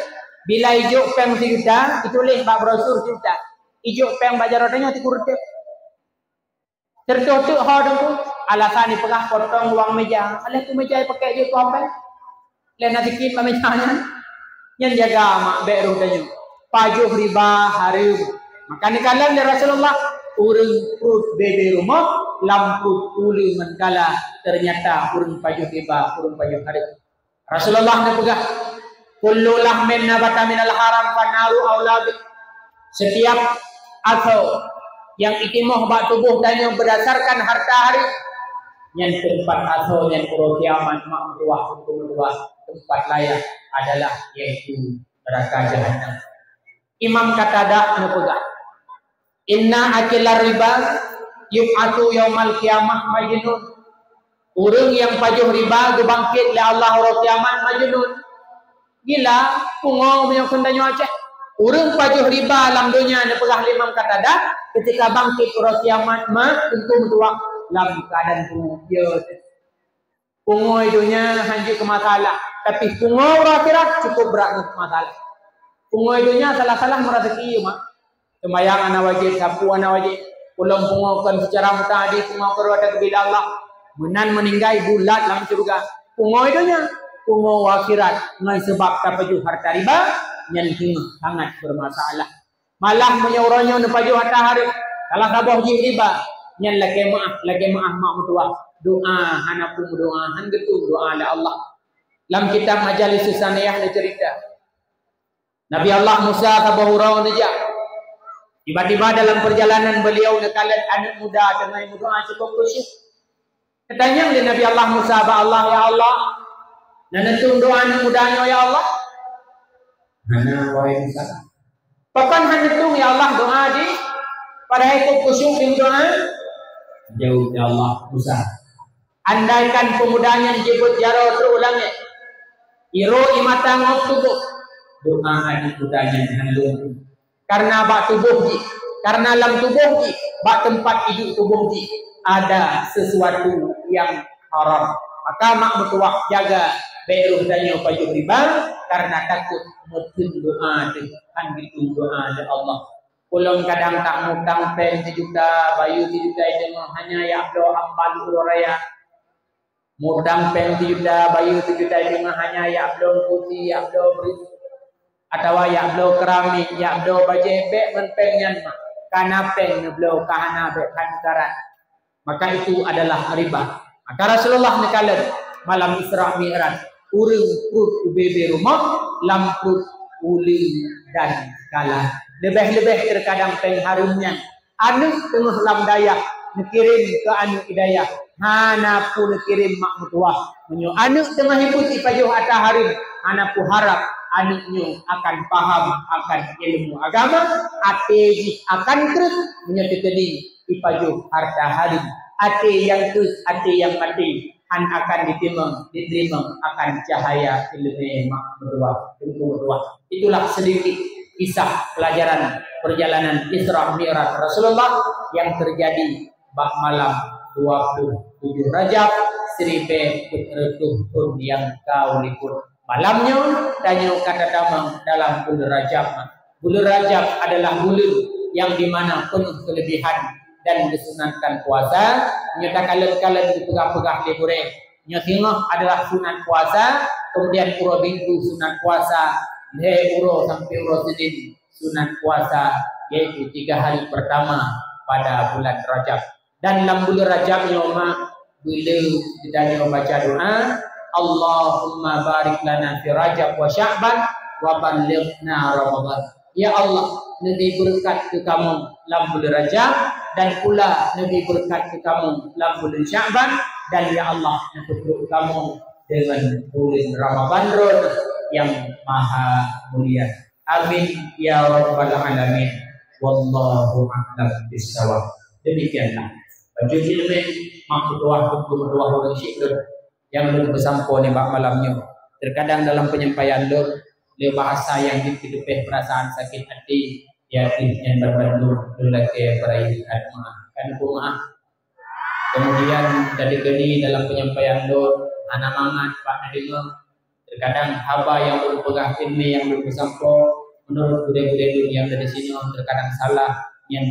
Bila ijuk peng 1 juta, ditulis bak brosur 1 juta. Ijuk peng bajar rodanya dikurutip. Tertutup hodong alasan ni pegah potong uang meja. Alah tu meja pakai je tu apa? Lena dikit mejanya. Yang jaga mak beru tanya. Pajuh riba hari. Maka ni kalan dari Rasulullah urung perut bebe rumah lampu uli mengkala ternyata urung pajuh riba urung pajuh hari. Rasulullah ni pegah kullu lahmin nabata minal haram fanaru aulad. Setiap atau yang itimoh bak tubuh tanya berdasarkan harta hari yang tempat asal yang pura kiamat mak mertua tempat layak adalah yaitu neraka jahanam. Imam Qatadah nupegah inna akilar riba yub'atu yaumal kiamah majnun. Orang yang pajuh riba gebangkit le Allah ro kiamat majnun. Gila pungo punya kendanya aceh. Orang pajuh riba dalam dunia ne pegah Imam Qatadah ketika bangkit ro kiamat mah tentu mentua dalam keadaan tu dia. Pungo dunia hanji ke masalah, tapi pungo akhirat cukup berat ke masalah. Pungo dunia salah-salah merezeki mak. Sembayang ana wajib, sapu ana wajib. Pulang pungokan secara mutadi, pungo kerwata bila Allah. Menan meninggai bulat dalam surga. Pungo itunya, pungo akhirat dengan sebab tapaju harta riba yang sangat bermasalah. Malah menyaurannya nepaju harta hari. Kalau sabah riba, yang lagi maaf mak mertua. Doa anak pun doa, han getu doa ala Allah. Dalam kitab Majalis Susaniyah ada cerita. Nabi Allah Musa kabahurau najak. Tiba-tiba dalam perjalanan beliau nekalan anak muda dengan doa cukup khusyuk. Katanya oleh Nabi Allah Musa, Allah ya Allah, nanentung doa anak mudanya ya Allah. Mana wahai Musa? Papan hanentung ya Allah doa di pada ikut khusyuk di doa. Jauh ya Allah Musa. Andaikan pemudanya disebut jaro terulangnya. Iro imata ngok tubuh. Doa anak mudanya handung. Karena bak tubuh ji, karena lam tubuh ji, bak tempat hidup tubuh ji ada sesuatu yang haram. Maka mak mertua jaga beruh danyo pajuh riba karena takut mutun doa kan gitu doa dari Allah. Pulang kadang tak mutang pen 1 juta, bayu 1 juta itu hanya ya do ambal raya. Mutang pen 1 juta, bayu 1 juta itu hanya ya do putih, ya do beris. Atau ya blo keramik, ya blo bajebek menpengnya mak. Kana peng blo kahana be kan karat. Maka itu adalah riba. Maka Rasulullah nekalan malam Isra Mi'raj urang perut ubebe rumah lamput uling dan kala. Lebih-lebih terkadang peng harumnya. Anu tengah lam daya nekirim ke anu hidayah. Hana pun nekirim mak mutuah. Menyo anu tengah hibuti pajuh ata harim. Hana pun harap anaknya akan paham akan ilmu agama, ate akan terus menyetujui ipajuh harta hari. Ate yang terus, ate yang mati, akan diterima akan cahaya ilmu berdua. Itulah sedikit kisah pelajaran perjalanan Isra Mi'raj Rasulullah yang terjadi bak malam 27 Rajab 1400 tahun yang kau liput. Malamnya tanya kata damang dalam bulan Rajab. Bulan Rajab adalah bulan yang dimana penuh kelebihan dan disunatkan puasa. Nyata kalian dipegang-pegang libure. Nyotingah adalah sunat puasa. Kemudian pura minggu sunat puasa. Lehe uro sampai uro sedin sunat puasa. Yaitu 3 hari pertama pada bulan Rajab. Dan dalam bulan Rajab nyoma bila kita baca doa, Allahumma barik lana fi Rajab wa Sya'ban wa ballighna Ramadan. Ya Allah, nabi berkat ke kamu dalam bulan Rajab dan pula nabi berkat ke kamu dalam bulan Sya'ban dan ya Allah nabi kamu dengan bulan Ramadan yang maha mulia. Amin ya rabbal alamin. Wallahu a'lam bissawab. Demikianlah. Baju ilmu maksud waktu orang syekh yang belum bersampo ni bak malamnya. Terkadang dalam penyampaian dia bahasa yang dipedupeh perasaan sakit hati ya yang berbantu lelaki berai atma kan maaf. Kemudian dari geni dalam penyampaian anak mangat pak dengar terkadang haba yang belum pegang ilmu yang belum bersampo menurut budaya-budaya yang dari sini terkadang salah yang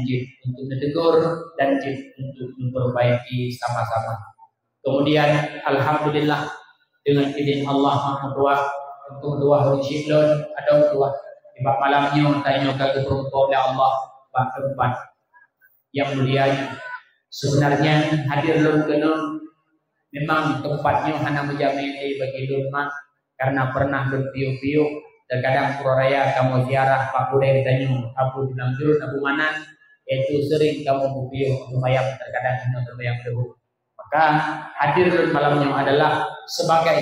untuk ditegur dan untuk memperbaiki sama-sama. Kemudian alhamdulillah dengan izin Allah Maha Tua untuk dua hari syiklon ada dua di bab malamnya tanya ke perempuan oleh Allah bab tempat yang mulia. Sebenarnya hadir lun kenal memang tempatnya hanya menjamin bagi rumah karena pernah berpiu-piu terkadang puraraya kamu ziarah Pak Bude ditanya Abu Dinamjur Abu Manan yaitu sering kamu berpiung terbayang, terkadang terbayang debu. Maka hadir malamnya adalah sebagai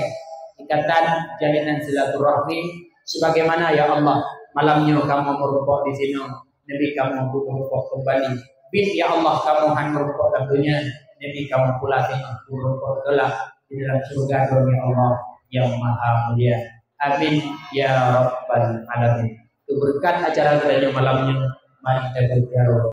ikatan jalinan silaturahmi, sebagaimana ya Allah malamnya kamu merupuk di sini, Nabi kamu merupuk kembali. Bin ya Allah kamu han merupuk tentunya, Nabi kamu pula merupuk kelak di dalam surga demi Allah yang maha mulia. Amin ya rabbal alamin. Berkat acara kedanya malamnya, mari kita berdialog.